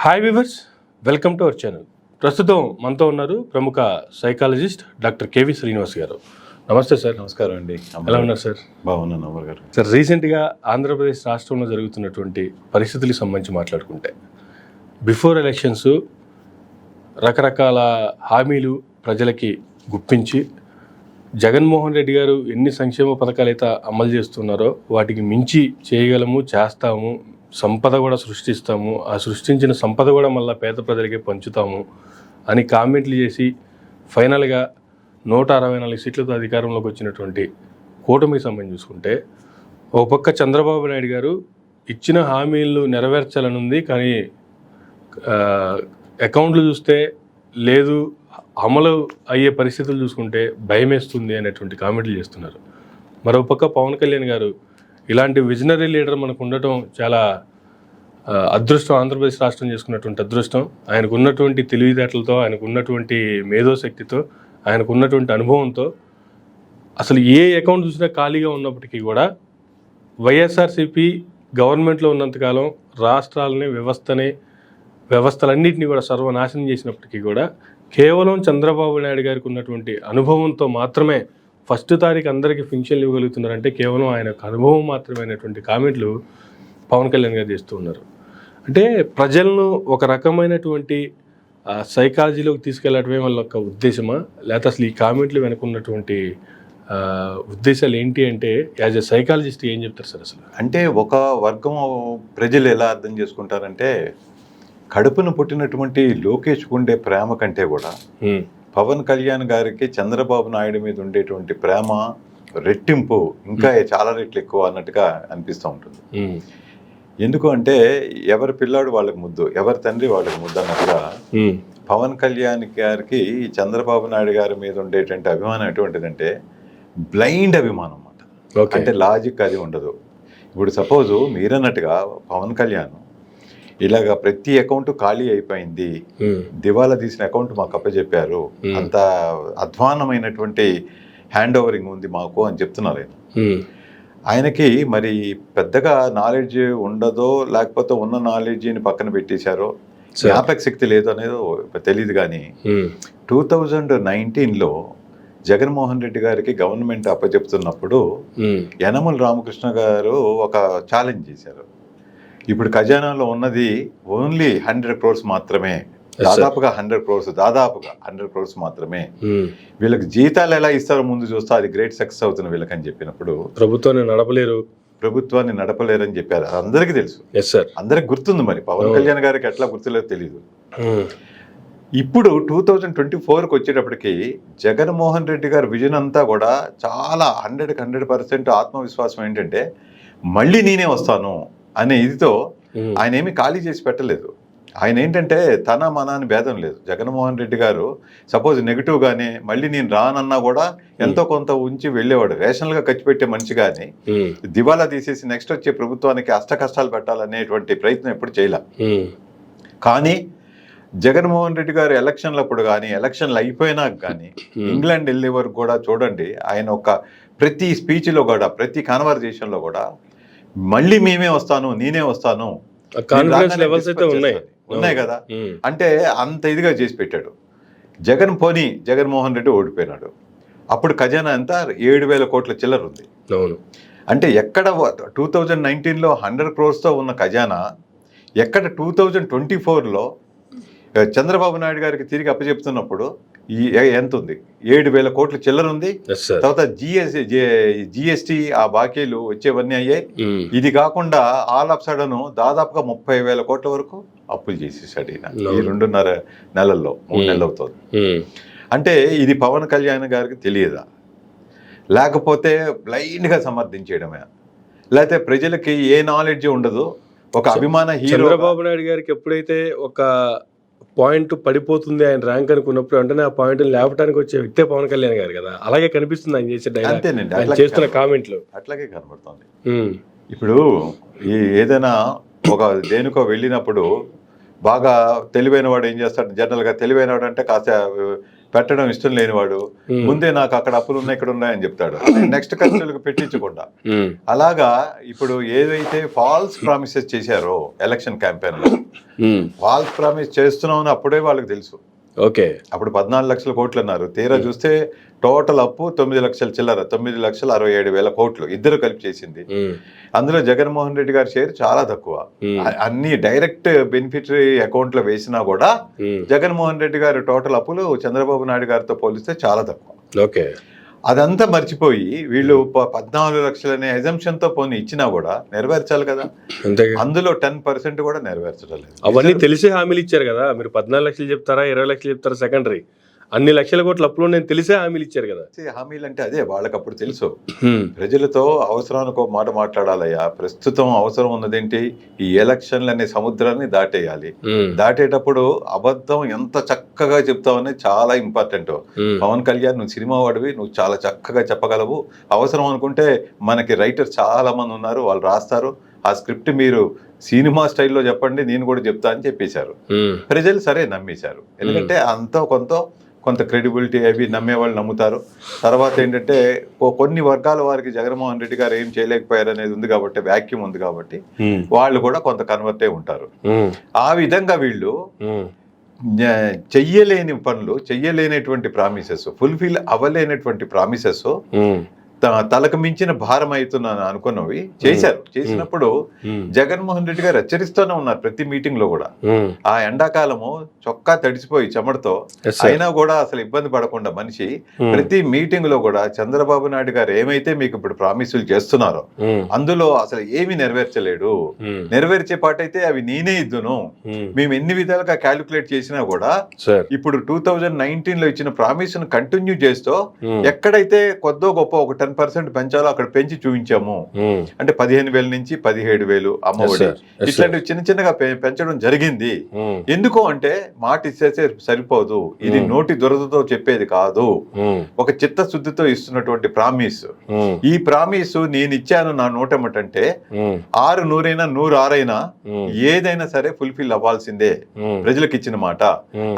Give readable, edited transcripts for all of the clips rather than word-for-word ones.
Hi viewers, welcome to our channel. ప్రస్తుతం మనతో ఉన్నారు ప్రముఖ సైకాలజిస్ట్ డాక్టర్ కేవి శ్రీనివాస్ గారు. నమస్తే సార్. నమస్కారం అండి. ఎలా ఉన్నారు సార్? బాగున్నాను అమర్ గారు. సార్, రీసెంట్గా ఆంధ్రప్రదేశ్ రాష్ట్రంలో జరుగుతున్నటువంటి పరిస్థితులకు సంబంధించి మాట్లాడుకుంటే, బిఫోర్ ఎలక్షన్స్ రకరకాల హామీలు ప్రజలకి గుప్పించి జగన్మోహన్ రెడ్డి గారు ఎన్ని సంక్షేమ పథకాలు అయితే అమలు చేస్తున్నారో వాటికి మించి చేయగలము, చేస్తాము, సంపద కూడా సృష్టిస్తాము, ఆ సృష్టించిన సంపద కూడా మళ్ళీ పేద ప్రజలకే పంచుతాము అని కామెంట్లు చేసి ఫైనల్గా 164 సీట్లతో అధికారంలోకి వచ్చినటువంటి కూటమికి సంబంధించి చూసుకుంటే, ఒక పక్క చంద్రబాబు నాయుడు గారు ఇచ్చిన హామీలను నెరవేర్చాలని ఉంది, కానీ అకౌంట్లు చూస్తే లేదు, అమలు అయ్యే పరిస్థితులు చూసుకుంటే భయమేస్తుంది అనేటువంటి కామెంట్లు చేస్తున్నారు. మరోపక్క పవన్ కళ్యాణ్ గారు ఇలాంటి విజనరీ లీడర్ మనకు ఉండటం చాలా అదృష్టం, ఆంధ్రప్రదేశ్ రాష్ట్రం చేసుకున్నటువంటి అదృష్టం. ఆయనకు ఉన్నటువంటి తెలివితేటలతో, ఆయనకు ఉన్నటువంటి మేధోశక్తితో, ఆయనకు ఉన్నటువంటి అనుభవంతో అసలు ఏ అకౌంట్ చూసినా ఖాళీగా ఉన్నప్పటికీ కూడా వైఎస్ఆర్సీపీ గవర్నమెంట్లో ఉన్నంతకాలం రాష్ట్రాలని, వ్యవస్థలన్నింటినీ కూడా సర్వనాశనం చేసినప్పటికీ కూడా కేవలం చంద్రబాబు నాయుడు గారికి ఉన్నటువంటి అనుభవంతో మాత్రమే ఫస్ట్ తారీఖు అందరికీ పింఛన్లు ఇవ్వగలుగుతున్నారంటే కేవలం ఆయన అనుభవం మాత్రమే అనేటువంటి కామెంట్లు పవన్ కళ్యాణ్ గారు చేస్తూ ఉన్నారు. అంటే ప్రజలను ఒక రకమైనటువంటి సైకాలజీలోకి తీసుకెళ్లడమే వాళ్ళ యొక్క ఉద్దేశమా, లేకపోతే అసలు ఈ కామెంట్లు వెనుకున్నటువంటి ఉద్దేశాలు ఏంటి అంటే యాజ్ ఎ సైకాలజిస్ట్ ఏం చెప్తారు సార్? అసలు అంటే ఒక వర్గం ప్రజలు ఎలా అర్థం చేసుకుంటారంటే, కడుపును పుట్టినటువంటి లోకేష్ ఉండే ప్రేమ కంటే కూడా పవన్ కళ్యాణ్ గారికి చంద్రబాబు నాయుడు మీద ఉండేటువంటి ప్రేమ రెట్టింపు, ఇంకా చాలా రెట్లు ఎక్కువ అన్నట్టుగా అనిపిస్తూ ఉంటుంది. ఎందుకు అంటే ఎవరి పిల్లాడు వాళ్ళకి ముద్దు, ఎవరి తండ్రి వాళ్ళకి ముద్దు అన్నట్టుగా పవన్ కళ్యాణ్ గారికి చంద్రబాబు నాయుడు గారి మీద ఉండేటువంటి అభిమానం ఎటువంటిదంటే బ్లైండ్ అభిమానం అన్నమాట. అంటే లాజిక్ అది ఉండదు. ఇప్పుడు సపోజ్ మీరన్నట్టుగా పవన్ కళ్యాణ్ ఇలాగా ప్రతి అకౌంట్ ఖాళీ అయిపోయింది, దివాలా తీసిన అకౌంట్ మాకు అప్పచెప్పారు, అంత అధ్వానమైనటువంటి హ్యాండ్ ఓవరింగ్ ఉంది మాకు అని చెప్తున్నారు ఆయనకి మరి పెద్దగా నాలెడ్జ్ ఉండదో, లేకపోతే ఉన్న నాలెడ్జిని పక్కన పెట్టేశారో, జ్ఞాపక శక్తి లేదు అనేది తెలియదు. కానీ 2019లో జగన్మోహన్ రెడ్డి గారికి గవర్నమెంట్ అప్పచెప్తున్నప్పుడు యనమల రామకృష్ణ గారు ఒక ఛాలెంజ్ చేశారు. ఇప్పుడు ఖజానాలో ఉన్నది ఓన్లీ 100 crores మాత్రమే, దాదాపుగా 100 crores మాత్రమే. వీళ్ళకి జీతాలు ఎలా ఇస్తారో ముందు చూస్తే అది గ్రేట్ సక్సెస్ అవుతుంది వీళ్ళకని చెప్పినప్పుడు ప్రభుత్వాన్ని నడపలేరు అని చెప్పారు. అది అందరికీ తెలుసు, అందరికి గుర్తుంది. మరి పవన్ కళ్యాణ్ గారికి ఎట్లా గుర్తులేదో తెలియదు. ఇప్పుడు 2024కి వచ్చేటప్పటికి జగన్మోహన్ రెడ్డి గారి విజన్ అంతా కూడా చాలా 100% ఆత్మవిశ్వాసం ఏంటంటే మళ్ళీ నేనే వస్తాను అనే ఇదితో ఆయన ఏమీ ఖాళీ చేసి పెట్టలేదు. ఆయన ఏంటంటే తన మనాన్ని భేదం లేదు. జగన్మోహన్ రెడ్డి గారు సపోజ్ నెగిటివ్గానే మళ్ళీ నేను రానన్నా కూడా ఎంతో కొంత ఉంచి వెళ్ళేవాడు. రేషనల్గా ఖర్చు పెట్టే మనిషి కానీ దివాలా తీసేసి నెక్స్ట్ వచ్చే ప్రభుత్వానికి అష్ట కష్టాలు పెట్టాలనేటువంటి ప్రయత్నం ఎప్పుడు చేయలే. కానీ జగన్మోహన్ రెడ్డి గారు ఎలక్షన్లప్పుడు కానీ ఎలక్షన్లు అయిపోయినాక కానీ ఇంగ్లాండ్ వెళ్ళే వరకు కూడా చూడండి, ఆయన ఒక ప్రతి స్పీచ్లో కూడా, ప్రతి కాన్వర్జేషన్లో కూడా మళ్ళీ నేనే వస్తాను ఉన్నాయి కదా, అంటే అంత ఇదిగా చేసి పెట్టాడు. జగన్మోహన్ రెడ్డి ఓడిపోయినాడు. అప్పుడు ఖజానా ఎంత 7,000 కోట్ల చిల్లర ఉంది. అంటే ఎక్కడ 2019లో 100 crores ఉన్న ఖజానా ఎక్కడ 2024లో చంద్రబాబు నాయుడు గారికి తిరిగి అప్పచెప్తున్నప్పుడు ఎంత ఉంది? 7,000 కోట్ల చిల్లర ఉంది. తర్వాత జిఎస్టీ ఆ బాకీలు వచ్చేవన్నీ అయ్యాయి. ఇది కాకుండా ఆల్ ఆఫ్ సడన్ దాదాపుగా 30,000 కోట్ల వరకు అప్పులు చేసేసాడు ఈయన ఈ 2.5 నెలల్లో, 3 నెలలు అవుతుంది. అంటే ఇది పవన్ కళ్యాణ్ గారికి తెలియదా, లేకపోతే బ్లైండ్గా సమర్థించేయడమే, లేకపోతే ప్రజలకి ఏ నాలెడ్జ్ ఉండదు, ఒక అభిమాన హీరో. చంద్రబాబు నాయుడు గారికి ఎప్పుడైతే ఒక పాయింట్ పడిపోతుంది ఆయన ర్యాంక్ అనుకున్నప్పుడు వెంటనే ఆ పాయింట్ లేపడానికి వచ్చే వ్యక్తే పవన్ కళ్యాణ్ గారు కదా, అలాగే కనిపిస్తుంది ఆయన చేసే అంతేనండి, ఆయన చేస్తున్న కామెంట్లు అట్లాగే కనబడుతుంది. ఇప్పుడు ఏదైనా ఒక దేనికో వెళ్ళినప్పుడు బాగా తెలివైన వాడు ఏం చేస్తాడు, జనరల్గా తెలివైన వాడు అంటే కాస్త పెట్టడం ఇష్టం లేనివాడు ముందే నాకు అక్కడ అప్పులు ఉన్నాయి ఇక్కడ ఉన్నాయని చెప్తాడు, నెక్స్ట్ ఖర్చులకు పెట్టించకుండా. అలాగా ఇప్పుడు ఏదైతే ఫాల్స్ ప్రామిసెస్ చేశారో ఎలక్షన్ క్యాంపెయిన్ లో, ఫాల్స్ ప్రామిస్ చేస్తున్నామని అప్పుడే వాళ్ళకి తెలుసు. ఓకే, అప్పుడు 14 లక్షల కోట్లు అన్నారు, తీరా చూస్తే టోటల్ అప్పు 9 లక్షల చిల్లర, 9,67,000 కోట్లు ఇద్దరు కలిపి చేసింది. అందులో జగన్మోహన్ రెడ్డి గారి షేర్ చాలా తక్కువ. అన్ని డైరెక్ట్ బెనిఫిటరీ అకౌంట్ లో వేసినా కూడా జగన్మోహన్ రెడ్డి గారి టోటల్ అప్పులు చంద్రబాబు నాయుడు గారితో పోలిస్తే చాలా తక్కువ. ఓకే, అదంతా మర్చిపోయి వీళ్ళు 14 లక్షలనే ఎజంప్షన్ తో పోనీ ఇచ్చినా కూడా నెరవేర్చాలి కదా. అందులో 10% కూడా నెరవేర్చడం లేదు. అవన్నీ తెలిసే హామీలు ఇచ్చారు కదా. మీరు 14 లక్షలు చెప్తారా, 20 లక్షలు చెప్తారా సెకండరీ, అన్ని లక్షల కోట్ల అప్పులు నేను తెలిసే హామీలు ఇచ్చారు కదా. హామీలు అంటే అదే వాళ్ళకి అప్పుడు తెలుసు. ప్రజలతో అవసరానికి ఒక మాట మాట్లాడాలయ్యా, ప్రస్తుతం అవసరం ఉన్నదేంటి, ఈ ఎలక్షన్లు అనే సముద్రాన్ని దాటేయాలి. దాటేటప్పుడు అబద్ధం ఎంత చక్కగా చెప్తావని చాలా ఇంపార్టెంట్. పవన్ కళ్యాణ్, నువ్వు సినిమా వాడివి, నువ్వు చాలా చక్కగా చెప్పగలవు, అవసరం అనుకుంటే మనకి రైటర్ చాలా మంది ఉన్నారు, వాళ్ళు రాస్తారు, ఆ స్క్రిప్ట్ మీరు సినిమా స్టైల్లో చెప్పండి, నేను కూడా చెప్తా అని చెప్పేశారు. ప్రజలు సరే నమ్మేశారు, ఎందుకంటే అంతో కొంత క్రెడిబిలిటీ అవి నమ్మేవాళ్ళు నమ్ముతారు. తర్వాత ఏంటంటే కొన్ని వర్గాల వారికి జగన్మోహన్ రెడ్డి గారు ఏం చేయలేకపోయారు అనేది ఉంది కాబట్టి, వ్యాక్యూమ్ ఉంది కాబట్టి వాళ్ళు కూడా కొంత కన్వర్ట్ అయి ఉంటారు. ఆ విధంగా వీళ్ళు చెయ్యలేని పనులు, చెయ్యలేనటువంటి ప్రామిసెస్, ఫుల్ఫిల్ అవ్వలేనటువంటి ప్రామిసెస్, తలకు మించిన భారం అవుతున్నాను అనుకున్నవి చేశారు. చేసినప్పుడు జగన్మోహన్ రెడ్డి గారు హెచ్చరిస్తూనే ఉన్నారు ప్రతి మీటింగ్ లో కూడా. ఆ ఎండాకాలము చొక్కా తడిసిపోయి చెమటతో అయినా కూడా అసలు ఇబ్బంది పడకుండా మనిషి ప్రతి మీటింగ్ లో కూడా చంద్రబాబు నాయుడు గారు ఏమైతే మీకు ఇప్పుడు ప్రామిసులు చేస్తున్నారో అందులో అసలు ఏమి నెరవేర్చలేడు, నెరవేర్చే పాటైతే అవి నేనే ఇద్దును, మేము ఎన్ని విధాలుగా క్యాలిక్యులేట్ చేసినా కూడా ఇప్పుడు 2019 లో ఇచ్చిన ప్రామిస్ ను కంటిన్యూ చేస్తూ ఎక్కడైతే కొద్దో గొప్ప ఒక 10% పెంచాలో అక్కడ పెంచి చూపించాము. అంటే 15,000 నుంచి 17,000 అమ్మఒడి ఇట్లాంటివి చిన్న చిన్నగా పెంచడం జరిగింది. ఎందుకు అంటే మాట ఇచ్చేసే సరిపోదు, ఇది నోటి దురదతో చెప్పేది కాదు, ఒక చిత్తశుద్ధితో ఇస్తున్నటువంటి ప్రామిస్. ఈ ప్రామిస్ నేను ఇచ్చాను నా నోటేమంటే 6 100 106 ఏదైనా సరే ఫుల్ఫిల్ అవ్వాల్సిందే, ప్రజలకు ఇచ్చిన మాట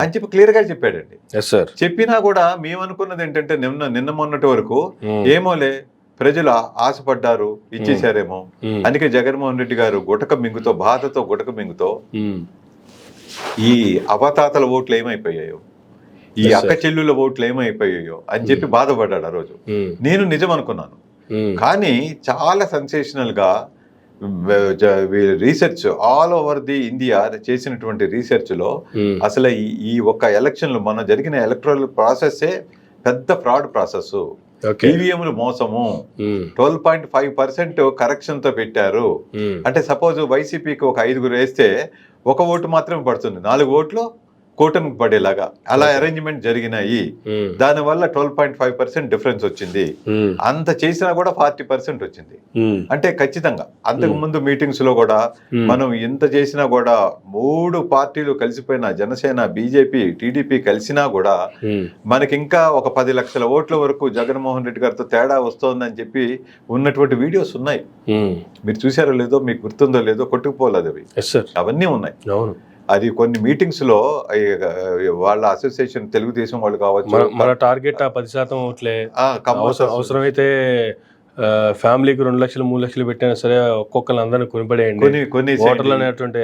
అని చెప్పి క్లియర్ గా చెప్పాడండి. చెప్పినా కూడా మేము అనుకున్నది ఏంటంటే నిన్న మొన్నటి వరకు ఏమోలే ప్రజలు ఆశపడ్డారు ఇచ్చేసారేమో, అందుకే జగన్మోహన్ రెడ్డి గారు గుటక మింగుతో, బాధతో గుటక మింగుతో ఈ అవతాతల ఓట్లు ఏమైపోయాయో, ఈ అక్క చెల్లుల ఓట్లు ఏమైపోయాయో అని చెప్పి బాధపడ్డాడు ఆ రోజు. నేను నిజం అనుకున్నాను. కానీ చాలా సెన్సేషనల్ గా research all over the India చేసినటువంటి రీసెర్చ్ లో అసలు ఈ ఒక్క ఎలక్షన్ లో మన జరిగిన ఎలక్టరల్ ప్రాసెస్ పెద్ద ఫ్రాడ్ ప్రాసెస్. ఈవీఎంలు మోసము, 12.5% కరెక్షన్ తో పెట్టారు. అంటే సపోజ్ వైసీపీకి ఒక 5 వేస్తే 1 ఓటు మాత్రమే పడుతుంది, 4 ఓట్లు కూటమికి పడేలాగా అలా అరేంజ్మెంట్ జరిగినాయి. దానివల్ల 12.5% డిఫరెన్స్ వచ్చింది. అంత చేసినా కూడా 40% వచ్చింది. అంటే ఖచ్చితంగా అంతకు ముందు మీటింగ్స్ లో కూడా మనం ఎంత చేసినా కూడా 3 పార్టీలు కలిసిపోయినా, జనసేన, బీజేపీ, టీడీపీ కలిసినా కూడా మనకి ఇంకా ఒక 10 లక్షల ఓట్ల వరకు జగన్మోహన్ రెడ్డి గారితో తేడా వస్తోందని చెప్పి ఉన్నటువంటి వీడియోస్ ఉన్నాయి. మీరు చూసారో లేదో, మీకు గుర్తుందో లేదో, కొట్టుకుపోలేదు అవి, అవన్నీ ఉన్నాయి. అది కొన్ని మీటింగ్స్ లో వాళ్ళ అసోసియేషన్ తెలుగుదేశం వాళ్ళు కావచ్చు, మన టార్గెట్ 10% ఓట్లే, అవసరమైతే ఫ్యామిలీకి 2 లక్షలు 3 లక్షలు పెట్టినా సరే ఒక్కొక్కరు అందరినీ కొనిపడేయండి, కొన్ని ఓటర్లు అనేటువంటి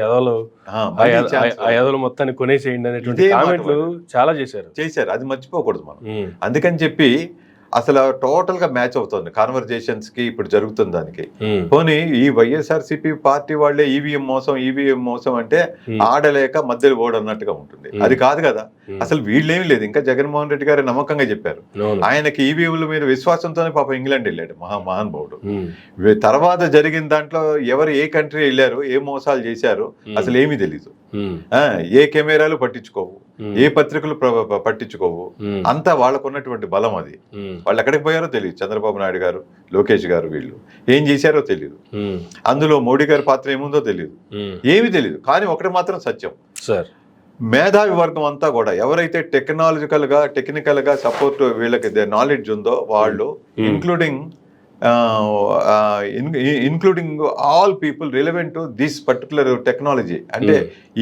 ఎదలు మొత్తాన్ని కొనేసేయండి అనేటువంటి కామెంట్లు చాలా చేశారు. అది మర్చిపోకూడదు మనం. అందుకని చెప్పి అసలు టోటల్ గా మ్యాచ్ అవుతుంది కాన్వర్జేషన్స్ కి ఇప్పుడు జరుగుతుంది దానికి. పోనీ ఈ వైఎస్ఆర్సీపీ పార్టీ వాళ్ళే ఈవీఎం మోసం అంటే ఆడలేక మధ్యలో ఓడన్నట్టుగా ఉంటుంది. అది కాదు కదా, అసలు వీళ్ళేమి లేదు. ఇంకా జగన్మోహన్ రెడ్డి గారు నమ్మకంగా చెప్పారు, ఆయనకి ఈవీఎంల మీద విశ్వాసంతోనే పాప ఇంగ్లాండ్ వెళ్ళాడు మహానుభావుడు. తర్వాత జరిగిన దాంట్లో ఎవరు ఏ కంట్రీ వెళ్ళారు, ఏ మోసాలు చేశారు అసలు ఏమీ తెలీదు. ఏ కెమెరాలు పట్టించుకోవు, ఏ పత్రికలు పట్టించుకోవు. అంతా వాళ్ళకు ఉన్నటువంటి బలం అది. వాళ్ళు ఎక్కడికి పోయారో తెలియదు. చంద్రబాబు నాయుడు గారు, లోకేష్ గారు వీళ్ళు ఏం చేశారో తెలియదు. అందులో మోడీ గారి పాత్ర ఏముందో తెలియదు, ఏమీ తెలియదు. కానీ ఒకటి మాత్రం సత్యం, మేధావి వర్గం అంతా కూడా ఎవరైతే టెక్నికల్ గా సపోర్ట్ వీళ్ళకి నాలెడ్జ్ ఉందో వాళ్ళు, including including all people relevant to this particular technology, అంటే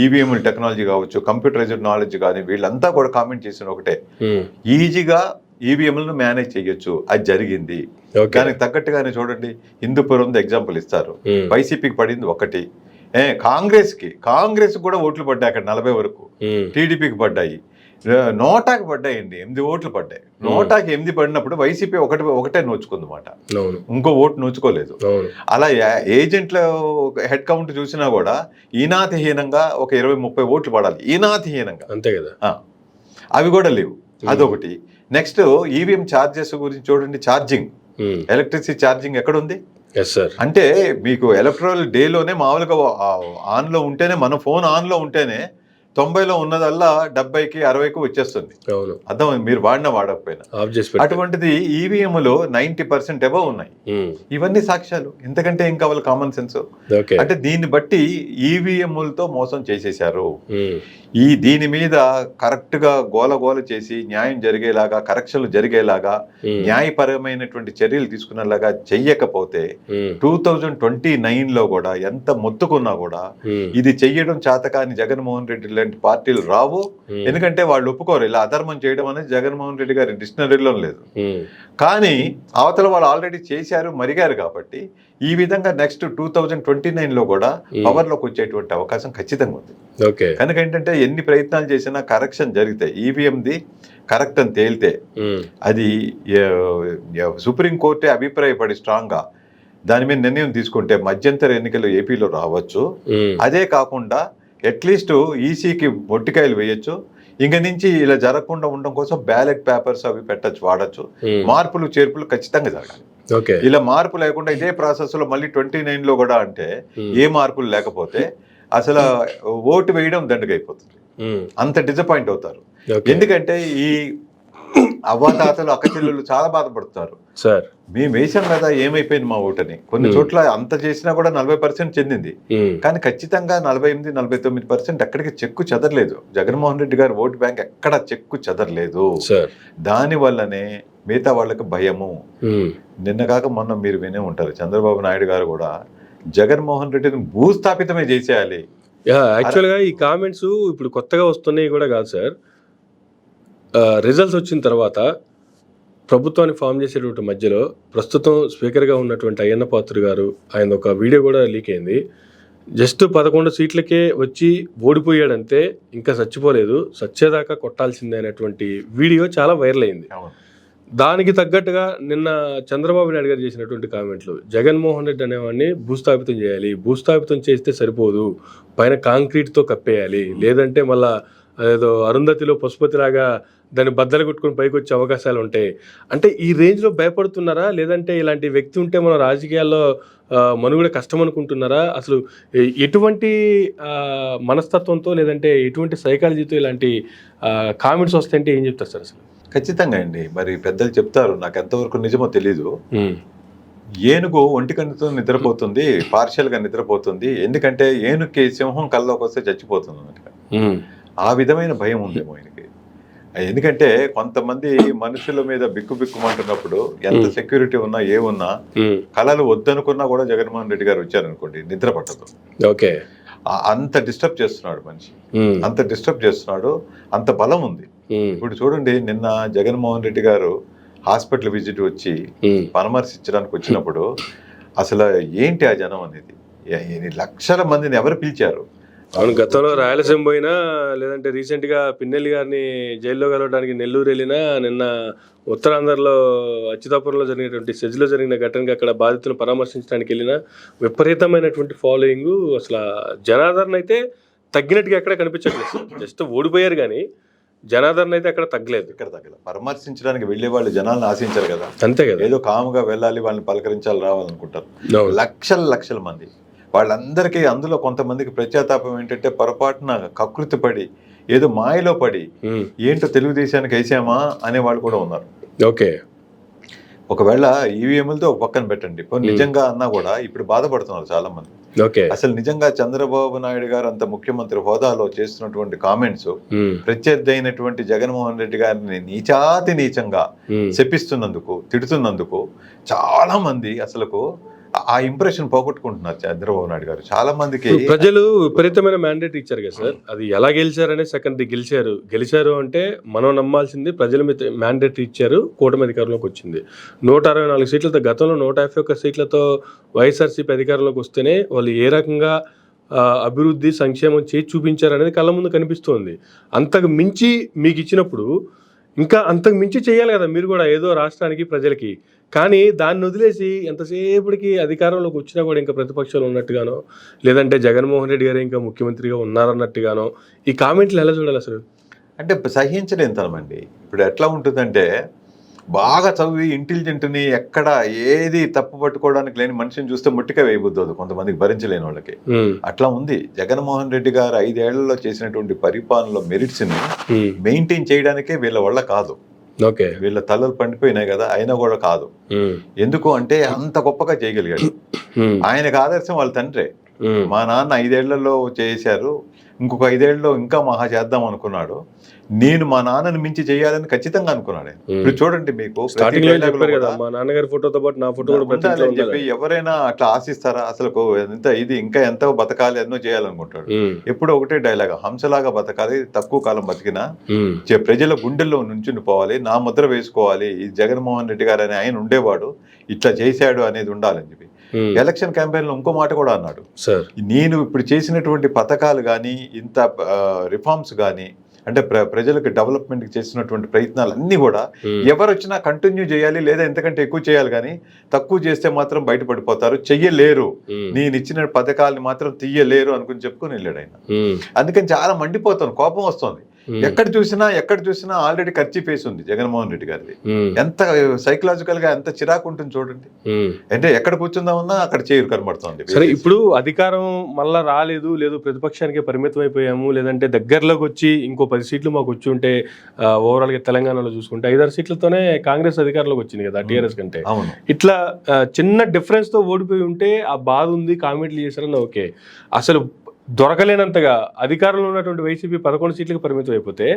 ఈవీఎం టెక్నాలజీ కావచ్చు, కంప్యూటరైజ్డ్ నాలెడ్జ్ కానీ, వీళ్ళంతా కూడా కామెంట్ చేసిన ఒకటే, ఈజీగా ఈవీఎంలను మేనేజ్ చేయొచ్చు, అది జరిగింది. దానికి తగ్గట్టుగానే చూడండి, హిందూపురం ఎగ్జాంపుల్ ఇస్తారు, వైసీపీకి పడింది ఒకటి, కాంగ్రెస్ కూడా ఓట్లు పడ్డాయి అక్కడ 40 వరకు, టీడీపీకి పడ్డాయి, నోటాకి పడ్డాయండి 8 ఓట్లు పడ్డాయి. నోటాకి 8 పడినప్పుడు వైసీపీ ఒకటే నోచుకుందన్నమాట, ఇంకో ఓటు నోచుకోలేదు. అలా ఏజెంట్ల హెడ్ కౌంట్ చూసినా కూడా ఈనాతిహీనంగా ఒక 20-30 ఓట్లు పడాలి, ఈనాతిహీనంగా, అంతే కదా. అవి కూడా లేవు, అదొకటి. నెక్స్ట్ ఈవీఎం ఛార్జెస్ గురించి చూడండి, ఛార్జింగ్, ఎలక్ట్రిసిటీ ఛార్జింగ్ ఎక్కడుంది అంటే మీకు ఎలక్ట్రల్ డేలోనే మామూలుగా ఆన్లో ఉంటేనే, మన ఫోన్ ఆన్లో ఉంటేనే 90లో ఉన్నదల్లా 70కి 60కి వచ్చేస్తుంది. అర్థం, మీరు వాడకపోయినా. అటువంటిది ఈవీఎంలో 90% అబవ్ ఉన్నాయి. ఇవన్నీ సాక్ష్యాలు, ఇంతకంటే ఏం కావాలి కామన్ సెన్స్. అంటే దీన్ని బట్టి ఈవీఎంలతో మోసం చేసేశారు. దీని మీద కరెక్ట్ గా గోల చేసి న్యాయం జరిగేలాగా, కరెక్షన్లు జరిగేలాగా, న్యాయపరమైనటువంటి చర్యలు తీసుకునేలాగా చెయ్యకపోతే 2029లో కూడా ఎంత మొత్తుకున్నా కూడా ఇది చెయ్యడం చేతకాని జగన్మోహన్ రెడ్డి లాంటి పార్టీలు రావు. ఎందుకంటే వాళ్ళు ఒప్పుకోరు, ఇలా అధర్మం చేయడం అనేది జగన్మోహన్ రెడ్డి గారి డిక్షనరీలో లేదు. కానీ అవతల వాళ్ళు ఆల్రెడీ చేశారు, మరిగారు కాబట్టి ఈ విధంగా నెక్స్ట్ 2029లో కూడా పవర్ లోకి వచ్చేటువంటి అవకాశం ఖచ్చితంగా ఉంది. కనుక ఏంటంటే ఎన్ని ప్రయత్నాలు చేసినా కరెక్షన్ జరిగితే, ఈవీఎంది కరెక్ట్ అని తేలితే, అది సుప్రీంకోర్టే అభిప్రాయపడి స్ట్రాంగ్ గా దాని మీద నిర్ణయం తీసుకుంటే మధ్యంతర ఎన్నికలు ఏపీలో రావచ్చు. అదే కాకుండా అట్లీస్ట్ ఈసీకి మొట్టికాయలు వేయొచ్చు. ఇంక నుంచి ఇలా జరగకుండా ఉండడం కోసం బ్యాలెట్ పేపర్స్ అవి వాడచ్చు. మార్పులు చేర్పులు ఖచ్చితంగా జరగాలి. ఇలా మార్పు లేకుండా ఇదే ప్రాసెస్ లో మళ్ళీ 29లో కూడా అంటే ఏ మార్పులు లేకపోతే అసలు ఓటు వేయడం దండగైపోతుంది. అంత డిసప్పాయింట్ అవుతారు. ఎందుకంటే ఈ అవ్వాతాతలు అక్కచెల్లెళ్ళు చాలా బాధపడుతున్నారు. సార్ మేము వేసాం కదా, ఏమైపోయింది మా ఓటని. కొన్ని చోట్ల అంత చేసినా కూడా 40% చెందింది, కానీ ఖచ్చితంగా 48-49% ఎక్కడికి చెక్కు చెదరలేదు. జగన్మోహన్ రెడ్డి గారి ఓటు బ్యాంక్ ఎక్కడ చెక్కు చెదరలేదు. దాని వల్లనే మిగతా వాళ్ళకి భయము. నిన్న కాక మొన్న మీరు వినే ఉంటారు, చంద్రబాబు నాయుడు గారు కూడా జగన్మోహన్ రెడ్డిని భూస్థాపితమే చేసేయాలి. యాక్చువల్గా ఈ కామెంట్స్ ఇప్పుడు కొత్తగా వస్తున్నాయి కూడా కాదు సార్. రిజల్ట్స్ వచ్చిన తర్వాత ప్రభుత్వాన్ని ఫామ్ చేసేటువంటి మధ్యలో ప్రస్తుతం స్పీకర్గా ఉన్నటువంటి అయ్యన్న పాత్రుడు గారు, ఆయన ఒక వీడియో కూడా లీక్ అయింది. జస్ట్ 11 సీట్లకే వచ్చి ఓడిపోయాడంతే, ఇంకా చచ్చిపోలేదు, చచ్చేదాకా కొట్టాల్సిందే అనేటువంటి వీడియో చాలా వైరల్ అయింది. దానికి తగ్గట్టుగా నిన్న చంద్రబాబు నాయుడు గారు చేసినటువంటి కామెంట్లు, జగన్మోహన్ రెడ్డి అనేవాడిని భూస్థాపితం చేయాలి, భూస్థాపితం చేస్తే సరిపోదు, పైన కాంక్రీట్తో కప్పేయాలి, లేదంటే మళ్ళా ఏదో అరుంధతిలో పశుపతిలాగా దాన్ని బద్దలు కొట్టుకుని పైకి వచ్చే అవకాశాలు ఉంటాయి. అంటే ఈ రేంజ్లో భయపడుతున్నారా, లేదంటే ఇలాంటి వ్యక్తి ఉంటే మన రాజకీయాల్లో మనుగడ కష్టం అనుకుంటున్నారా? అసలు ఎటువంటి మనస్తత్వంతో, లేదంటే ఎటువంటి సైకాలజీతో ఇలాంటి కామెంట్స్ వస్తాయంటే ఏం చెప్తారు సార్? అసలు ఖచ్చితంగా అండి, మరి పెద్దలు చెప్తారు, నాకు ఎంతవరకు నిజమో తెలీదు. ఏనుగు ఒంటికన్నుతో నిద్రపోతుంది, పార్షియల్గా నిద్రపోతుంది. ఎందుకంటే ఏనుగుకి సింహం కల్లోకి వస్తే చచ్చిపోతుంది అన్నట్టుగా. ఆ విధమైన భయం ఉందేమో ఆయనకి. ఎందుకంటే కొంతమంది మనుషుల మీద బిక్కుమంటున్నప్పుడు ఎంత సెక్యూరిటీ ఉన్నా ఏమున్నా కళలు వద్దనుకున్నా కూడా జగన్మోహన్ రెడ్డి గారు వచ్చారనుకోండి నిద్ర పట్టదు. అంత డిస్టర్బ్ చేస్తున్నాడు మనిషి, అంత డిస్టర్బ్ చేస్తున్నాడు, అంత బలం ఉంది. ఇప్పుడు చూడండి, నిన్న జగన్మోహన్ రెడ్డి గారు హాస్పిటల్ విజిట్ వచ్చి పరామర్శించడానికి వచ్చినప్పుడు అసలు ఏంటి ఆ జనం అనేది, లక్షల మందిని ఎవరు పిలిచారు? అవును, గతంలో రాయలసీమ పోయినా, లేదంటే రీసెంట్గా పిన్నెల్లి గారిని జైల్లో కలవడానికి నెల్లూరు వెళ్ళినా, నిన్న ఉత్తరాంధ్రలో అచ్యుతాపురంలో జరిగినటువంటి సెజ్లో జరిగిన ఘటనకి అక్కడ బాధితులను పరామర్శించడానికి వెళ్ళినా విపరీతమైనటువంటి ఫాలోయింగ్. అసలు జనాదరణ అయితే తగ్గినట్టుగా ఎక్కడ కనిపించట్లేదు. జస్ట్ ఓడిపోయారు కానీ జనాదరణ అయితే అక్కడ తగ్గలేదు. ఇక్కడ తగ్గలేదు. పరామర్శించడానికి వెళ్ళే వాళ్ళు జనాలను ఆశించారు కదా, అంతే కదా. ఏదో కాముగా వెళ్ళాలి, వాళ్ళని పలకరించాలి, రావాలనుకుంటారు. లక్షల మంది, వాళ్ళందరికీ అందులో కొంతమందికి ప్రత్యాతాపం ఏంటంటే పొరపాటున కకృతి పడి ఏదో మాయలో పడి ఏంటో తెలుగుదేశానికి వేసామా అనే వాళ్ళు కూడా ఉన్నారు. ఒకవేళ ఈవీఎంలతో ఒక పక్కన పెట్టండి, నిజంగా అన్నా కూడా ఇప్పుడు బాధపడుతున్నారు చాలా మంది. ఓకే, అసలు నిజంగా చంద్రబాబు నాయుడు గారు అంత ముఖ్యమంత్రి హోదాలో చేస్తున్నటువంటి కామెంట్స్ ప్రత్యర్థి అయినటువంటి జగన్మోహన్ రెడ్డి గారిని నీచాతి నీచంగా శపిస్తున్నందుకు, తిడుతున్నందుకు చాలా మంది అసలుకు ఆ ఇంప్రెషన్ పోగొట్టుకుంటున్నారు చంద్రబాబు నాయుడు గారు. చాలా మందికి ప్రజలు విపరీతమైన మ్యాండేట్ ఇచ్చారు కదా సార్, అది ఎలా గెలిచారనే సెకండరీ గెలిచారు అంటే మనం నమ్మాల్సింది ప్రజలు మ్యాండేట్ ఇచ్చారు, కూటమి అధికారంలోకి వచ్చింది. 164 సీట్లతో, గతంలో 151 సీట్లతో వైఎస్ఆర్సీపీ అధికారంలోకి వస్తేనే వాళ్ళు ఏ రకంగా అభివృద్ధి సంక్షేమం చేసి చూపించారు అనేది కళ్ళ ముందు కనిపిస్తోంది. అంతకు మించి మీకు ఇచ్చినప్పుడు ఇంకా అంతకు మించి చేయాలి కదా మీరు కూడా ఏదో రాష్ట్రానికి ప్రజలకి. కానీ దాన్ని వదిలేసి ఎంతసేపటికి అధికారంలోకి వచ్చినా కూడా ఇంకా ప్రతిపక్షాలు ఉన్నట్టుగానో, లేదంటే జగన్మోహన్ రెడ్డి గారు ఇంకా ముఖ్యమంత్రిగా ఉన్నారన్నట్టుగానో ఈ కామెంట్లు ఎలా చూడాలి అసలు? అంటే సహించలేనితనమండి. ఇప్పుడు ఎట్లా ఉంటుందంటే, బాగా చదివి ఇంటెలిజెంట్ని ఎక్కడ ఏది తప్పు పట్టుకోవడానికి లేని మనిషిని చూస్తే ముట్టిగా వేయబుద్దోదు కొంతమందికి, భరించలేని వాళ్ళకి. అట్లా ఉంది. జగన్మోహన్ రెడ్డి గారు 5 ఏళ్లలో చేసినటువంటి పరిపాలనలో మెరిట్స్ని మెయింటైన్ చేయడానికే వీళ్ళ వల్ల కాదు. ఓకే, వీళ్ళ తలలు పండిపోయినాయి కదా, అయినా కూడా కాదు. ఎందుకు అంటే అంత గొప్పగా చేయగలిగాడు. ఆయనకు ఆదర్శం వాళ్ళ తండ్రే. మా నాన్న 5 ఏళ్లలో చేశారు, ఇంకొక 5 ఏళ్లలో ఇంకా మహా చేద్దాం అనుకున్నాడు. నేను మా నాన్నని మించి చేయాలని ఖచ్చితంగా అనుకున్నాడు. ఇప్పుడు చూడండి, మీకు మా నాన్నగారి ఫోటోతో పాటు నా ఫోటో చెప్పి ఎవరైనా అట్లా ఆశిస్తారా? అసలు ఇది ఇంకా ఎంతో బతకాలి, ఎన్నో చేయాలనుకుంటాడు. ఎప్పుడు ఒకటే డైలాగ్, హంసలాగా బతకాలి, తక్కువ కాలం బతికినా ప్రజల గుండెల్లో నుంచుని పోవాలి, నా ముద్ర వేసుకోవాలి. ఈ జగన్మోహన్ రెడ్డి గారు అని ఆయన ఉండేవాడు, ఇట్లా చేశాడు అనేది ఉండాలని చెప్పి ఎలక్షన్ క్యాంపెయిన్ లో ఇంకో మాట కూడా అన్నాడు. నేను ఇప్పుడు చేసినటువంటి పథకాలు కానీ, ఇంత రిఫార్మ్స్ కానీ, అంటే ప్రజలకు డెవలప్మెంట్ చేసినటువంటి ప్రయత్నాలు అన్ని కూడా ఎవరు వచ్చినా కంటిన్యూ చేయాలి, లేదా ఎంతకంటే ఎక్కువ చేయాలి. కానీ తక్కువ చేస్తే మాత్రం బయటపడిపోతారు, చెయ్యలేరు, నేను ఇచ్చిన పథకాలని మాత్రం తీయలేరు అనుకుని చెప్పుకొని వెళ్ళాడు ఆయన. అందుకని చాలా మండిపోతాను, కోపం వస్తుంది. ఎక్కడ చూసినా ఆల్రెడీ ఖర్చు ఫేస్ ఉంది జగన్మోహన్ రెడ్డి గారిది. ఎంత సైకలాజికల్ గా ఎంత చిరాకు ఉంటుంది చూడండి. అంటే ఎక్కడ కూర్చుందామన్నా అక్కడ చేయరు కనబడుతుంది. సరే, ఇప్పుడు అధికారం మళ్ళా లేదు ప్రతిపక్షానికి పరిమితం అయిపోయాము, లేదంటే దగ్గరలోకి వచ్చి ఇంకో 10 సీట్లు మాకు వచ్చి ఉంటే, ఓవరాల్ గా తెలంగాణలో చూసుకుంటే 5-6 సీట్లతోనే కాంగ్రెస్ అధికారంలోకి వచ్చింది కదా టీఆర్ఎస్ కంటే. ఇట్లా చిన్న డిఫరెన్స్ తో ఓడిపోయి ఉంటే ఆ బాధ ఉంది, కామెంట్లు చేశారని ఓకే. అసలు దొరకలేనంతగా అధికారంలో ఉన్నటువంటి వైసీపీ 11 సీట్లకు పరిమితం అయిపోతే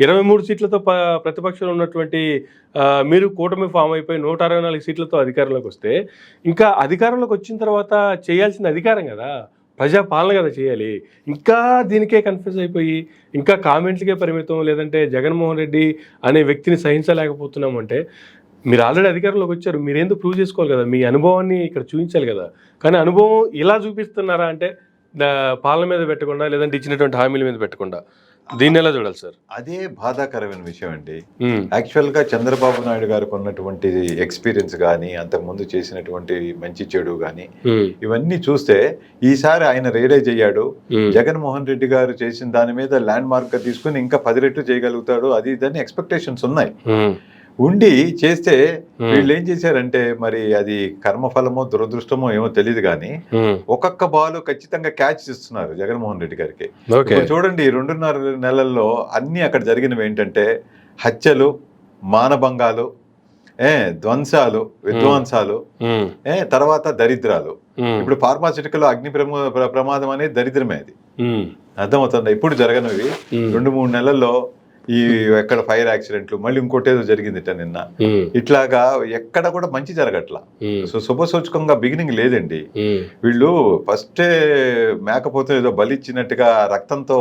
23 సీట్లతో ప్రతిపక్షంలో ఉన్నటువంటి మీరు కూటమి ఫామ్ అయిపోయి 164 సీట్లతో అధికారంలోకి వస్తే, ఇంకా అధికారంలోకి వచ్చిన తర్వాత చేయాల్సిన అధికారం కదా, ప్రజా పాలన కదా చేయాలి. ఇంకా దీనికే కన్ఫ్యూజ్ అయిపోయి ఇంకా కామెంట్లకే పరిమితం, లేదంటే జగన్మోహన్ రెడ్డి అనే వ్యక్తిని సహించలేకపోతున్నాం అంటే, మీరు ఆల్రెడీ అధికారంలోకి వచ్చారు, మీరేందో ప్రూవ్ చేసుకోవాలి కదా, మీ అనుభవాన్ని ఇక్కడ చూపించాలి కదా. కానీ అనుభవం ఇలా చూపిస్తున్నారా అంటే పాలన మీద పెట్టకుండా, లేదంటే ఇచ్చినటువంటి హామీల మీద పెట్టకుండా, దీన్ని ఎలా చూడాలి సార్? అదే బాధాకరమైన విషయం అండి. యాక్చువల్ గా చంద్రబాబు నాయుడు గారికి ఉన్నటువంటి ఎక్స్పీరియన్స్ కానీ, అంతకుముందు చేసినటువంటి మంచి చెడు కానీ, ఇవన్నీ చూస్తే ఈసారి ఆయన రియలైజ్ అయ్యాడు. జగన్మోహన్ రెడ్డి గారు చేసిన దాని మీద ల్యాండ్ మార్క్ గా తీసుకుని ఇంకా 10 రెట్లు చేయగలుగుతాడు, అది ఇదని ఎక్స్పెక్టేషన్స్ ఉన్నాయి. ఉండి చేస్తే వీళ్ళు ఏం చేశారంటే, మరి అది కర్మఫలమో దురదృష్టమో ఏమో తెలియదు కానీ, ఒక్కొక్క బాల్ ఖచ్చితంగా క్యాచ్ ఇస్తున్నారు జగన్మోహన్ రెడ్డి గారికి. చూడండి, 2.5 నెలల్లో అన్ని అక్కడ జరిగినవి ఏంటంటే హత్యలు, మానభంగాలు, ధ్వంసాలు, విధ్వంసాలు, తర్వాత దరిద్రాలు. ఇప్పుడు ఫార్మాసిటికల్ అగ్ని ప్రమాదం అనేది దరిద్రమే. అది అర్థమవుతుంది. ఇప్పుడు జరగనివి 2-3 నెలల్లో ఈ ఎక్కడ ఫైర్ యాక్సిడెంట్లు, మళ్ళీ ఇంకోటి ఏదో జరిగిందిట నిన్న. ఇట్లాగా ఎక్కడ కూడా మంచి జరగట్లా. సో శుభసూచకంగా బిగినింగ్ లేదండి. వీళ్ళు ఫస్టే మేకపోతే ఏదో బలిచ్చినట్టుగా రక్తంతో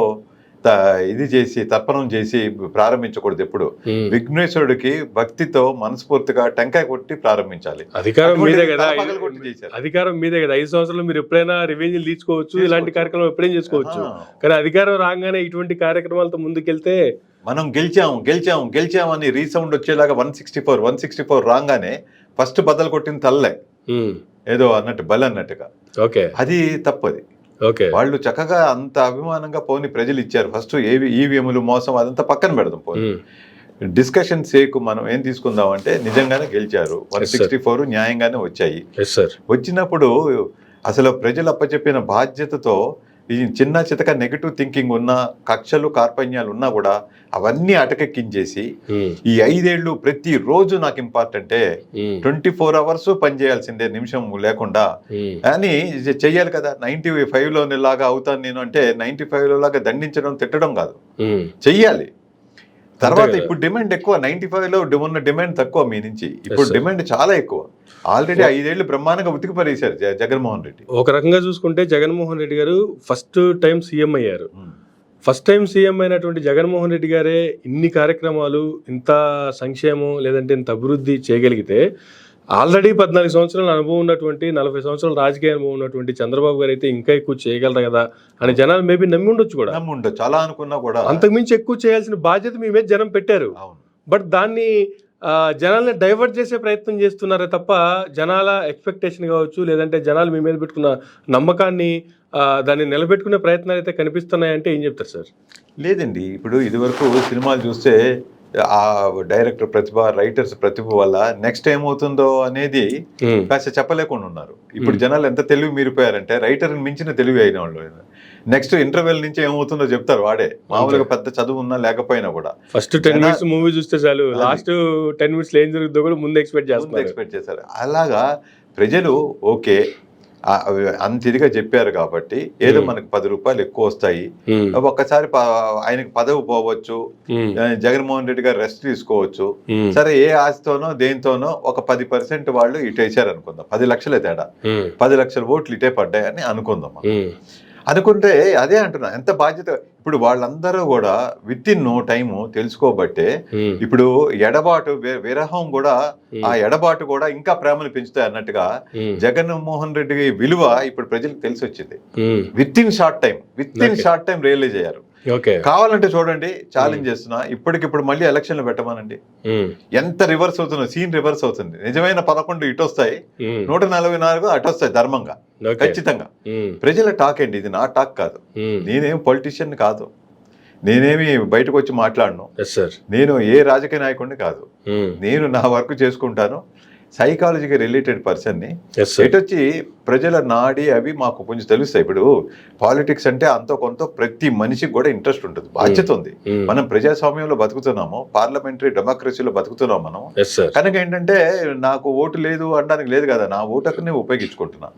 ఇది చేసి తర్పణం చేసి ప్రారంభించకూడదు. ఎప్పుడు విఘ్నేశ్వరుడికి భక్తితో మనస్ఫూర్తిగా టెంకాయ కొట్టి ప్రారంభించాలి. అధికారం మీదే కదా, అధికారం మీదే కదా. 5 సంవత్సరాలు మీరు ఎప్పుడైనా రివెంజ్ తీసుకోవచ్చు, ఇలాంటి కార్యక్రమం ఎప్పుడైనా చేసుకోవచ్చు. కానీ అధికారం రాగానే ఇటువంటి కార్యక్రమాలతో ముందుకెళ్తే, మనం గెలిచాం అని రీసౌండ్ వచ్చేలాగా 164 రాగానే ఫస్ట్ బద్దలు కొట్టిన తల్లే ఏదో అన్నట్టు బలి అన్నట్టుగా, అది తప్పది. వాళ్ళు చక్కగా అంత అభిమానంగా పోని ప్రజలు ఇచ్చారు. ఫస్ట్ ఈవీఎంలు మోసం అదంతా పక్కన పెడదాం. పోనీ డిస్కషన్ సేకు మనం ఏం తీసుకుందాం అంటే, నిజంగానే గెలిచారు, 164 న్యాయంగానే వచ్చాయి. వచ్చినప్పుడు అసలు ప్రజలు అప్పచెప్పిన బాధ్యతతో ఈ చిన్న చితక నెగిటివ్ థింకింగ్ ఉన్న కక్షలు కార్పణ్యాలు ఉన్నా కూడా అవన్నీ అటకెక్కించేసి ఈ 5 ఏళ్ళు ప్రతి రోజు నాకు ఇంపార్టెంటే, 24 hours పనిచేయాల్సిందే నిమిషం లేకుండా అని చెయ్యాలి కదా. 95లో లాగా అవుతాను నేను అంటే 95లో లాగా దండించడం తిట్టడం కాదు, చెయ్యాలి. తర్వాత ఇప్పుడు డిమాండ్ ఎక్కువ, 95లో ఉన్న డిమాండ్ తక్కువ మీ నుంచి, ఇప్పుడు డిమాండ్ చాలా ఎక్కువ. ఆల్రెడీ 5 ఏళ్ళు బ్రహ్మాండంగా ఉతికి పడేశారు జగన్మోహన్ రెడ్డి. ఒక రకంగా చూసుకుంటే జగన్మోహన్ రెడ్డి గారు ఫస్ట్ టైం సీఎం అయ్యారు. ఫస్ట్ టైం సీఎం అయినటువంటి జగన్మోహన్ రెడ్డి గారే ఇన్ని కార్యక్రమాలు, ఇంత సంక్షేమం లేదంటే ఇంత అభివృద్ధి చేయగలిగితే ఆల్రెడీ 14 సంవత్సరాల అనుభవం ఉన్నటువంటి 40 సంవత్సరాల రాజకీయ అనుభవం ఉన్నటువంటి చంద్రబాబు గారు అయితే ఇంకా ఎక్కువ చేయగలరు కదా అని జనాలు మేబీ నమ్మి ఉండొచ్చు కూడా. చాలా అనుకున్నా కూడా అంతకుమించి ఎక్కువ చేయాల్సిన బాధ్యత మీ మీద జనం పెట్టారు. బట్ దాన్ని జనాల్ని డైవర్ట్ చేసే ప్రయత్నం చేస్తున్నారే తప్ప జనాల ఎక్స్పెక్టేషన్ కావచ్చు లేదంటే జనాలు మీ మీద పెట్టుకున్న నమ్మకాన్ని దాన్ని నిలబెట్టుకునే ప్రయత్నాలు అయితే కనిపిస్తున్నాయంటే ఏం చెప్తారు సార్? లేదండి, ఇప్పుడు ఇదివరకు సినిమాలు చూస్తే ఆ డైరెక్టర్ ప్రతిభ, రైటర్స్ ప్రతిభ వల్ల నెక్స్ట్ ఏమవుతుందో అనేది కాస్త చెప్పలేకుండా ఉన్నారు. ఇప్పుడు జనాలు ఎంత తెలివి మీరిపోయారంటే రైటర్ని మించిన తెలివి అయిన వాళ్ళు. నెక్స్ట్ ఇంటర్వెల్ నుంచి ఏమవుతుందో చెప్తారు వాడే, మామూలుగా పెద్ద చదువు ఉన్నా లేకపోయినా కూడా. ఫస్ట్ 10 minutes మూవీ చూస్తే చాలు, లాస్ట్ 10 minutes ఏం జరుగుతుందో కూడా ముందు ఎక్స్పెక్ట్ చేస్తారు. అలాగా ప్రజలు ఓకే అంత ఇదిగా చెప్పారు కాబట్టి ఏదో మనకు 10 రూపాయలు ఎక్కువ వస్తాయి, ఒక్కసారి ఆయనకి పదవి పోవచ్చు, జగన్మోహన్ రెడ్డి గారు రెస్ట్ తీసుకోవచ్చు, సరే ఏ ఆశతోనో దేనితోనో ఒక 10% వాళ్ళు ఇటు వేసారు అనుకుందాం, 10 లక్షలే తేడా, 10 లక్షల ఓట్లు ఇటే పడ్డాయని అనుకుందాం. అనుకుంటే అదే అంటున్నా, ఎంత బాధ్యత. ఇప్పుడు వాళ్ళందరూ కూడా విత్ ఇన్ నో టైము తెలుసుకోబట్టే ఇప్పుడు ఎడబాటు విరహం కూడా, ఆ ఎడబాటు కూడా ఇంకా ప్రేమను పెంచుతాయి అన్నట్టుగా జగన్మోహన్ రెడ్డి విలువ ఇప్పుడు ప్రజలకు తెలిసి వచ్చింది. Within short time realise అయ్యారు. కావాలంటే చూడండి, ఛాలెంజ్ చేస్తున్నా, ఇప్పటికిప్పుడు మళ్ళీ ఎలక్షన్లు పెట్టమనండి, ఎంత రివర్స్ అవుతుందో, సీన్ రివర్స్ అవుతుంది. నిజమైన 11 ఇటు వస్తాయి, 144 అటు వస్తాయి ధర్మంగా, ఖచ్చితంగా. ప్రజల టాక్ అండి, ఇది నా టాక్ కాదు. నేనేం పొలిటీషియన్ కాదు, నేనేమి బయటకు వచ్చి మాట్లాడను, నేను ఏ రాజకీయ నాయకుడిని కాదు. నేను నా వర్క్ చేసుకుంటాను, సైకాలజీకి రిలేటెడ్ పర్సన్ని. ఎటొచ్చి ప్రజల నాడి అవి మాకు కొంచెం తెలుస్తాయి. ఇప్పుడు పాలిటిక్స్ అంటే అంతో కొంత ప్రతి మనిషికి కూడా ఇంట్రెస్ట్ ఉంటుంది, బాధ్యత ఉంది. మనం ప్రజాస్వామ్యంలో బతుకుతున్నాము, పార్లమెంటరీ డెమోక్రసీలో బతుకుతున్నాం మనం. కనుక ఏంటంటే నాకు ఓటు లేదు అనడానికి లేదు కదా, నా ఓటు హక్కుని ఉపయోగించుకుంటున్నా.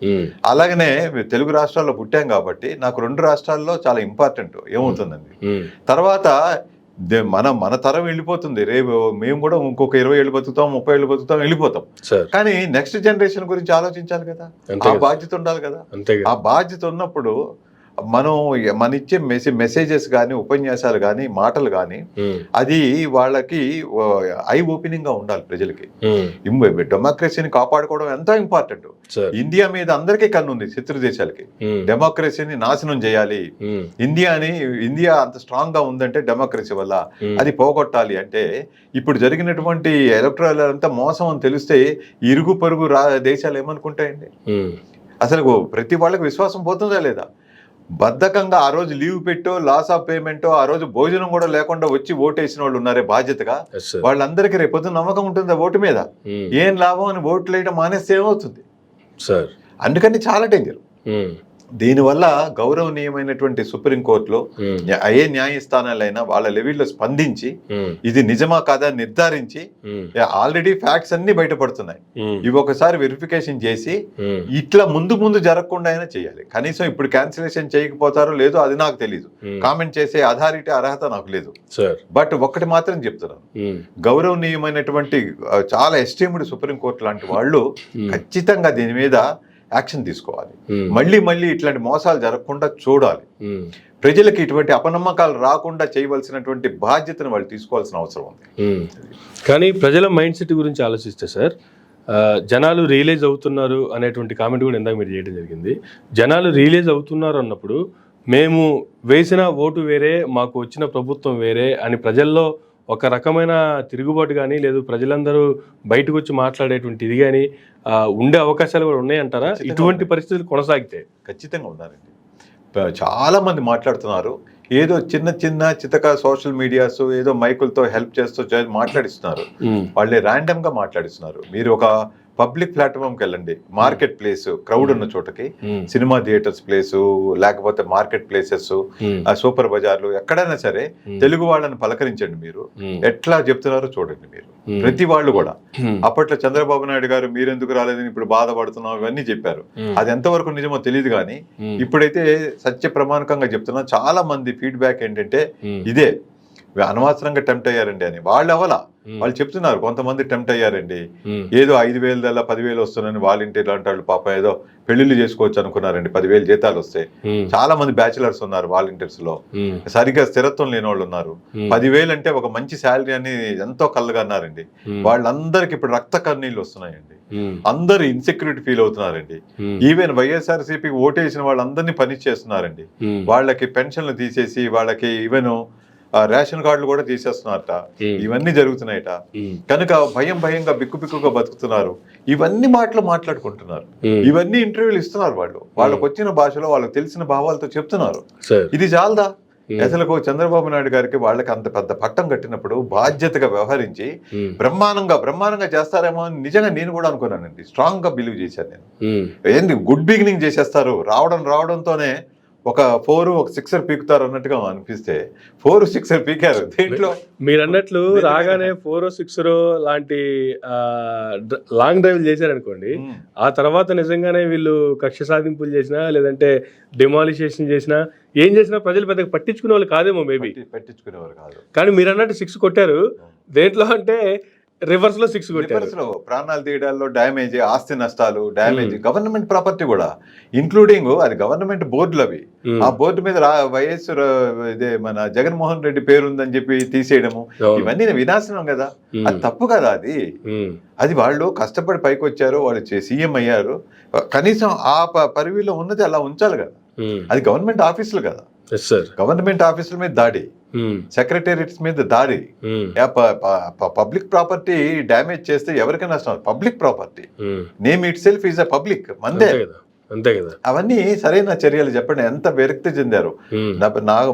అలాగనే తెలుగు రాష్ట్రాల్లో పుట్టాం కాబట్టి నాకు 2 రాష్ట్రాల్లో చాలా ఇంపార్టెంట్ ఏమవుతుందండి. తర్వాత మన తరం వెళ్ళిపోతుంది, రేపు మేము కూడా ఇంకొక 20 ఏళ్ళు బతుకుతాం, 30 ఏళ్ళు బతుకుతాం, వెళ్ళిపోతాం. కానీ నెక్స్ట్ జనరేషన్ గురించి ఆలోచించాలి కదా, ఆ బాధ్యత ఉండాలి కదా. ఆ బాధ్యత ఉన్నప్పుడు మనం ఇచ్చే మెసేజెస్ కానీ, ఉపన్యాసాలు కానీ, మాటలు కానీ అది వాళ్ళకి ఐ ఓపెనింగ్ గా ఉండాలి ప్రజలకి. డెమోక్రసీని కాపాడుకోవడం ఎంతో ఇంపార్టెంట్. ఇండియా మీద అందరికీ కన్నుంది, శత్రు దేశాలకి. డెమోక్రసీని నాశనం చేయాలి, ఇండియా అంత స్ట్రాంగ్ గా ఉందంటే డెమోక్రసీ వల్ల, అది పోగొట్టాలి అంటే ఇప్పుడు జరిగినటువంటి ఎలక్టరల్ అంతా మోసం అని తెలిస్తే ఇరుగు పొరుగు దేశాలు ఏమనుకుంటాయండి? అసలు ప్రతి వాళ్ళకి విశ్వాసం పోతుందా లేదా? బద్ధకంగా ఆ రోజు లీవ్ పెట్టో, లాస్ ఆఫ్ పేమెంటో, ఆ రోజు భోజనం కూడా లేకుండా వచ్చి ఓటేసిన వాళ్ళు ఉన్నారే బాధ్యతగా, వాళ్ళందరికీ రేపొద్దు నమ్మకం ఉంటుంది ఓటు మీద. ఏం లాభం అని ఓట్లు వేయడం మానేస్తే ఏమవుతుంది? అందుకని చాలా డేంజర్. దీనివల్ల గౌరవనీయమైనటువంటి సుప్రీంకోర్టులో ఏ న్యాయస్థానాలైనా వాళ్ళ లెవెల్లో స్పందించి ఇది నిజమా కాదా నిర్ధారించి, ఆల్రెడీ ఫ్యాక్ట్స్ అన్ని బయటపడుతున్నాయి, ఇవి ఒకసారి వెరిఫికేషన్ చేసి ఇట్లా ముందు జరగకుండా అయినా చేయాలి. కనీసం ఇప్పుడు క్యాన్సిలేషన్ చేయకపోతారో లేదో అది నాకు తెలియదు, కామెంట్ చేసే అథారిటీ అర్హత నాకు లేదు. బట్ ఒక్కటి మాత్రం చెప్తున్నాను, గౌరవనీయమైనటువంటి చాలా ఎస్టీమ్డ్ సుప్రీంకోర్టు లాంటి వాళ్ళు ఖచ్చితంగా దీని మీద యాక్షన్ తీసుకోవాలి. మళ్ళీ ఇట్లాంటి మోసాలు జరగకుండా చూడాలి. ప్రజలకు ఇటువంటి అపనమ్మకాలు రాకుండా చేయవలసినటువంటి బాధ్యతను వాళ్ళు తీసుకోవాల్సిన అవసరం ఉంది. కానీ ప్రజల మైండ్ సెట్ గురించి ఆలోచిస్తే సార్, జనాలు రియలైజ్ అవుతున్నారు అనేటువంటి కామెంట్ కూడా ఇందాక మీరు చేయడం జరిగింది. జనాలు రియలైజ్ అవుతున్నారు అన్నప్పుడు మేము వేసిన ఓటు వేరే, మాకు వచ్చిన ప్రభుత్వం వేరే అని ప్రజల్లో ఒక రకమైన తిరుగుబాటు కానీ, లేదు ప్రజలందరూ బయటకు వచ్చి మాట్లాడేటువంటి ఇది కానీ ఉండే అవకాశాలు కూడా ఉన్నాయంటారా? ఇటువంటి పరిస్థితులు కొనసాగితే ఖచ్చితంగా ఉన్నారండి. చాలా మంది మాట్లాడుతున్నారు, ఏదో చిన్న చితక సోషల్ మీడియాస్ ఏదో మైకులతో హెల్ప్ చేస్తూ మాట్లాడిస్తున్నారు, వాళ్ళని ర్యాండమ్ గా మాట్లాడిస్తున్నారు. మీరు ఒక పబ్లిక్ ప్లాట్ఫామ్కి వెళ్ళండి, మార్కెట్ ప్లేస్ క్రౌడ్ ఉన్న చోటకి, సినిమా థియేటర్స్ ప్లేసు, లేకపోతే మార్కెట్ ప్లేసెస్, సూపర్ బజార్లు, ఎక్కడైనా సరే తెలుగు వాళ్ళని పలకరించండి. మీరు ఎట్లా చెప్తున్నారో చూడండి. మీరు ప్రతి వాళ్ళు కూడా అప్పట్లో చంద్రబాబు నాయుడు గారు మీరెందుకు రాలేదని ఇప్పుడు బాధపడుతున్నాం ఇవన్నీ చెప్పారు. అది ఎంతవరకు నిజమో తెలియదు కానీ ఇప్పుడైతే సత్య ప్రమాణకంగా చెప్తున్నా. చాలా మంది ఫీడ్బ్యాక్ ఏంటంటే ఇదే, అనవసరంగా టెంప్ట్ అయ్యారండి అని. వాళ్ళు అవలా, వాళ్ళు చెప్తున్నారు కొంతమంది టెంప్ట్ అయ్యారండి, ఏదో 5,000 10,000 వస్తున్నాయని వాలంటీర్లు అంటే వాళ్ళు పాపం ఏదో పెళ్లిళ్ళు చేసుకోవచ్చు అనుకున్నారండి, 10,000 జీతాలు వస్తాయి. చాలా మంది బ్యాచిలర్స్ ఉన్నారు వాలంటీర్స్ లో, సరిగ్గా స్థిరత్వం లేని వాళ్ళు ఉన్నారు. 10,000 అంటే ఒక మంచి శాలరీ అని ఎంతో కళ్ళగా అన్నారండి. వాళ్ళందరికి ఇప్పుడు రక్త కన్నీళ్ళు వస్తున్నాయండి. అందరు ఇన్సెక్యూరిటీ ఫీల్ అవుతున్నారండి. ఈవెన్ వైఎస్ఆర్సీపీకి ఓటేసిన వాళ్ళందరినీ పనిష్ చేస్తున్నారండి. వాళ్ళకి పెన్షన్లు తీసేసి వాళ్ళకి ఈవెన్ రేషన్ కార్డులు కూడా తీసేస్తున్నారట. ఇవన్నీ జరుగుతున్నాయట. కనుక భయంగా బిక్కుగా బతుకుతున్నారు. ఇవన్నీ మాట్లాడుకుంటున్నారు. ఇవన్నీ ఇంటర్వ్యూలు ఇస్తున్నారు. వాళ్ళకు వచ్చిన భాషలో వాళ్ళకి తెలిసిన భావాలతో చెప్తున్నారు. ఇది చాలదా? అసలు చంద్రబాబు నాయుడు గారికి వాళ్ళకి అంత పెద్ద పట్టం కట్టినప్పుడు బాధ్యతగా వ్యవహరించి బ్రహ్మాండంగా చేస్తారేమో అని నిజంగా నేను కూడా అనుకున్నానండి. స్ట్రాంగ్ గా బిలీవ్ చేశాను నేను. ఏంది గుడ్ బిగినింగ్ చేసేస్తారు, రావడంతోనే ఒక 4 ఒక 6 పీకుతారు అన్నట్టుగా అనిపిస్తే 4 6 పీకారు. దీంట్లో మీరు అన్నట్లు రాగానే 4 6 లాంటి లాంగ్ డ్రైవ్ చేశారనుకోండి, ఆ తర్వాత నిజంగానే వీళ్ళు కక్ష సాధింపులు చేసినా లేదంటే డిమాలిషేషన్ చేసినా ఏం చేసినా ప్రజలు పెద్దగా పట్టించుకునే వాళ్ళు కాదేమో, మేబీ పట్టించుకునేవారు కాదు. కానీ మీరు అన్నట్టు 6 కొట్టారు. దేంట్లో అంటే రివర్స్ లో 6 కొట్టారు. ప్రాణాలు తీయడాల్లో డ్యామేజ్, ఆస్తి నష్టాలు, డ్యామేజ్, గవర్నమెంట్ ప్రాపర్టీ కూడా ఇంక్లూడింగ్ అది గవర్నమెంట్ బోర్డులు అవి. ఆ బోర్డు మీద వైఎస్ ఇదే మన జగన్మోహన్ రెడ్డి పేరు ఉందని చెప్పి తీసేయడము, ఇవన్నీ వినాశనం కదా. అది తప్పు కదా. అది వాళ్ళు కష్టపడి పైకి వచ్చారు, వాళ్ళు సీఎం అయ్యారు. కనీసం ఆ పరివిలో ఉన్నది అలా ఉంచాలి కదా. అది గవర్నమెంట్ ఆఫీసులు కదా. గవర్నమెంట్ ఆఫీసుల మీద దాడి, సెక్రటేరియట్స్ మీద దాడి, పబ్లిక్ ప్రాపర్టీ డ్యామేజ్ చేస్తే ఎవరికి నష్టం? Public property name it self is a public, మందే. అంతే కదా. అవన్నీ సరైన చర్యలు చెప్పండి. ఎంత విరక్తి చెందారు.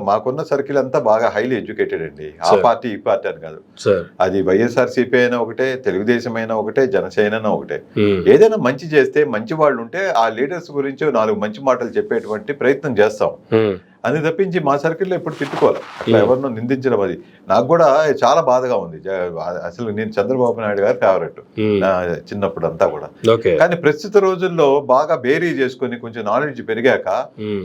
మాకున్న సర్కిల్ అంతా బాగా హైలీ ఎడ్యుకేటెడ్ అండి. ఆ పార్టీ ఈ పార్టీ అని కాదు. అది వైఎస్ఆర్సీపీ అయినా ఒకటే, తెలుగుదేశం అయినా ఒకటే, జనసేన అయినా ఒకటే. ఏదైనా మంచి చేస్తే, మంచి వాళ్ళు ఉంటే ఆ లీడర్స్ గురించి 4 మంచి మాటలు చెప్పేటువంటి ప్రయత్నం చేస్తాం. అని తప్పించి మా సర్కిల్లో ఎప్పుడు తిట్టుకోవాలి, అట్లా ఎవరినో నిందించడం. అది నాకు కూడా చాలా బాధగా ఉంది. అసలు నేను చంద్రబాబు నాయుడు గారి ఫేవరెట్ చిన్నప్పుడు అంతా కూడా. కానీ ప్రస్తుత రోజుల్లో బాగా బేరీ చేసుకుని కొంచెం నాలెడ్జ్ పెరిగాక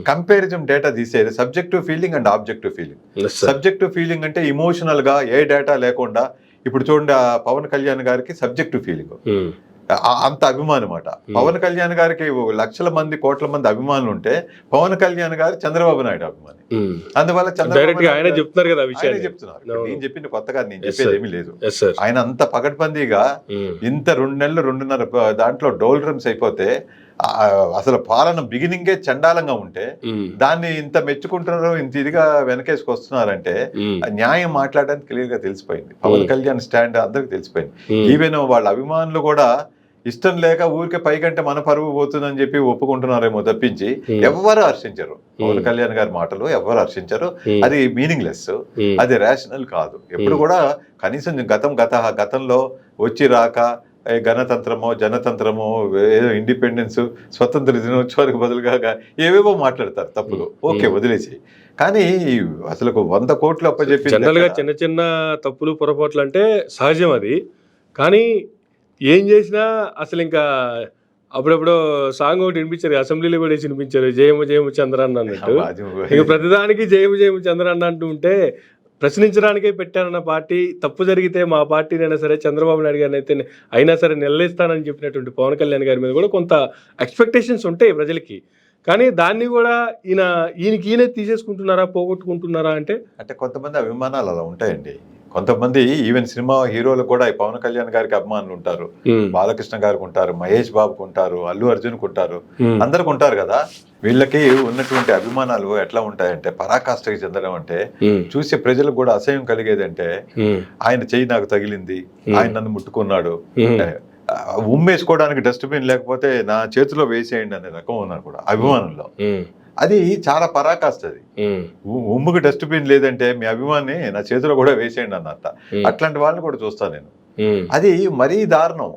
కంపారిజన్ డేటా తీసేది subjective feeling and objective feeling. Subjective feeling అంటే ఇమోషనల్ గా ఏ డేటా లేకుండా. ఇప్పుడు చూడండి, పవన్ కళ్యాణ్ గారికి సబ్జెక్టివ్ ఫీలింగ్ అంత అభిమానం అన్నమాట. పవన్ కళ్యాణ్ గారికి లక్షల మంది, కోట్ల మంది అభిమానులు ఉంటే పవన్ కళ్యాణ్ గారు చంద్రబాబు నాయుడు అభిమాని. అందువల్ల ఆయన చెప్తున్నారు. నేను చెప్పింది కొత్తగా నేను చెప్పేది ఏమీ లేదు. ఆయన అంత పకడ్బందీగా ఇంత 2 నెలలు 2.5 దాంట్లో డోల్ డ్రమ్స్ అయిపోతే, అసలు పాలన బిగినింగే చండాలంగా ఉంటే దాన్ని ఇంత మెచ్చుకుంటున్నారు, ఇంత ఇదిగా వెనకేసుకు వస్తున్నారంటే న్యాయం మాట్లాడడానికి క్లియర్ గా తెలిసిపోయింది. పవన్ కళ్యాణ్ స్టాండ్ అందరికి తెలిసిపోయింది. ఈవెన్ వాళ్ళ అభిమానులు కూడా ఇష్టం లేక ఊరికే పైకంటే మన పరువు పోతుందని చెప్పి ఒప్పుకుంటున్నారేమో తప్పించి ఎవరు హర్షించరు. పవన్ కళ్యాణ్ గారి మాటలు ఎవరు హర్షించరు. అది మీనింగ్లెస్, అది రేషనల్ కాదు. ఎప్పుడు కూడా కనీసం గతంలో వచ్చి రాక గణతంత్రమో జనతంత్రమో ఏదో ఇండిపెండెన్స్ స్వతంత్ర దినోత్సవానికి బదులుగా ఏవేవో మాట్లాడతారు తప్పులు. ఓకే, వదిలేసి. కానీ అసలు 100 కోట్లు అప్పచెప్పి జనరల్ గా చిన్న తప్పులు పొరపాట్లు అంటే సహజం అది. కానీ ఏం చేసినా అసలు ఇంకా అప్పుడప్పుడు సాంగ్ ఒకటి వినిపించారు, అసెంబ్లీలో కూడా వినిపించారు, జయము చంద్ర అన్నట్టు. ఇంకా ప్రతిదానికి జయము చంద్ర అంటూ ఉంటే ప్రశ్నించడానికే పెట్టారన్న పార్టీ, తప్పు జరిగితే మా పార్టీనైనా సరే చంద్రబాబు నాయుడు గారిని అయితే అయినా సరే నిలదీస్తానని చెప్పినటువంటి పవన్ కళ్యాణ్ గారి మీద కూడా కొంత ఎక్స్పెక్టేషన్స్ ఉంటాయి ప్రజలకి. కానీ దాన్ని కూడా ఈయననే తీసేసుకుంటున్నారా, పోగొట్టుకుంటున్నారా అంటే కొంతమంది అభిమానాలు అలా ఉంటాయండి. కొంతమంది ఈవెన్ సినిమా హీరోలు కూడా పవన్ కళ్యాణ్ గారికి అభిమానులు ఉంటారు, బాలకృష్ణ గారికి ఉంటారు, మహేష్ బాబుకు ఉంటారు, అల్లు అర్జున్కి ఉంటారు, అందరికి ఉంటారు కదా. వీళ్ళకి ఉన్నటువంటి అభిమానాలు ఎట్లా ఉంటాయంటే పరాకాష్ఠకి చెందడం అంటే చూసే ప్రజలకు కూడా అసహ్యం కలిగేదంటే, ఆయన చెయ్యి నాకు తగిలింది, ఆయన నన్ను ముట్టుకున్నాడు, ఉమ్మేసుకోవడానికి డస్ట్బిన్ లేకపోతే నా చేతిలో వేసేయండి అనే రకం ఉన్నారు కూడా అభిమానుల్లో. అది చాలా పరాకాష్ట. అది ఉమ్ముకి డస్ట్బిన్ లేదంటే మీ అభిమాని నా చేతిలో కూడా వేసేయండి అన్నట్ట. అట్లాంటి వాళ్ళని కూడా చూస్తాను నేను. అది మరీ దారుణం.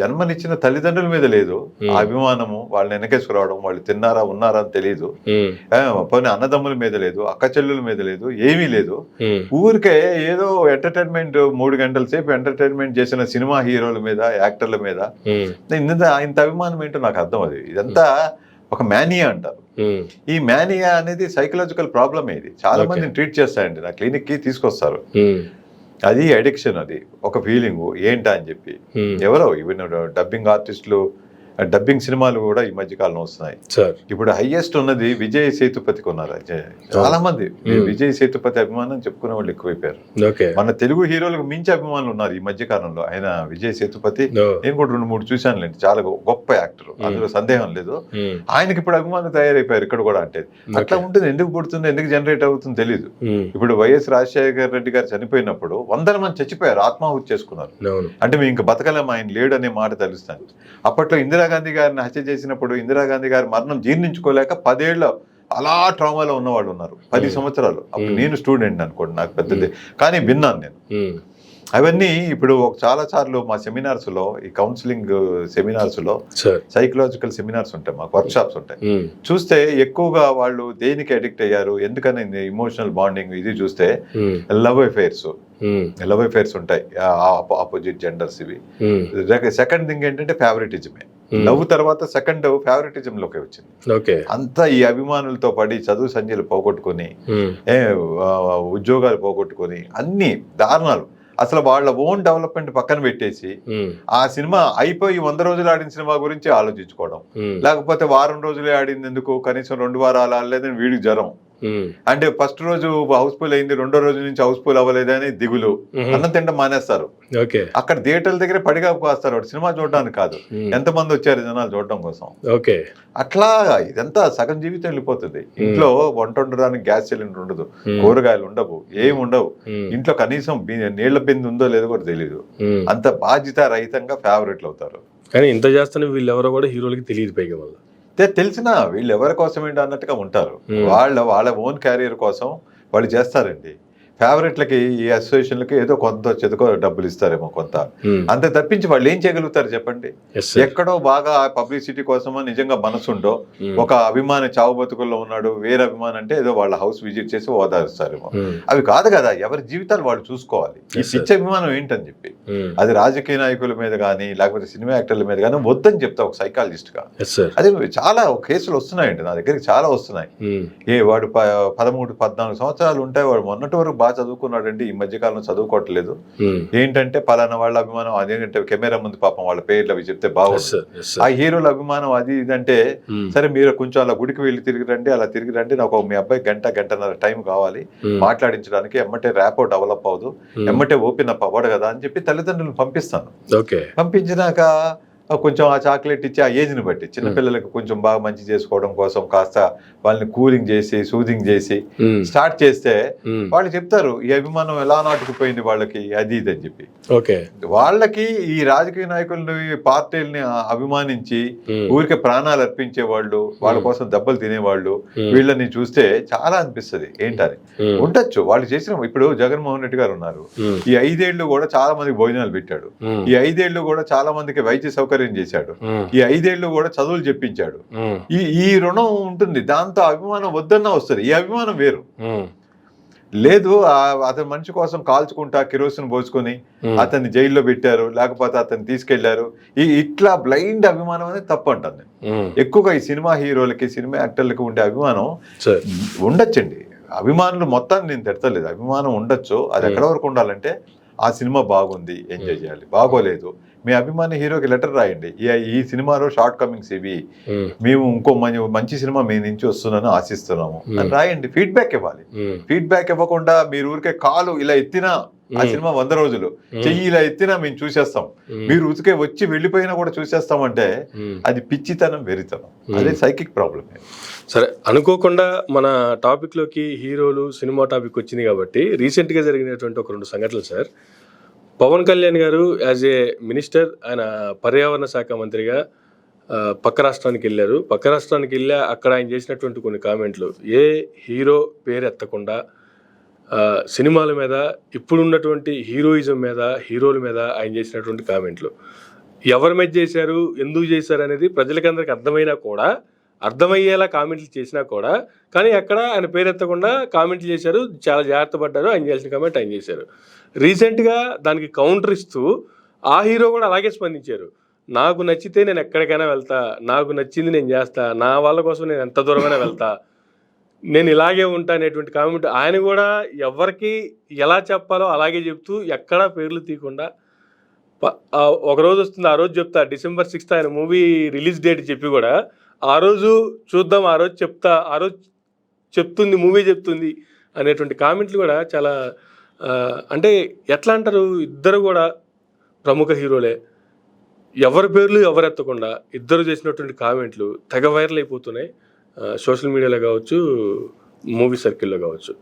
జన్మనిచ్చిన తల్లిదండ్రుల మీద లేదు ఆ అభిమానము, వాళ్ళని వెనకేసుకురావడం, వాళ్ళు తిన్నారా ఉన్నారా అని తెలియదు. పోనీ అన్నదమ్ముల మీద లేదు, అక్క చెల్లెల మీద లేదు, ఏమీ లేదు. ఊరికే ఏదో ఎంటర్టైన్మెంట్ 3 గంటల సేపు ఎంటర్టైన్మెంట్ చేసిన సినిమా హీరోల మీద, యాక్టర్ల మీద ఇంత అభిమానం ఏంటో నాకు అర్థం. అది ఇదంతా ఒక మేనియా అంటారు. ఈ మేనియా అనేది సైకలాజికల్ ప్రాబ్లమ్. ఇది చాలా మందిని ట్రీట్ చేస్తాయండి, నా క్లినిక్ కి తీసుకొస్తారు. అది అడిక్షన్, అది ఒక ఫీలింగ్ ఏంటా అని చెప్పి. ఎవరో ఈవెన్ డబ్బింగ్ ఆర్టిస్టులు, డబ్బింగ్ సినిమాలు కూడా ఈ మధ్య కాలంలో వస్తున్నాయి. ఇప్పుడు హైయెస్ట్ ఉన్నది విజయ్ సేతుపతికి ఉన్నారు. చాలా మంది విజయ్ సేతుపతి అభిమానం చెప్పుకునే వాళ్ళు ఎక్కువైపోయారు. మన తెలుగు హీరోలకు మించి అభిమానులు ఉన్నారు ఈ మధ్య కాలంలో. ఆయన విజయ్ సేతుపతి, నేను కూడా 2-3 చూశానులేండి, చాలా గొప్ప యాక్టర్, అందులో సందేహం లేదు. ఆయనకి ఇప్పుడు అభిమానులు తయారైపోయారు ఇక్కడ కూడా. అంటే అట్లా ఉంటుంది. ఎందుకు పుడుతుంది, ఎందుకు జనరేట్ అవుతుంది తెలియదు. ఇప్పుడు వైఎస్ రాజశేఖర రెడ్డి గారు చనిపోయినప్పుడు 100 మంది చచ్చిపోయారు, ఆత్మాహుతి చేసుకున్నారు. అంటే మేము ఇంక బతకలేం, ఆయన లేడు అనే మాట తెలుస్తాను. అప్పట్లో ఇందిరాగాంధీ గారిని హత్య చేసినప్పుడు ఇందిరాగాంధీ గారి మరణం జీర్ణించుకోలేక 10 ఏళ్ళ అలా ట్రామాలో ఉన్నవాళ్ళు ఉన్నారు. 10 సంవత్సరాలు. అప్పుడు నేను స్టూడెంట్ అనుకోండి, నాకు పెద్దది, కానీ విన్నాను నేను అవన్నీ. ఇప్పుడు చాలా సార్లు మా సెమినార్స్ లో, ఈ కౌన్సిలింగ్ సెమినార్స్ లో, సైకలాజికల్ సెమినార్స్ ఉంటాయి, మాకు వర్క్ షాప్స్ ఉంటాయి. చూస్తే ఎక్కువగా వాళ్ళు దేనికి అడిక్ట్ అయ్యారు, ఎందుకని ఇమోషనల్ బాండింగ్ ఇది చూస్తే లవ్ అఫైర్స్ ఉంటాయి, ఆపోజిట్ జెండర్స్ ఇవి. సెకండ్ థింగ్ ఏంటంటే ఫేవరెటిజమే. లవ్ తర్వాత సెకండ్ ఫేవరెటిజం లోకి వచ్చింది. అంతా ఈ అభిమానులతో పడి చదువు సంధ్యలు పోగొట్టుకుని, ఉద్యోగాలు పోగొట్టుకుని, అన్ని దారుణాలు. అసలు వాళ్ళ ఓన్ డెవలప్మెంట్ పక్కన పెట్టేసి ఆ సినిమా అయిపోయి 100 రోజులు ఆడిన సినిమా గురించి ఆలోచించుకోవడం, లేకపోతే వారం రోజులే ఆడింది ఎందుకు, కనీసం 2 వారాలు ఆడలేదని వీడికి జ్వరం. అంటే ఫస్ట్ రోజు హౌస్ఫుల్ అయింది, 2వ రోజు నుంచి హౌస్ఫుల్ అవ్వలేదని దిగులు, అన్నం తింటే మానేస్తారు. అక్కడ థియేటర్ల దగ్గర పడిగా కాస్తారు, వాడు సినిమా చూడడానికి కాదు, ఎంతమంది వచ్చారు జనాలు చూడడం కోసం. అట్లా ఇదంతా సగం జీవితం వెళ్ళిపోతుంది. ఇంట్లో వంట వండడానికి గ్యాస్ సిలిండర్ ఉండదు, కూరగాయలు ఉండవు, ఏమి ఉండవు. ఇంట్లో కనీసం నీళ్ల బిందు ఉందో లేదో కూడా తెలియదు. అంత బాధ్యత రహితంగా ఫేవరెట్లు అవుతారు. కానీ ఇంత చేస్తానే వీళ్ళు ఎవరో కూడా హీరోలకి తెలియదు. పైగా వల్ల తెలిసినా వీళ్ళు ఎవరి కోసం ఏంటి అన్నట్టుగా ఉంటారు. వాళ్ళ ఓన్ క్యారియర్ కోసం వాళ్ళు చేస్తారండి. ఫేవరెట్లకి, ఈ అసోసియేషన్లకి ఏదో కొంత చెదుకో డబ్బులు ఇస్తారేమో కొంత, అంతే తప్పించి వాళ్ళు ఏం చేయగలుగుతారు చెప్పండి. ఎక్కడో బాగా పబ్లిసిటీ కోసమో నిజంగా మనసుండో ఒక అభిమాని చావు బతుకుల్లో ఉన్నాడు, వేరే అభిమాని అంటే ఏదో వాళ్ళ హౌస్ విజిట్ చేసి ఓదారుస్తారేమో. అవి కాదు కదా, ఎవరి జీవితాలు వాళ్ళు చూసుకోవాలి. ఈ పిచ్చి అభిమానం ఏంటని చెప్పి అది రాజకీయ నాయకుల మీద కానీ లేకపోతే సినిమా యాక్టర్ల మీద కానీ వద్దని చెప్తా ఒక సైకాలజిస్ట్ గా. అది చాలా కేసులు వస్తున్నాయండి నా దగ్గరికి, చాలా వస్తున్నాయి. వాడు 13-14 సంవత్సరాలు ఉంటే వాడు మొన్నటి వరకు చదువుకున్నాడండి, ఈ మధ్యకాలంలో చదువుకోవట్లేదు. ఏంటంటే పలానా వాళ్ళ అభిమానం, అదేంటంటే కెమెరా ముందు పాపం వాళ్ళ పేర్లు అవి చెప్తే బాగుంటుంది. ఆ హీరోల అభిమానం అది ఇదంటే, సరే మీరు కొంచెం అలా గుడికి వెళ్ళి తిరిగిరండి, అలా తిరిగిరండి, నాకు మీ అబ్బాయి గంటన్నర టైం కావాలి మాట్లాడించడానికి, ఎమ్మటే ర్యాపో డెవలప్ అవ్వదు, ఎమ్మటే ఓపెన్ అప్ అవ్వడు కదా అని చెప్పి తల్లిదండ్రులను పంపిస్తాను. పంపించినాక కొంచెం ఆ చాక్లెట్ ఇచ్చి, ఆ ఏజ్ని బట్టి చిన్నపిల్లలకు కొంచెం బాగా మంచి చేసుకోవడం కోసం కాస్త వాళ్ళని కూలింగ్ చేసి, సూదింగ్ చేసి స్టార్ట్ చేస్తే వాళ్ళు చెప్తారు ఈ అభిమానం ఎలా నాటుకుపోయింది వాళ్ళకి, అది ఇది అని చెప్పి. వాళ్ళకి ఈ రాజకీయ నాయకుల్ని, పార్టీలని అభిమానించి ఊరికే ప్రాణాలు అర్పించే వాళ్ళు, వాళ్ళ కోసం దెబ్బలు తినేవాళ్ళు, వీళ్ళని చూస్తే చాలా అనిపిస్తుంది ఏంటని. ఉండొచ్చు వాళ్ళు చేసిన. ఇప్పుడు జగన్మోహన్ రెడ్డి గారు ఉన్నారు, ఈ 5 ఏళ్లు కూడా చాలా మందికి భోజనాలు పెట్టాడు, ఈ 5 ఏళ్లు కూడా చాలా మందికి వైద్య సౌకర్యం చేశాడు, ఈ 5 ఏళ్లు కూడా చదువులు చెప్పించాడు. ఈ రుణం ఉంటుంది, దాంతో అభిమానం వద్దన్నా వస్తుంది. ఈ అభిమానం వేరు. లేదు అతని మనిషి కోసం కాల్చుకుంటా కిరోసిన్ పోసుకొని అతన్ని జైల్లో పెట్టారు, లేకపోతే అతన్ని తీసుకెళ్లారు, ఇట్లా బ్లైండ్ అభిమానం అనేది తప్పు అంటుంది. ఎక్కువగా ఈ సినిమా హీరోలకి, సినిమా యాక్టర్లకి ఉండే అభిమానం ఉండొచ్చండి. అభిమానులు మొత్తాన్ని నేను తిడతలేదు, అభిమానం ఉండొచ్చు. అది ఎక్కడ వరకు ఉండాలంటే ఆ సినిమా బాగుంది ఎంజాయ్ చేయాలి, బాగోలేదు మీ అభిమాని హీరోకి లెటర్ రాయండి, ఈ సినిమాలో షార్ట్ కమింగ్స్ ఇవి, మేము ఇంకో మంచి సినిమా మీ నుంచి వస్తుందని ఆశిస్తున్నాము అని రాయండి. ఫీడ్బ్యాక్ ఇవ్వాలి. ఫీడ్బ్యాక్ ఇవ్వకుండా మీరు ఊరికే కాలు ఇలా ఎత్తినా ఆ సినిమా 100 రోజులు, చెయ్యి ఇలా ఎత్తినా మేము చూసేస్తాం, మీరు ఉతికే వచ్చి వెళ్ళిపోయినా కూడా చూసేస్తామంటే అది పిచ్చితనం, వెరితనం, అదే సైకిక్ ప్రాబ్లం. సరే, అనుకోకుండా మన టాపిక్ లోకి హీరోలు, సినిమా టాపిక్ వచ్చింది కాబట్టి రీసెంట్ గా జరిగినటువంటి ఒక 2 సంఘటనలు సార్. పవన్ కళ్యాణ్ గారు యాజ్ ఏ మినిస్టర్, ఆయన పర్యావరణ శాఖ మంత్రిగా పక్క రాష్ట్రానికి వెళ్ళారు. పక్క రాష్ట్రానికి వెళ్ళి అక్కడ ఆయన చేసినటువంటి కొన్ని కామెంట్లు, ఏ హీరో పేరు ఎత్తకుండా సినిమాల మీద, ఇప్పుడున్నటువంటి హీరోయిజం మీద, హీరోల మీద ఆయన చేసినటువంటి కామెంట్లు, ఎవరి మీద చేశారు, ఎందుకు చేశారు అనేది ప్రజలకందరికి అర్థమైనా కూడా, అర్థమయ్యేలా కామెంట్లు చేసినా కూడా, కానీ ఎక్కడ ఆయన పేరు ఎత్తకుండా కామెంట్లు చేశారు, చాలా జాగ్రత్త పడ్డారు, ఆయన చేసిన కామెంట్ ఆయన చేశారు. రీసెంట్గా దానికి కౌంటర్ ఇస్తూ ఆ హీరో కూడా అలాగే స్పందించారు. నాకు నచ్చితే నేను ఎక్కడికైనా వెళ్తా, నాకు నచ్చింది నేను చేస్తా, నా వాళ్ళ కోసం నేను ఎంత దూరమైనా వెళ్తా, నేను ఇలాగే ఉంటా అనేటువంటి కామెంట్ ఆయన కూడా ఎవరికి ఎలా చెప్పాలో అలాగే చెప్తూ, ఎక్కడా పేర్లు తీయకుండా ఒకరోజు వస్తుంది, ఆ రోజు చెప్తా, December 6th ఆయన మూవీ రిలీజ్ డేట్ చెప్పి కూడా ఆ రోజు చూద్దాం, ఆ రోజు చెప్తా, ఆ రోజు చెప్తుంది, మూవీ చెప్తుంది అనేటువంటి కామెంట్లు కూడా చాలా అంటే ఎట్లా అంటారు, ఇద్దరు కూడా ప్రముఖ హీరోలే, ఎవరి పేర్లు ఎవరు ఎత్తకుండా ఇద్దరు చేసినటువంటి కామెంట్లు తెగ వైరల్ అయిపోతున్నాయి, సోషల్ మీడియాలో కావచ్చు, మూవీ సర్కిల్లో కావచ్చు.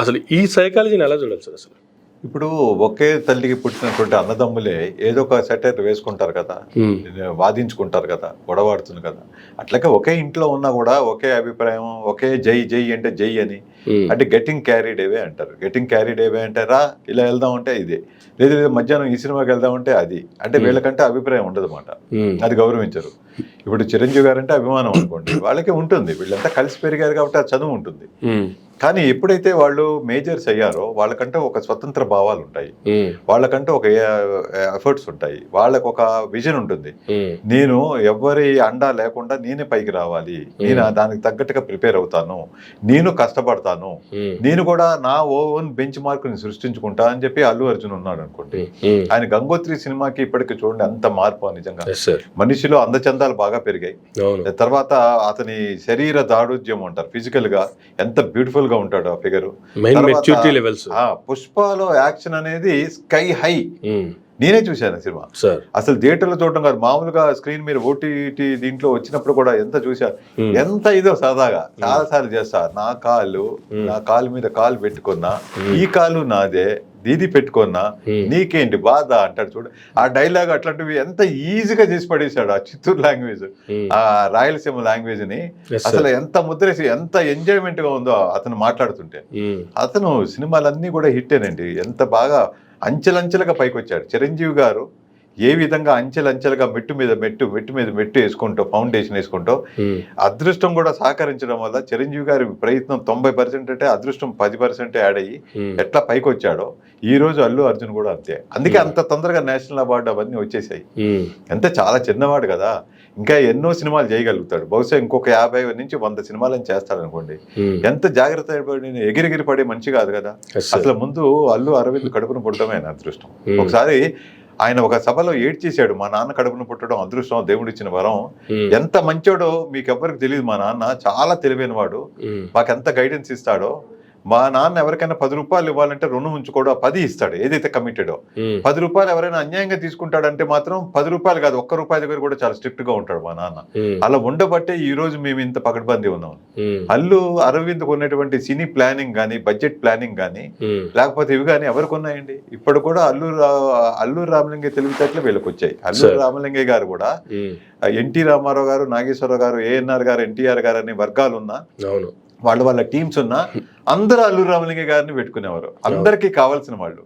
అసలు ఈ సైకాలజీని ఎలా చూడాలి సార్? అసలు ఇప్పుడు ఒకే తల్లికి పుట్టినటువంటి అన్నదమ్ములే ఏదో ఒక సెటైర్ వేసుకుంటారు కదా, వాదించుకుంటారు కదా, గొడవాడుతుంది కదా. అట్లాగే ఒకే ఇంట్లో ఉన్నా కూడా ఒకే అభిప్రాయం, ఒకే జై జై అంటే జై అని, అంటే గెటింగ్ క్యారీడ్ అవే అంటారు. గెటింగ్ క్యారీడ్ అవే అంటే రా ఇలా వెళ్దాం అంటే ఇదే, లేదు మధ్యాహ్నం ఈ సినిమాకి వెళ్దాం అంటే అది, అంటే వీళ్ళకంటే అభిప్రాయం ఉండదు అన్నమాట, అది గౌరవించరు. ఇప్పుడు చిరంజీవి గారు అంటే అభిమానం అనుకోండి, వాళ్ళకే ఉంటుంది, వీళ్ళంతా కలిసి పెరిగారు కాబట్టి ఆ చదువు ఉంటుంది. కానీ ఎప్పుడైతే వాళ్ళు మేజర్స్ అయ్యారో వాళ్ళకంటే ఒక స్వతంత్ర భావాలు ఉంటాయి, వాళ్ళకంటే ఒక ఎఫర్ట్స్ ఉంటాయి, వాళ్ళకు ఒక విజన్ ఉంటుంది. నేను ఎవరి అండా లేకుండా నేనే పైకి రావాలి, నేను దానికి తగ్గట్టుగా ప్రిపేర్ అవుతాను, నేను కష్టపడతాను, నేను కూడా నా ఓన్ బెంచ్ మార్క్ ని సృష్టించుకుంటా అని చెప్పి అల్లు అర్జున్ ఉన్నాడు అనుకోండి. ఆయన గంగోత్రి సినిమాకి ఇప్పటికి చూడండి ఎంత మార్పు, నిజంగా మనిషిలో అందచందాలు బాగా పెరిగాయి. తర్వాత అతని శరీర దారుఢ్యం అంటారు, ఫిజికల్ గా ఎంత బ్యూటిఫుల్ గా ఉంటాడు ఆ ఫిగర్. పుష్పలో యాక్షన్ అనేది స్కై హై, నేనే చూశాను సినిమా. అసలు థియేటర్లో చూడటం కాదు, మామూలుగా స్క్రీన్ మీద ఓటీటీ దీంట్లో వచ్చినప్పుడు కూడా ఎంత చూశాను, ఎంత ఇదో సరదాగా చాలా సార్లు చేస్తా, నా కాలు మీద కాలు పెట్టుకున్నా, ఈ కాలు నాదే, దీది పెట్టుకున్నా, నీకేంటి బాధ అంటాడు చూడు. ఆ డైలాగ్ అట్లాంటివి ఎంత ఈజీగా చేసి పడేశాడు. ఆ చిత్తూరు లాంగ్వేజ్, ఆ రాయలసీమ లాంగ్వేజ్ ని అసలు ఎంత ముద్రేసి, ఎంత ఎంజాయ్మెంట్ గా ఉందో అతను మాట్లాడుతుంటే. అతను సినిమాలన్నీ కూడా హిట్టేనండి, ఎంత బాగా అంచెలంచెలుగా పైకి వచ్చాడు. చిరంజీవి గారు ఏ విధంగా అంచెలంచెలుగా మెట్టు మీద మెట్టు వేసుకుంటూ, ఫౌండేషన్ వేసుకుంటూ, అదృష్టం కూడా సహకరించడం వల్ల చిరంజీవి గారి ప్రయత్నం 90% అంటే అదృష్టం 10% యాడ్ అయ్యి ఎట్లా పైకి వచ్చాడో, ఈ రోజు అల్లు అర్జున్ కూడా అంతే. అందుకే అంత తొందరగా నేషనల్ అవార్డు అవన్నీ వచ్చేసాయి. అంతే, చాలా చిన్నవాడు కదా, ఇంకా ఎన్నో సినిమాలు చేయగలుగుతాడు. బహుశా ఇంకొక 50 నుంచి 100 సినిమాలను చేస్తాడు అనుకోండి. ఎంత జాగ్రత్త పడి, ఎగిరిగిరి పడే మనిషి కాదు కదా. అసలు ముందు అల్లు అరవింద్ కడుపును పుట్టడమే ఆయన అదృష్టం. ఒకసారి ఆయన ఒక సభలో ఏడ్చేశాడు, మా నాన్న కడుపును పుట్టడం అదృష్టం, దేవుడిచ్చిన వరం. ఎంత మంచోడో మీకు ఎవ్వరికి తెలియదు. మా నాన్న చాలా తెలివైన వాడు, మాకెంత గైడెన్స్ ఇస్తాడో. మా నాన్న ఎవరికైనా 10 రూపాయలు ఇవ్వాలంటే రుణం ఉంచుకోవడం 10 ఇస్తాడు, ఏదైతే కమిటెడో. 10 రూపాయలు ఎవరైనా అన్యాయంగా తీసుకుంటాడంటే మాత్రం 10 రూపాయలు కాదు, 1 రూపాయి దగ్గర కూడా చాలా స్ట్రిక్ట్ గా ఉంటాడు మా నాన్న. అలా ఉండబట్టే ఈ రోజు మేము ఇంత పకడ్బందీ ఉన్నాం. అల్లు అరవింద్ ఉన్నటువంటి సినీ ప్లానింగ్ గానీ, బడ్జెట్ ప్లానింగ్ గానీ, లేకపోతే ఇవి కానీ ఎవరికి ఉన్నాయండి? ఇప్పుడు కూడా అల్లు రామలింగయ్య తెలివితేటలు వీళ్ళకి వచ్చాయి. అల్లు రామలింగయ్య గారు కూడా ఎన్టీ రామారావు గారు, నాగేశ్వరరావు గారు, ఏఎన్ఆర్ గారు, ఎన్టీఆర్ గారు అనే వర్గాలు ఉన్నా, వాళ్ళ టీమ్స్ ఉన్నా, అందరూ అల్లు రామలింగయ్య గారిని పెట్టుకునేవారు. అందరికీ కావాల్సిన వాళ్ళు.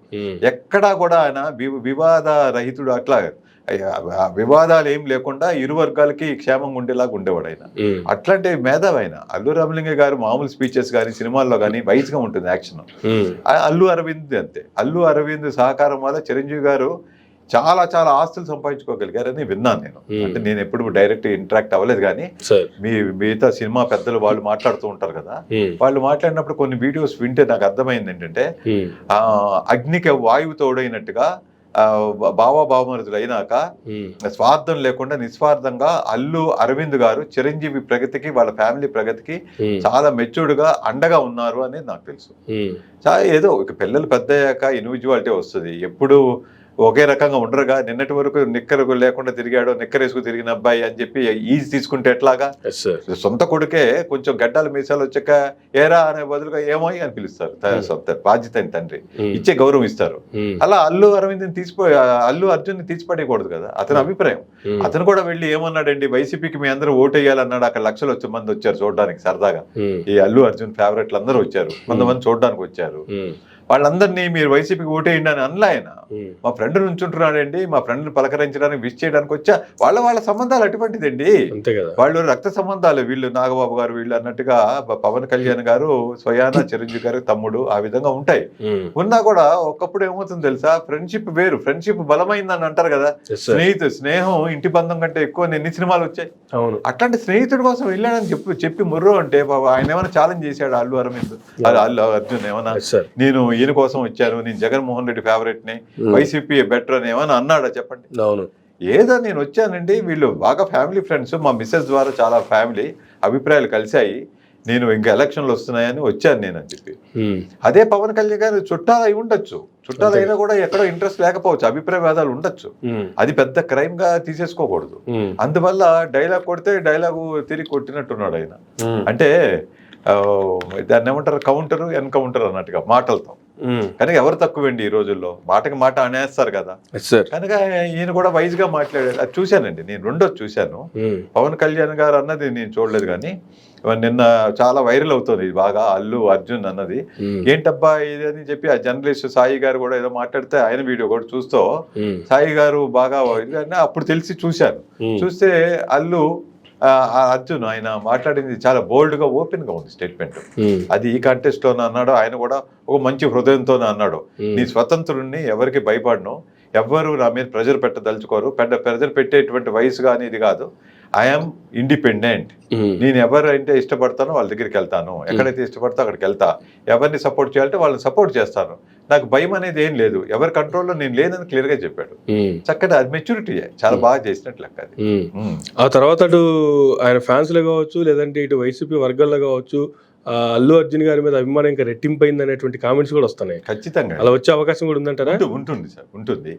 ఎక్కడా కూడా ఆయన వివాద రహితుడు, అట్లా వివాదాలు ఏం లేకుండా ఇరు వర్గాలకి క్షేమంగా ఉండేలాగా ఉండేవాడు ఆయన. అట్లాంటి మేధావి ఆయన. అల్లు రామలింగయ్య గారు మామూలు స్పీచెస్ కానీ, సినిమాల్లో కానీ వైజ్ గా ఉంటుంది యాక్షన్. అల్లు అరవింద్ అంతే. అల్లు అరవింద్ సహకారం వల్ల చిరంజీవి గారు చాలా చాలా ఆస్తులు సంపాదించుకోగలిగారని విన్నాను నేను. అంటే నేను ఎప్పుడు డైరెక్ట్ ఇంటరాక్ట్ అవ్వలేదు, కానీ మిగతా సినిమా పెద్దలు వాళ్ళు మాట్లాడుతూ ఉంటారు కదా, వాళ్ళు మాట్లాడినప్పుడు కొన్ని వీడియోస్ వింటే నాకు అర్థమైంది ఏంటంటే, అగ్నికి వాయువు తోడైనట్టుగా బావమరుదులు అయినాక స్వార్థం లేకుండా నిస్వార్థంగా అల్లు అరవింద్ గారు చిరంజీవి ప్రగతికి, వాళ్ళ ఫ్యామిలీ ప్రగతికి చాలా మెచ్యూర్డ్ గా అండగా ఉన్నారు అనేది నాకు తెలుసు. ఏదో పిల్లలు పెద్ద అయ్యాక ఇండివిజువాలిటీ వస్తుంది. ఎప్పుడు ఒకే రకంగా ఉండరుగా. నిన్నటి వరకు నిక్కరు లేకుండా తిరిగాడు, నిక్కరేసుకు తిరిగిన అబ్బాయి అని చెప్పి ఈజీ తీసుకుంటే ఎట్లాగా? సొంత కొడుకే కొంచెం గడ్డాలు మీసాలు వచ్చాక ఏరా అనే బదులుగా ఏమో అని పిలుస్తారు. సొంత బాధ్యత అని తండ్రి ఇచ్చే గౌరవం ఇస్తారు. అలా అల్లు అరవింద్ అల్లు అర్జున్ ని తీసిపడేయకూడదు కదా, అతని అభిప్రాయం. అతను కూడా వెళ్ళి ఏమన్నాడండి, వైసీపీకి మీ అందరూ ఓటేయాలన్నాడు. అక్కడ లక్షలు మంది వచ్చారు చూడడానికి సరదాగా. ఈ అల్లు అర్జున్ ఫేవరెట్లు అందరూ వచ్చారు, కొంతమంది చూడడానికి వచ్చారు. వాళ్ళందరినీ మీరు వైసీపీకి ఓటేయండి అని అనలా ఆయన. మా ఫ్రెండ్ నుంచుంటున్నాడండి, మా ఫ్రెండ్ పలకరించడానికి విష్ చేయడానికి వచ్చా. వాళ్ళ సంబంధాలు అటువంటిదండి. అంతే కదా, వాళ్ళు రక్త సంబంధాలు. వీళ్ళు నాగబాబు గారు వీళ్ళు అన్నట్టుగా పవన్ కళ్యాణ్ గారు స్వయాన చిరంజీవి గారు తమ్ముడు ఆ విధంగా ఉంటాయి. ఉన్నా కూడా ఒకప్పుడు ఏమవుతుంది తెలుసా, ఫ్రెండ్షిప్ వేరు, ఫ్రెండ్షిప్ బలమైందని అంటారు కదా. స్నేహం ఇంటి బంధం కంటే ఎక్కువ ఎన్ని సినిమాలు వచ్చాయి. అవును, అట్లాంటి స్నేహితుడి కోసం వెళ్ళాడని చెప్పి ముర్రో అంటే ఆయన ఏమైనా ఛాలెంజ్ చేశాడు అల్లు అరవింద్, అల్లు అర్జున్ ఏమన్నా నేను ఈయన కోసం వచ్చాను, నేను జగన్మోహన్ రెడ్డి ఫేవరెట్ ని, వైసీపీ బెటర్ అని ఏమన్నా అన్నాడా చెప్పండి? అవును, ఏదో నేను వచ్చానండి, వీళ్ళు బాగా ఫ్యామిలీ ఫ్రెండ్స్, మా మిస్సెస్ ద్వారా చాలా ఫ్యామిలీ అభిప్రాయాలు కలిశాయి, నేను ఇంకా ఎలక్షన్లు వస్తున్నాయని వచ్చాను నేను అని చెప్పి. అదే పవన్ కళ్యాణ్ గారు చుట్టాలు అయి ఉండొచ్చు, చుట్టాలు అయినా కూడా ఎక్కడో ఇంట్రెస్ట్ లేకపోవచ్చు, అభిప్రాయ భేదాలు ఉండొచ్చు, అది పెద్ద క్రైమ్ గా తీసేసుకోకూడదు. అందువల్ల డైలాగ్ కొడితే డైలాగు తిరిగి కొట్టినట్టున్నాడు ఆయన. అంటే దాన్ని ఏమంటారు, కౌంటర్ ఎన్కౌంటర్ అన్నట్టుగా మాటలతో. కనుక ఎవరు తక్కువండి ఈ రోజుల్లో, మాటకి మాట అనేస్తారు కదా. కనుక ఈయన కూడా వైజ్ గా మాట్లాడాడు. అది చూశానండి నేను, రెండోది చూశాను. పవన్ కళ్యాణ్ గారు అన్నది నేను చూడలేదు, కానీ నిన్న చాలా వైరల్ అవుతుంది బాగా అల్లు అర్జున్ అన్నది. ఏంటబ్బా ఇది అని చెప్పి ఆ జర్నలిస్ట్ సాయి గారు కూడా ఏదో మాట్లాడితే ఆయన వీడియో కూడా చూస్తూ సాయి గారు బాగా అప్పుడు తెలిసి చూశాను. చూస్తే అల్లు అర్జున్ ఆయన మాట్లాడింది చాలా బోల్డ్ గా ఓపెన్ గా ఉంది స్టేట్మెంట్. అది ఈ కాంటెస్ట్ లోనే అన్నాడు, ఆయన కూడా ఒక మంచి హృదయంతోనే అన్నాడు, నీ స్వతంత్రుడిని ఎవరికి భయపడను, ఎవ్వరు నా మీద ప్రెజర్ పెట్టదలుచుకోరు, ప్రెజర్ పెట్టేటువంటి వయసు కానీ ఇది కాదు, ఐఎమ్ ఇండిపెండెంట్, నేను ఎవరైతే ఇష్టపడతానో వాళ్ళ దగ్గరికి వెళ్తాను, ఎక్కడైతే ఇష్టపడతా అక్కడికి వెళ్తా, ఎవరిని సపోర్ట్ చేయాలంటే వాళ్ళని సపోర్ట్ చేస్తాను, నాకు భయం అనేది ఏం లేదు, ఎవరి కంట్రోల్లో నేను లేదని క్లియర్ గా చెప్పాడు. చక్కటి అది మెచ్యూరిటీ, చాలా బాగా చేసినట్లు లెక్క అది. ఆ తర్వాత అటు ఆయన ఫ్యాన్స్ లో కావచ్చు, లేదంటే ఇటు వైసీపీ వర్గాల్లో కావచ్చు, అల్లు అర్జున్ గారి మీద అభిమానం ఇంకా రెట్టింపైంది అనేటువంటి కామెంట్స్ కూడా వస్తున్నాయి. ఖచ్చితంగా అలా వచ్చే అవకాశం కూడా ఉందంటారా? ఉంటుంది సార్, ఉంటుంది.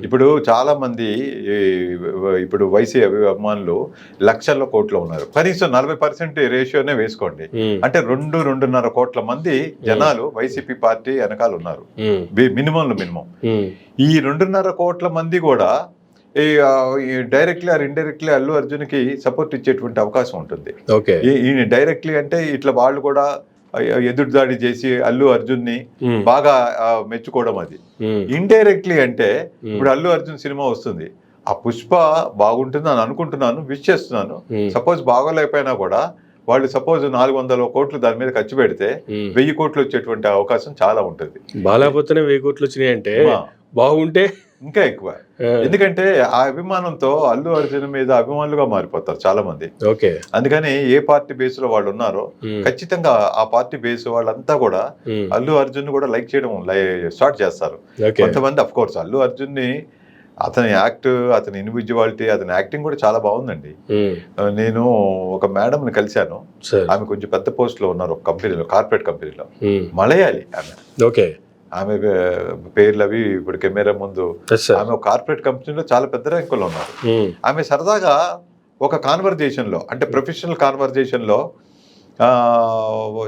ఇప్పుడు చాలా మంది ఇప్పుడు వైసీపీ అభిమానులు లక్షల కోట్లు ఉన్నారు, కనీసం 40% రేషియోనే వేసుకోండి, అంటే 2-2.5 కోట్ల మంది జనాలు వైసీపీ పార్టీ వెనకాల ఉన్నారు మినిమం. ఈ 2.5 కోట్ల మంది కూడా directly or indirectly Allu Arjun కి సపోర్ట్ ఇచ్చేటువంటి అవకాశం ఉంటుంది. ఈయన డైరెక్ట్లీ అంటే ఇట్లా వాళ్ళు కూడా ఎదురుదాడి చేసి అల్లు అర్జున్ ని బాగా మెచ్చుకోవడం. అది ఇండైరెక్ట్లీ అంటే ఇప్పుడు అల్లు అర్జున్ సినిమా వస్తుంది, ఆ పుష్ప బాగుంటుంది అని అనుకుంటున్నాను, విష్ చేస్తున్నాను, సపోజ్ బాగోలేకపోయినా కూడా వాళ్ళు సపోజ్ 400 కోట్లు దాని మీద ఖర్చు పెడితే 1000 కోట్లు వచ్చేటువంటి అవకాశం చాలా ఉంటుంది. బాగాలేకపోతేనే 1000 కోట్లు వచ్చినాయి అంటే, బాగుంటే ఇంకా ఎక్కువ. ఎందుకంటే ఆ అభిమానంతో అల్లు అర్జున్ మీద అభిమానులుగా మారిపోతారు చాలా మంది. అందుకని ఏ పార్టీ బేస్ లో వాళ్ళు ఉన్నారో ఖచ్చితంగా ఆ పార్టీ బేస్ వాళ్ళంతా కూడా అల్లు అర్జున్ కూడా లైక్ చేయడం స్టార్ట్ చేస్తారు. కొంతమంది అఫ్ కోర్స్ అల్లు అర్జున్ ని, అతని యాక్ట్, అతని ఇండివిజువాలిటీ, అతని యాక్టింగ్ కూడా చాలా బాగుందండి. నేను ఒక మేడం ని కలిశాను, ఆమె కొంచెం పెద్ద పోస్ట్ లో ఉన్నారు ఒక కంపెనీలో, కార్పొరేట్ కంపెనీలో, మలయాళి ఆమె. ఆమె పేర్లు అవి ఇప్పుడు కెమెరా ముందు, ఆమె ఒక కార్పొరేట్ కంపెనీలో చాలా పెద్ద ర్యాంకులో ఉన్నారు. ఆమె సరదాగా ఒక కాన్వర్జేషన్ లో, అంటే ప్రొఫెషనల్ కాన్వర్జేషన్ లో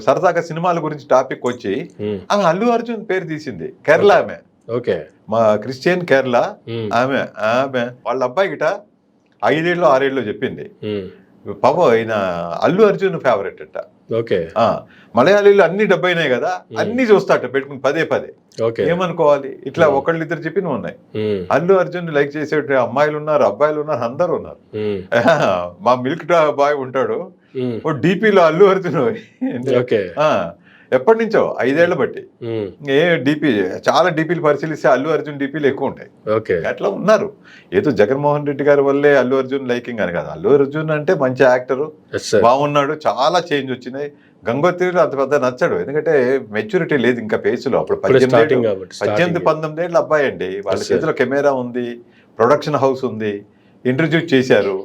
సరదాగా సినిమాల గురించి టాపిక్ వచ్చి ఆమె అల్లు అర్జున్ పేరు తీసింది. కేరళ ఆమె, మా క్రిస్టియన్ కేరళ ఆమె. వాళ్ళ అబ్బాయి గిట 5 ఏళ్ళు 6 ఏళ్ళు చెప్పింది, పాప ఆయన అల్లు అర్జున్ ఫేవరెట్ అంట. మలయాళీలు అన్ని 70 కదా, అన్ని చూస్తాట పెట్టుకుని పదే. ఏమనుకోవాలి, ఇట్లా ఒకళ్ళిద్దరు చెప్పిన ఉన్నాయి. అల్లు అర్జున్ లైక్ చేసే అమ్మాయిలు ఉన్నారు, అబ్బాయిలు ఉన్నారు, అందరు ఉన్నారు. మా మిల్క్ బాయ్ ఉంటాడు, ఓ డీపీలో అల్లు అర్జున్, ఎప్పటి నుంచో 5 ఏళ్ల బట్టి డీపీ, చాలా డీపీలు పరిశీలిస్తే అల్లు అర్జున్ డీపీలు ఎక్కువ ఉంటాయి. అట్లా ఉన్నారు. ఏదో జగన్మోహన్ రెడ్డి గారి వల్లే అల్లు అర్జున్ లైకింగ్ అని కాదు, అల్లు అర్జున్ అంటే మంచి యాక్టరు, బాగున్నాడు, చాలా చేంజ్ వచ్చినాయి. గంగోత్రిలో అంత పెద్ద నచ్చాడు, ఎందుకంటే మెచ్యూరిటీ లేదు ఇంకా ఫేసులో. అప్పుడు 18-19 ఏళ్ళ అబ్బాయి అండి, వాళ్ళ చేతిలో కెమెరా ఉంది, ప్రొడక్షన్ హౌస్ ఉంది, ఇంట్రడ్యూస్ చేశారు,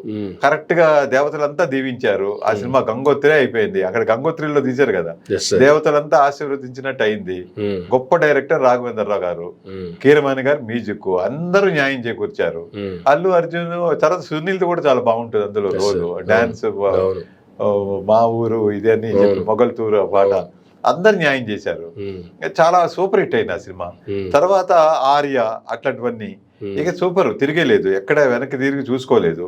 కరెక్ట్ గా దేవతలంతా దీవించారు. ఆ సినిమా గంగోత్రి అయిపోయింది, అక్కడ గంగోత్రిలో తీశారు కదా, దేవతలంతా ఆశీర్వదించినట్టు అయింది. గొప్ప డైరెక్టర్ రాఘవేంద్రరావు గారు, కీరవాణి గారు మ్యూజిక్, అందరూ న్యాయం చేకూర్చారు. అల్లు అర్జున్ తర్వాత సునీల్ కూడా చాలా బాగుంటుంది అందులో, రోజు డాన్స్, మా ఊరు ఇదని మొగల్తూరు పాట, అందరు న్యాయం చేశారు. చాలా సూపర్ హిట్ అయింది ఆ సినిమా. తర్వాత ఆర్య, అట్లాంటివన్నీ ఇక సూపర్, తిరిగేలేదు, ఎక్కడ వెనక్కి తిరిగి చూసుకోలేదు.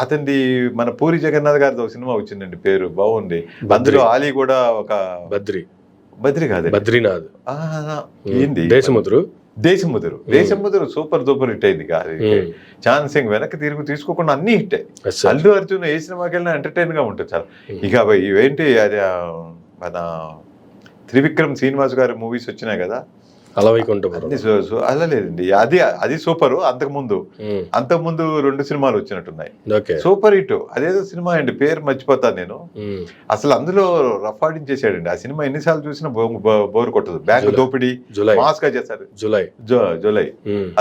అతనిది మన పూరి జగన్నాథ్ గారితో ఒక సినిమా వచ్చిందండి, పేరు బాగుంది, అందులో ఆలీ కూడా ఒక బద్రి కాదు, బద్రీనాథ్ ఏంది దేశముదురు సూపర్ డూపర్ హిట్ అయింది కాదు. ఛాన్స్ సింగ్ వెనక్కి తీసుకోకుండా అన్ని హిట్టే. అల్లు అర్జున్ ఏ సినిమాకి వెళ్ళినా ఎంటర్టైన్ గా ఉంటుంది చాలా. ఇక ఇవేంటి అది మన త్రివిక్రమ్ శ్రీనివాస్ గారి మూవీస్ వచ్చినాయి కదా, అలా వైకుంఠం అలా లేదండి, అది సూపర్. అంతకుముందు 2 సినిమాలు వచ్చినట్టున్నాయి సూపర్ హిట్. అదేదో సినిమా అండి, పేరు మర్చిపోతాను నేను. అసలు అందులో రఫాడించేసాడండి. ఆ సినిమా ఎన్నిసార్లు చూసినా బోర్ కొట్టదు. బ్యాంక్ దోపిడీ మాస్ గా చేశారు. జులై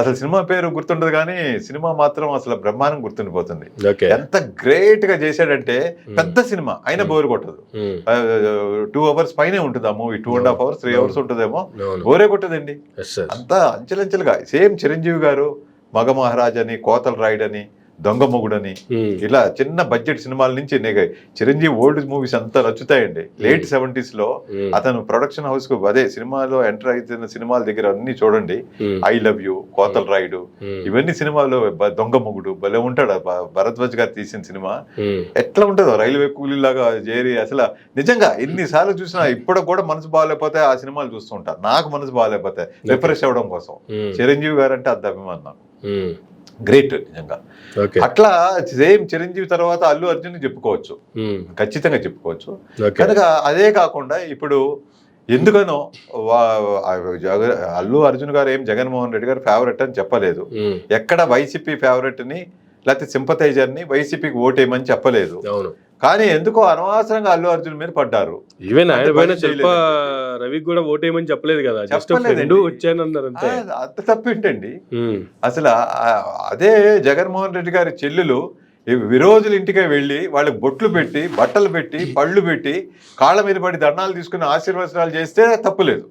అసలు సినిమా పేరు గుర్తుండదు కానీ సినిమా మాత్రం అసలు బ్రహ్మాండం గుర్తుండిపోతుంది. ఎంత గ్రేట్ గా చేశాడంటే, పెద్ద సినిమా అయినా బోర్ కొట్టదు. 2 hours పైనే ఉంటుంది ఆ మూవీ. 2.5 hours 3 hours ఉంటుందేమో, బోరే కొట్టదు. అంతా అంచెలంచెలుగా సేమ్ చిరంజీవి గారు మగ మహారాజ్ అని, కోతల రాయుడు అని, దొంగ మొగుడని, ఇలా చిన్న బడ్జెట్ సినిమాల నుంచి చిరంజీవి ఓల్డ్ మూవీస్ అంతా నచ్చుతాయండి. లేట్ 70s లో అతను ప్రొడక్షన్ హౌస్ కు అదే సినిమాలో ఎంటర్ అవుతున్న సినిమాల దగ్గర అన్ని చూడండి. ఐ లవ్ యూ, కోతల రాయుడు, ఇవన్నీ సినిమాలో దొంగ మొగుడు భలే ఉంటాడు. భరద్వాజ్ గారు తీసిన సినిమా ఎట్లా ఉంటుందో, రైల్వే కూలీలాగా చేరి అసలు నిజంగా ఎన్నిసార్లు చూసినా ఇప్పుడు కూడా మనసు బాగాలేకపోతే ఆ సినిమాలు చూస్తూ ఉంటారు. నాకు మనసు బాగాలేకపోతే రిఫ్రెష్ అవ్వడం కోసం చిరంజీవి గారు అంటే అంత అభిమానం నాకు. గ్రేట్ నిజంగా. అట్లా సేమ్ చిరంజీవి తర్వాత అల్లు అర్జున్ చెప్పుకోవచ్చు, ఖచ్చితంగా చెప్పుకోవచ్చు. కనుక అదే కాకుండా ఇప్పుడు ఎందుకనో అల్లు అర్జున్ గారు ఏం జగన్మోహన్ రెడ్డి గారు ఫేవరెట్ అని చెప్పలేదు. ఎక్కడ వైసీపీ ఫేవరెట్ ని లేకపోతే సింపథైజర్ ని వైసీపీకి ఓటేయమని చెప్పలేదు. కానీ ఎందుకో అనవసరంగా అల్లు అర్జున్ మీద పడ్డారు. ఈవెన్ ఆయన పైన శిల్ప రవి కూడా ఓటేయమని చెప్పలేదు కదా, వచ్చానన్నారు. అంత తప్పేంటండి అసలు. అదే జగన్మోహన్ రెడ్డి గారి చెల్లెలు విరోధుల ఇంటికే వెళ్ళి వాళ్ళకి బొట్లు పెట్టి, బట్టలు పెట్టి, పళ్ళు పెట్టి, కాళ్ళ మీద పడి దండాలు తీసుకుని ఆశీర్వచనాలు చేస్తే తప్పులేదు.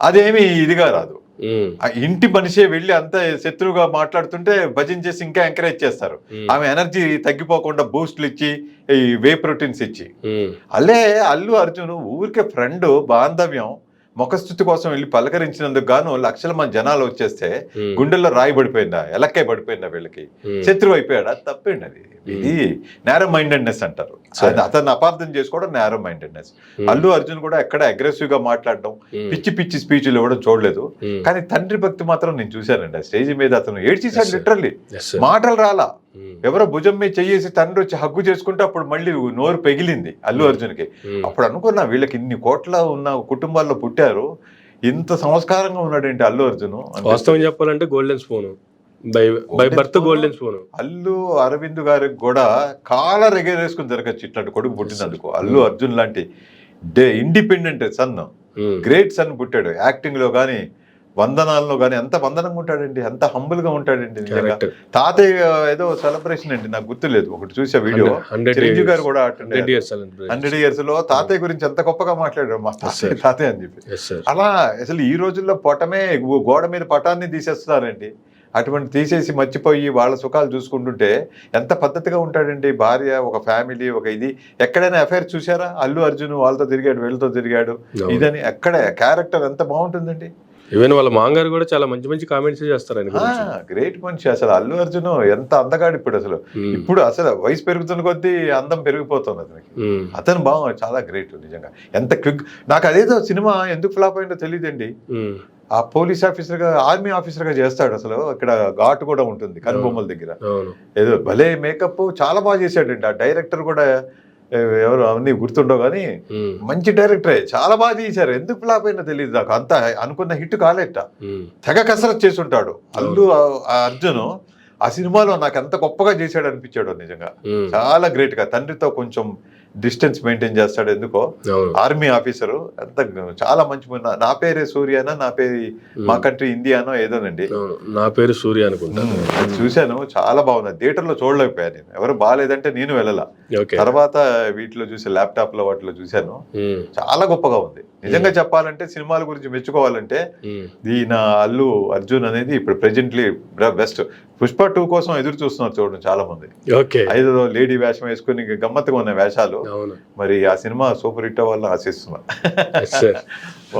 అదేమి ఇదిగా రాదు. ఇంటి మనిషే వెళ్ళి అంత శత్రువుగా మాట్లాడుతుంటే భజన చేసి ఇంకా ఎంకరేజ్ చేస్తారు. ఆమె ఎనర్జీ తగ్గిపోకుండా బూస్ట్లు ఇచ్చి, ఈ వే ప్రోటీన్స్ ఇచ్చి. అల్లు అర్జున్ ఊరికే ఫ్రెండ్ బాంధవ్యం ముఖస్థుతి కోసం వెళ్ళి పలకరించినందుకు గాను లక్షల మంది జనాలు వచ్చేస్తే గుండెల్లో రాయి పడిపోయిందా, ఎలక్కాయ పడిపోయిందా, వీళ్ళకి శత్రువు అయిపోయాడా? తప్పేండి అది. ఇది నేరో మైండెడ్నెస్ అంటారు. అతన్ని అపార్థం చేసుకోవడం నేరో మైండెడ్నెస్. అల్లు అర్జున్ కూడా ఎక్కడ అగ్రెసివ్ గా మాట్లాడడం, పిచ్చి పిచ్చి స్పీచ్లు ఇవ్వడం చూడలేదు. కానీ తండ్రి భక్తి మాత్రం నేను చూశానండి. ఆ స్టేజ్ మీద అతను ఏడ్చేశాడు, లిటరల్లీ మాటలు రాలా. ఎవరో భుజం మీద చెయ్యేసి తండ్రి వచ్చి హగ్గు చేసుకుంటే అప్పుడు మళ్ళీ నోరు పెగిలింది అల్లు అర్జున్కి. అప్పుడు అనుకున్నా, వీళ్ళకి ఇన్ని కోట్ల ఉన్న కుటుంబాల్లో పుట్టారు, ఇంత సంస్కారంగా ఉన్నాడేంటి అల్లు అర్జున్. వాస్తవం చెప్పాలంటే golden spoon, by birth golden spoon. Allu Aravind గారికి కూడా కాలర్ ఎగరేసుకుని జరగచ్చు ఇట్లాంటి కొడుకు పుట్టినందుకు. అల్లు అర్జున్ లాంటి ఇండిపెండెంట్ సన్, గ్రేట్ సన్ పుట్టాడు. యాక్టింగ్ లో కానీ, వందనాల్లో కానీ ఎంత వందనంగా ఉంటాడండి, ఎంత హంబుల్ గా ఉంటాడండి. నిజంగా తాతయ్య ఏదో సెలబ్రేషన్ అండి, నాకు గుర్తులేదు, ఒకటి చూసే వీడియో. చిరంజీవి గారు కూడా 100 years లో తాతయ్య గురించి ఎంత గొప్పగా మాట్లాడారు, మా తాతయ్య అని చెప్పి. అలా అసలు ఈ రోజుల్లో పటమే, గోడ మీద పటాన్ని తీసేస్తున్నారండి. అటువంటి తీసేసి మర్చిపోయి వాళ్ళ సుఖాలు చూసుకుంటుంటే ఎంత పద్ధతిగా ఉంటాడండి. భార్య, ఒక ఫ్యామిలీ, ఒక ఇది. ఎక్కడైనా అఫైర్ చూసారా? అల్లు అర్జున్ వాళ్ళతో తిరిగాడు, వీళ్ళతో తిరిగాడు, ఇదని. ఎక్కడ క్యారెక్టర్ ఎంత బాగుంటుందండి. ఈవెన్ వాళ్ళ మాంగారు కూడా చాలా మంచి మంచి కామెంట్స్ చేస్తారు. గ్రేట్ మనిషి అసలు అల్లు అర్జున్. ఎంత అందగాడు ఇప్పుడు అసలు. ఇప్పుడు అసలు వయసు పెరుగుతున్న కొద్దీ అందం పెరిగిపోతుంది అతనికి. అతను చాలా గ్రేట్ నిజంగా. ఎంత క్విక్. నాకు అదేదో సినిమా ఎందుకు ఫ్లాప్ అయిందో తెలియదండి. ఆ పోలీస్ ఆఫీసర్ గా, ఆర్మీ ఆఫీసర్ గా చేస్తాడు. అసలు ఇక్కడ ఘాటు కూడా ఉంటుంది కనుబొమ్మల దగ్గర. ఏదో భలే మేకప్ చాలా బాగా చేశాడండి. ఆ డైరెక్టర్ కూడా ఎవరు అవన్నీ గుర్తుండవు కానీ మంచి డైరెక్టరే, చాలా బాగా తీశారు. ఎందుకు ఫ్లాప్ అయినా తెలియదు నాకు. అంత అనుకున్న హిట్ కాలేట. తెగ కసరత్ చేసి ఉంటాడు అల్లు అర్జున్. ఆ సినిమాలో నాకు ఎంత గొప్పగా చేశాడు అనిపించాడు నిజంగా. చాలా గ్రేట్ గా. తండ్రితో కొంచెం డిస్టెన్స్ మెయింటైన్ చేస్తాడు. ఎందుకో ఆర్మీ ఆఫీసరు. అంత చాలా మంచి. నా పేరే సూర్యానా, నా పేరు మా కంట్రీ ఇండియానో ఏదోనండి. నా పేరు సూర్య అనుకుంటాను. అది చూశాను, చాలా బాగుంది. థియేటర్ లో చూడలేకపోయాను నేను. ఎవరు బాగాలేదంటే నేను వెళ్ళలా. తర్వాత వీటిలో చూసి, ల్యాప్టాప్ లో వాటిలో చూశాను. చాలా గొప్పగా ఉంది నిజంగా. చెప్పాలంటే సినిమాల గురించి మెచ్చుకోవాలంటే ఈయన అల్లు అర్జున్ అనేది ఇప్పుడు ప్రెజెంట్లీ బెస్ట్. పుష్ప 2 కోసం ఎదురు చూస్తున్నారు చూడండి చాలా మంది. 5 లేడీ వేషం వేసుకుని గమ్మత్తుగా ఉన్న వేషాలు. మరి ఆ సినిమా సూపర్ హిట్ అవ్వాలని ఆశిస్తున్నా.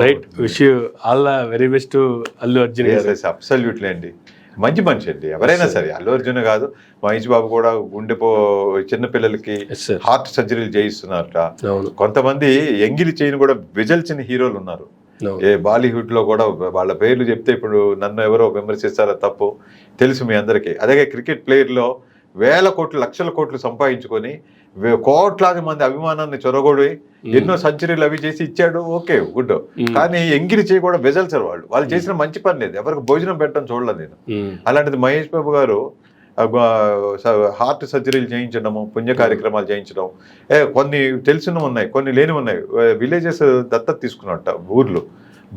Right, wish you all the very best Allu Arjun. Absolutely అండి. మంచి మనిషి అండి ఎవరైనా సరే. అల్లు అర్జున్ కాదు, మహేష్ బాబు కూడా చిన్న పిల్లలకి హార్ట్ సర్జరీలు చేయిస్తున్నారట. కొంతమంది ఎంగిలి చేయని కూడా విజల్చిన హీరోలు ఉన్నారు. బాలీవుడ్ లో కూడా వాళ్ళ పేర్లు చెప్తే ఇప్పుడు నన్ను ఎవరో విమర్శిస్తారో తప్పు తెలుసు మీ అందరికీ. అలాగే క్రికెట్ ప్లేయర్లో వేల కోట్లు లక్షల కోట్లు సంపాదించుకొని కోట్లాది మంది అభిమానాన్ని చొరగొడి ఎన్నో సెంచరీలు అవి చేసి ఇచ్చాడు, ఓకే గుడ్. కానీ ఎంగిరి చేయకూడదు బెజల్సారు వాళ్ళు చేసిన మంచి పని లేదు, ఎవరికి భోజనం పెట్టడం చూడలేదు నేను. అలాంటిది మహేష్ బాబు గారు హార్ట్ సర్జరీలు చేయించడము, పుణ్య కార్యక్రమాలు చేయించడం, కొన్ని తెలిసిన ఉన్నాయి, కొన్ని లేని ఉన్నాయి. విలేజెస్ దత్తత తీసుకున్నట్ట, ఊర్లు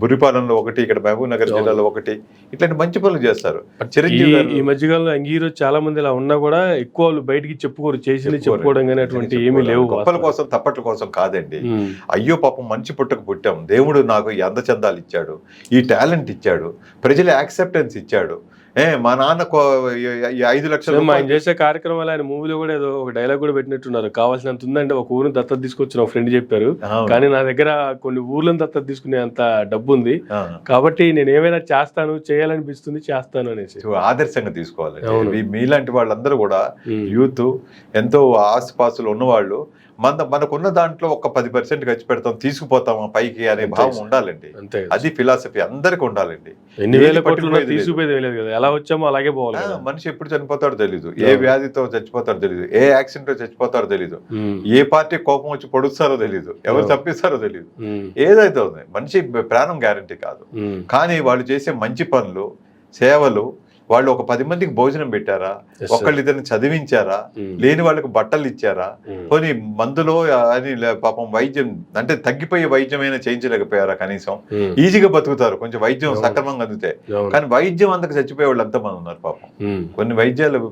బుర్రిపాలెంలో ఒకటి, ఇక్కడ మహబూబ్ నగర్ జిల్లాలో ఒకటి, ఇట్లాంటి మంచి పనులు చేస్తారు. చిరంజీవి ఈ మధ్యకాలంలో హీరో చాలా మంది ఇలా ఉన్నా కూడా ఎక్కువ వాళ్ళు బయటికి చెప్పుకోరు, చేసి చెప్పుకోవడం కానీ అటువంటి ఏమీ లేవు. గొప్పల కోసం తప్పట్ల కోసం కాదండి. అయ్యో పాపం మంచి పుట్టకు పుట్టాం, దేవుడు నాకు ఈ అందచందాలు ఇచ్చాడు, ఈ టాలెంట్ ఇచ్చాడు, ప్రజల యాక్సెప్టెన్స్ ఇచ్చాడు. మా నాన్న 5 లక్షలు ఆయన చేసే కార్యక్రమాలు, ఆయన మూవీలో కూడా ఏదో ఒక డైలాగ్ కూడా పెట్టినట్టున్నారు, కావాల్సినంత ఉందంటే ఒక ఊరిని దత్తత తీసుకొచ్చిన ఒక ఫ్రెండ్ చెప్పారు, కానీ నా దగ్గర కొన్ని ఊర్లను దత్తత తీసుకునే అంత డబ్బు ఉంది కాబట్టి నేను ఏమైనా చేయాలనిపిస్తుంది చేస్తాను అనేసి ఆదర్శంగా తీసుకోవాలి. మీలాంటి వాళ్ళందరూ కూడా యూత్ ఎంతో ఆస్తిపాస్తులు ఉన్నవాళ్ళు, మనకున్న దాంట్లో ఒక 10% ఖర్చు పెడతాం, తీసుకుపోతామా పైకి అనే భావం ఉండాలండి. అది ఫిలాసఫీ అందరికి ఉండాలండి. ఎన్ని వేల కోట్లు తీసుకుపోయేది లేదు కదా, ఎలా వచ్చామో అలాగే పోవాలి. మనిషి ఎప్పుడు చనిపోతాడో తెలీదు, ఏ వ్యాధితో చచ్చిపోతాడో తెలీదు, ఏ యాక్సిడెంట్ తో చచ్చిపోతారో తెలీదు, ఏ పార్టీ కోపం వచ్చి పొడుస్తారో తెలీదు, ఎవరు తప్పిస్తారో తెలీదు, ఏదైతే ఉంది మనిషి ప్రాణం గ్యారంటీ కాదు. కానీ వాళ్ళు చేసే మంచి పనులు, సేవలు, వాళ్ళు ఒక 10 మందికి భోజనం పెట్టారా, ఒకళ్ళిద్దరిని చదివించారా, లేని వాళ్ళకి బట్టలు ఇచ్చారా, కొన్ని మందులో అని పాపం వైద్యం అంటే తగ్గిపోయే వైద్యమైనా చేయించలేకపోయారా, కనీసం ఈజీగా బతుకుతారు కొంచెం వైద్యం సక్రమంగా అందితే. కానీ వైద్యం అందరికి చచ్చిపోయే వాళ్ళు ఎంతమంది ఉన్నారు పాపం. కొన్ని వైద్యాలు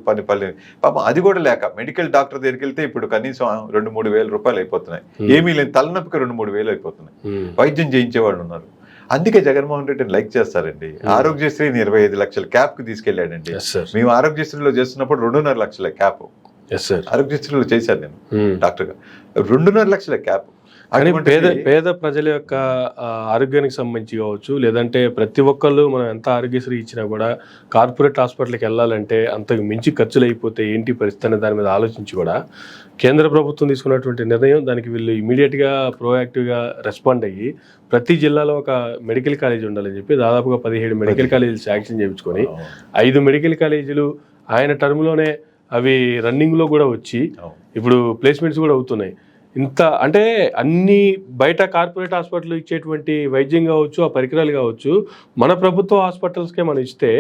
పాపం అది కూడా లేక మెడికల్ డాక్టర్ దగ్గరికి వెళ్తే ఇప్పుడు కనీసం 2-3 వేల రూపాయలు అయిపోతున్నాయి, ఏమీ లేని తలనొప్పికి 2-3 వేలు అయిపోతున్నాయి, వైద్యం చేయించే వాళ్ళు ఉన్నారు. అందుకే జగన్మోహన్ రెడ్డిని లైక్ చేస్తారండి. ఆరోగ్యశ్రీని 25 లక్షల క్యాప్ కి తీసుకెళ్లాడండి. మేము ఆరోగ్యశ్రీలో చేస్తున్నప్పుడు 2.5 లక్షల క్యాప్ ఆరోగ్యశ్రీలో చేశాను నేను డాక్టర్ గా, 2.5 లక్షల క్యాప్. పేద ప్రజల యొక్క ఆరోగ్యానికి సంబంధించి కావచ్చు, లేదంటే ప్రతి ఒక్కళ్ళు మనం ఎంత ఆరోగ్యశ్రీ ఇచ్చినా కూడా కార్పొరేట్ హాస్పిటల్కి వెళ్ళాలంటే అంతకు మించి ఖర్చులు అయిపోతే ఏంటి పరిస్థితి అనే దాని మీద ఆలోచించి కూడా కేంద్ర ప్రభుత్వం తీసుకున్నటువంటి నిర్ణయం, దానికి వీళ్ళు ఇమీడియట్గా ప్రోయాక్టివ్గా రెస్పాండ్ అయ్యి ప్రతి జిల్లాలో ఒక మెడికల్ కాలేజీ ఉండాలని చెప్పి దాదాపుగా 17 మెడికల్ కాలేజీలు శాంక్షన్ చేయించుకొని 5 మెడికల్ కాలేజీలు ఆయన టర్మ్లోనే అవి రన్నింగ్లో కూడా వచ్చి ఇప్పుడు ప్లేస్మెంట్స్ కూడా అవుతున్నాయి. ఇంత అంటే అన్ని బయట కార్పొరేట్ హాస్పిటల్ ఇచ్చేటువంటి వైద్యం కావచ్చు, ఆ పరికరాలు కావచ్చు, మన ప్రభుత్వ హాస్పిటల్స్కే మనం ఇస్తే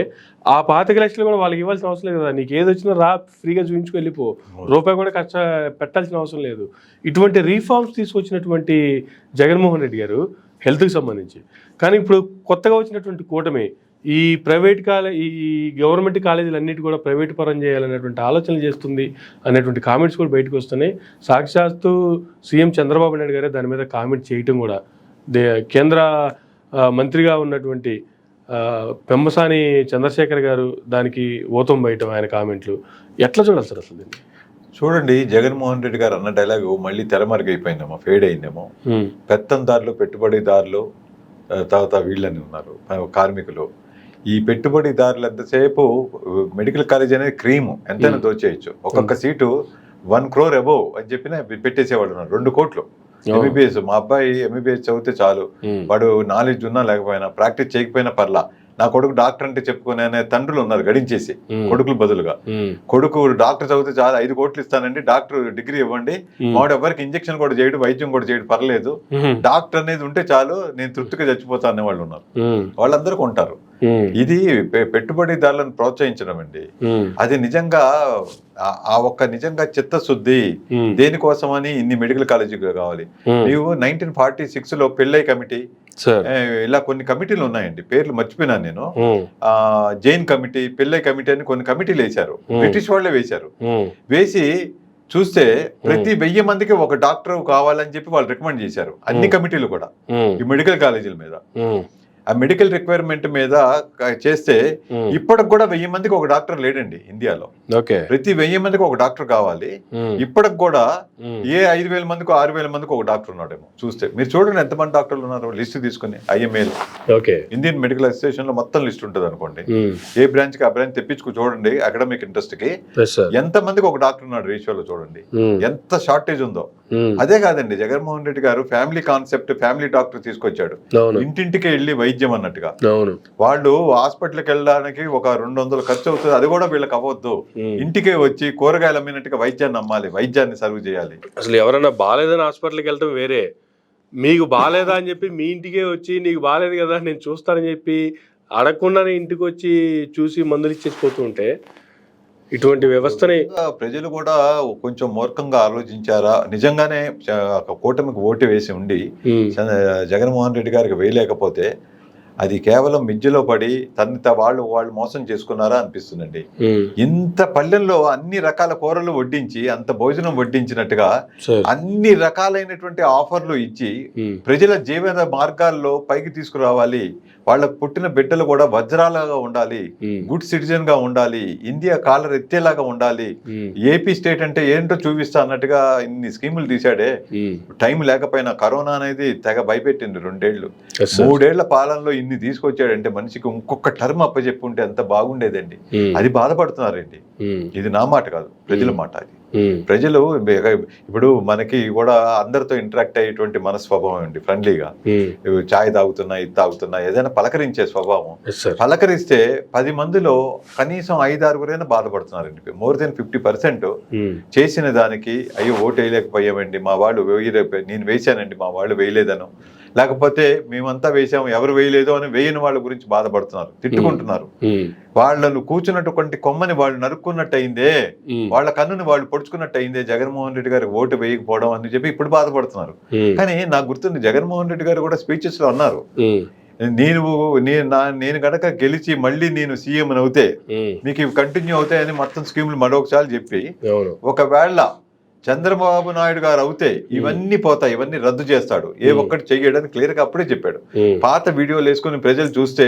ఆ 25 లక్షలు కూడా వాళ్ళకి ఇవ్వాల్సిన అవసరం లేదు కదా. నీకు ఏది వచ్చినా రా, ఫ్రీగా చూపించుకు వెళ్ళిపో, రూపాయి కూడా పెట్టాల్సిన అవసరం లేదు. ఇటువంటి రీఫార్మ్స్ తీసుకొచ్చినటువంటి జగన్మోహన్ రెడ్డి గారు హెల్త్కి సంబంధించి, కానీ ఇప్పుడు కొత్తగా వచ్చినటువంటి కూటమి ఈ ఈ గవర్నమెంట్ కాలేజీలు అన్నిటి కూడా ప్రైవేట్ పరం చేయాలనేటువంటి ఆలోచనలు చేస్తుంది అనేటువంటి కామెంట్స్ కూడా బయటకు వస్తున్నాయి. సాక్షాత్తు సీఎం చంద్రబాబు నాయుడు గారే దాని మీద కామెంట్ చేయటం కూడా, కేంద్ర మంత్రిగా ఉన్నటువంటి పెమ్మసాని చంద్రశేఖర్ గారు దానికి ఓతం బయటం ఆయన కామెంట్లు. ఎట్లా చూడాలి సార్ అసలు దీన్ని? చూడండి, జగన్మోహన్ రెడ్డి గారు అన్న డైలాగ్ మళ్ళీ తెరమరుగైపోయిందేమో, ఫేడ్ అయిందేమో. పెత్తందారులు, పెట్టుబడిదారులు, తర్వాత వీళ్ళని ఉన్నారు కార్మికులు. ఈ పెట్టుబడిదారులు ఎంతసేపు మెడికల్ కాలేజ్ అనేది క్రీము ఎంతైనా దోచేయచ్చు. ఒక్కొక్క సీటు 1 crore అబోవ్ అని చెప్పిన పెట్టేసేవాడు ఉన్నారు. 2 కోట్లు ఎంబీబీఎస్. మా అబ్బాయి ఎంబీబీఎస్ చదివితే చాలు, వాడు నాలెడ్జ్ ఉన్నా లేకపోయినా, ప్రాక్టీస్ చేయకపోయినా పర్లా, నా కొడుకు డాక్టర్ అంటే చెప్పుకునే తండ్రులు ఉన్నారు గడించేసి కొడుకులు బదులుగా. కొడుకు డాక్టర్ చదివితే చాలా 5 కోట్లు ఇస్తానండి, డాక్టర్ డిగ్రీ ఇవ్వండి, వాడు ఎవరికి ఇంజక్షన్ కూడా చేయడు, వైద్యం కూడా చేయడు, పర్లేదు, డాక్టర్ అనేది ఉంటే చాలు, నేను తృప్తిగా చచ్చిపోతా అనే వాళ్ళు ఉన్నారు. వాళ్ళందరూ ఉంటారు. ఇది పెట్టుబడిదారులను ప్రోత్సహించడం అండి. అది నిజంగా నిజంగా చిత్తశుద్ధి. దేనికోసమని ఇన్ని మెడికల్ కాలేజీలు కావాలి? నీవు 1946 లో పెళ్ళై కమిటీ, ఇలా కొన్ని కమిటీలు ఉన్నాయండి, పేర్లు మర్చిపోయినాను నేను. జైన్ కమిటీ, పెళ్ళై కమిటీ అని కొన్ని కమిటీలు వేశారు, బ్రిటిష్ వాళ్ళే వేశారు. వేసి చూస్తే ప్రతి 1000 మందికి ఒక డాక్టర్ కావాలని చెప్పి వాళ్ళు రికమెండ్ చేశారు, అన్ని కమిటీలు కూడా ఈ మెడికల్ కాలేజీల మీద. ఆ మెడికల్ రిక్వైర్మెంట్ మీద చేస్తే ఇప్పటికి కూడా 1000 మందికి ఒక డాక్టర్ లేడండి ఇండియాలో. ప్రతి 1000 మందికి ఒక డాక్టర్ కావాలి. ఇప్పటికి కూడా ఏ 5000 మందికి 6000 మందికి ఒక డాక్టర్ ఉన్నాడేమో. చూస్తే మీరు చూడండి ఎంతమంది డాక్టర్లు ఉన్నారు లిస్ట్ తీసుకుని. IMA ఇండియన్ మెడికల్ అసోసియేషన్ లో మొత్తం లిస్ట్ ఉంటుంది అనుకోండి. ఏ బ్రాంచ్ కి ఆ బ్రాంచ్ తెప్పించుకు చూడండి, అకాడమిక్ ఇంట్రెస్ట్ కి ఎంత మందికి ఒక డాక్టర్ ఉన్నాడు రేషియోలో చూడండి, ఎంత షార్టేజ్ ఉందో. అదే కాదండి, జగన్మోహన్ రెడ్డి గారు ఫ్యామిలీ కాన్సెప్ట్, ఫ్యామిలీ డాక్టర్ తీసుకొచ్చాడు, ఇంటింటికి వెళ్ళి వైద్యం అన్నట్టుగా. వాళ్ళు హాస్పిటల్కి వెళ్ళడానికి ఒక 200 ఖర్చు అవుతుంది, అది కూడా వీళ్ళకి అవ్వద్దు, ఇంటికే వచ్చి కూరగాయలు అమ్మినట్టుగా వైద్యాన్ని అమ్మాలి, వైద్యాన్ని సర్వ్ చేయాలి. అసలు ఎవరైనా బాగాలేదని హాస్పిటల్కి వెళ్ళటం వేరే, మీకు బాగాలేదా అని చెప్పి మీ ఇంటికే వచ్చి నీకు బాగాలేదు కదా నేను చూస్తానని చెప్పి అడగకుండానే ఇంటికి వచ్చి చూసి మందులు ఇచ్చేసిపోతూ ఉంటే ఇటువంటి వ్యవస్థని ప్రజలు కూడా కొంచెం మూర్ఖంగా ఆలోచించారా? నిజంగానే కూటమికి ఓటు వేసి ఉండి జగన్మోహన్ రెడ్డి గారికి వేయలేకపోతే అది కేవలం మిజ్జలో పడి వాళ్ళు మోసం చేసుకున్నారా అనిపిస్తుందండి. ఇంత పల్లెల్లో అన్ని రకాల కూరలు వడ్డించి, అంత భోజనం వడ్డించినట్టుగా అన్ని రకాలైనటువంటి ఆఫర్లు ఇచ్చి ప్రజల జీవన మార్గాల్లో పైకి తీసుకురావాలి, వాళ్ళకు పుట్టిన బిడ్డలు కూడా వజ్రాలుగా ఉండాలి, గుడ్ సిటిజన్ గా ఉండాలి, ఇండియా కాలర్ ఎత్తేలాగా ఉండాలి, ఏపీ స్టేట్ అంటే ఏంటో చూపిస్తా అన్నట్టుగా ఇన్ని స్కీములు తీశాడే. టైం లేకపోయినా కరోనా అనేది తెగ భయపెట్టింది 2 ఏళ్ళు. 3 ఏళ్ల పాలనలో ఇన్ని తీసుకొచ్చాడంటే మనిషికి ఇంకొక టర్మ్ అప్పచెప్పుంటే ఎంత బాగుండేదండి. అది బాధపడుతున్నారండి. ఇది నా మాట కాదు, ప్రజల మాట. అది ప్రజలు ఇప్పుడు మనకి కూడా అందరితో ఇంటరాక్ట్ అయ్యేటువంటి మన స్వభావం అండి, ఫ్రెండ్లీగా చాయ్ తాగుతున్నా, ఇది తాగుతున్నా, ఏదైనా పలకరించే స్వభావం. పలకరిస్తే 10 మందిలో కనీసం 5-6 బాధపడుతున్నారండి. మోర్ దెన్ 50% చేసిన దానికి అయ్యో ఓటు వేయలేకపోయామండి, మా వాళ్ళు నేను వేశానండి, మా వాళ్ళు వేయలేదను, లేకపోతే మేమంతా వేసాము ఎవరు వేయలేదు అని వేయని వాళ్ళ గురించి బాధపడుతున్నారు, తిట్టుకుంటున్నారు. వాళ్ళను కూర్చున్నటువంటి కొమ్మని వాళ్ళు నరుక్కున్నట్టు అయిందే, వాళ్ళ కన్నుని వాళ్ళు పొడుచుకున్నట్టు అయిందే జగన్మోహన్ రెడ్డి గారికి ఓటు వేయకపోవడం అని చెప్పి ఇప్పుడు బాధపడుతున్నారు. కానీ నాకు గుర్తుంది, జగన్మోహన్ రెడ్డి గారు కూడా స్పీచెస్ లో అన్నారు, నేను గనక గెలిచి మళ్ళీ నేను సీఎం అవుతే మీకు ఇవి కంటిన్యూ అవుతాయని మొత్తం స్కీములు మరొకసారి చెప్పి, ఒకవేళ చంద్రబాబు నాయుడు గారు అవుతే ఇవన్నీ పోతాయి, ఇవన్నీ రద్దు చేస్తాడు, ఏ ఒక్కటి చెయ్యడానికి క్లియర్ గా అప్పుడే చెప్పాడు. పాత వీడియోలు వేసుకుని ప్రజలు చూస్తే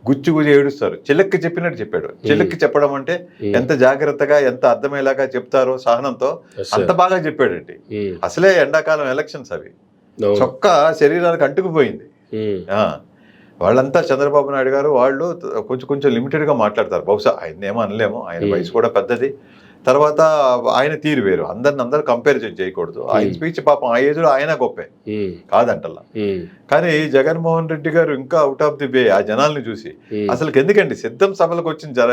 గుచ్చి ఏడుస్తారు. చిలక్కి చెప్పినట్టు చెప్పాడు. చిలక్కి చెప్పడం అంటే ఎంత జాగ్రత్తగా, ఎంత అర్థమయ్యేలాగా చెప్తారో సహనంతో అంత బాగా చెప్పాడండి. అసలే ఎండాకాలం ఎలక్షన్స్ అవి, చొక్కా శరీరానికి అంటుకుపోయింది. వాళ్ళంతా చంద్రబాబు నాయుడు గారు వాళ్ళు కొంచెం లిమిటెడ్ గా మాట్లాడతారు. బహుశా ఆయన ఏమో అనలేము, ఆయన వయసు కూడా పెద్దది. తర్వాత ఆయన తీరు వేరు, అందరు కంపారిజన్ చేయకూడదు. ఆయన స్పీచ్ పాపం ఆ ఏజ్ లో ఆయన గొప్పే కాదంటల్లా. కానీ జగన్మోహన్ రెడ్డి గారు ఇంకా అవుట్ ఆఫ్ ది వే ఆ జనాల్ని చూసి, అసలు ఎందుకండి సిద్ధం సభలకు వచ్చిన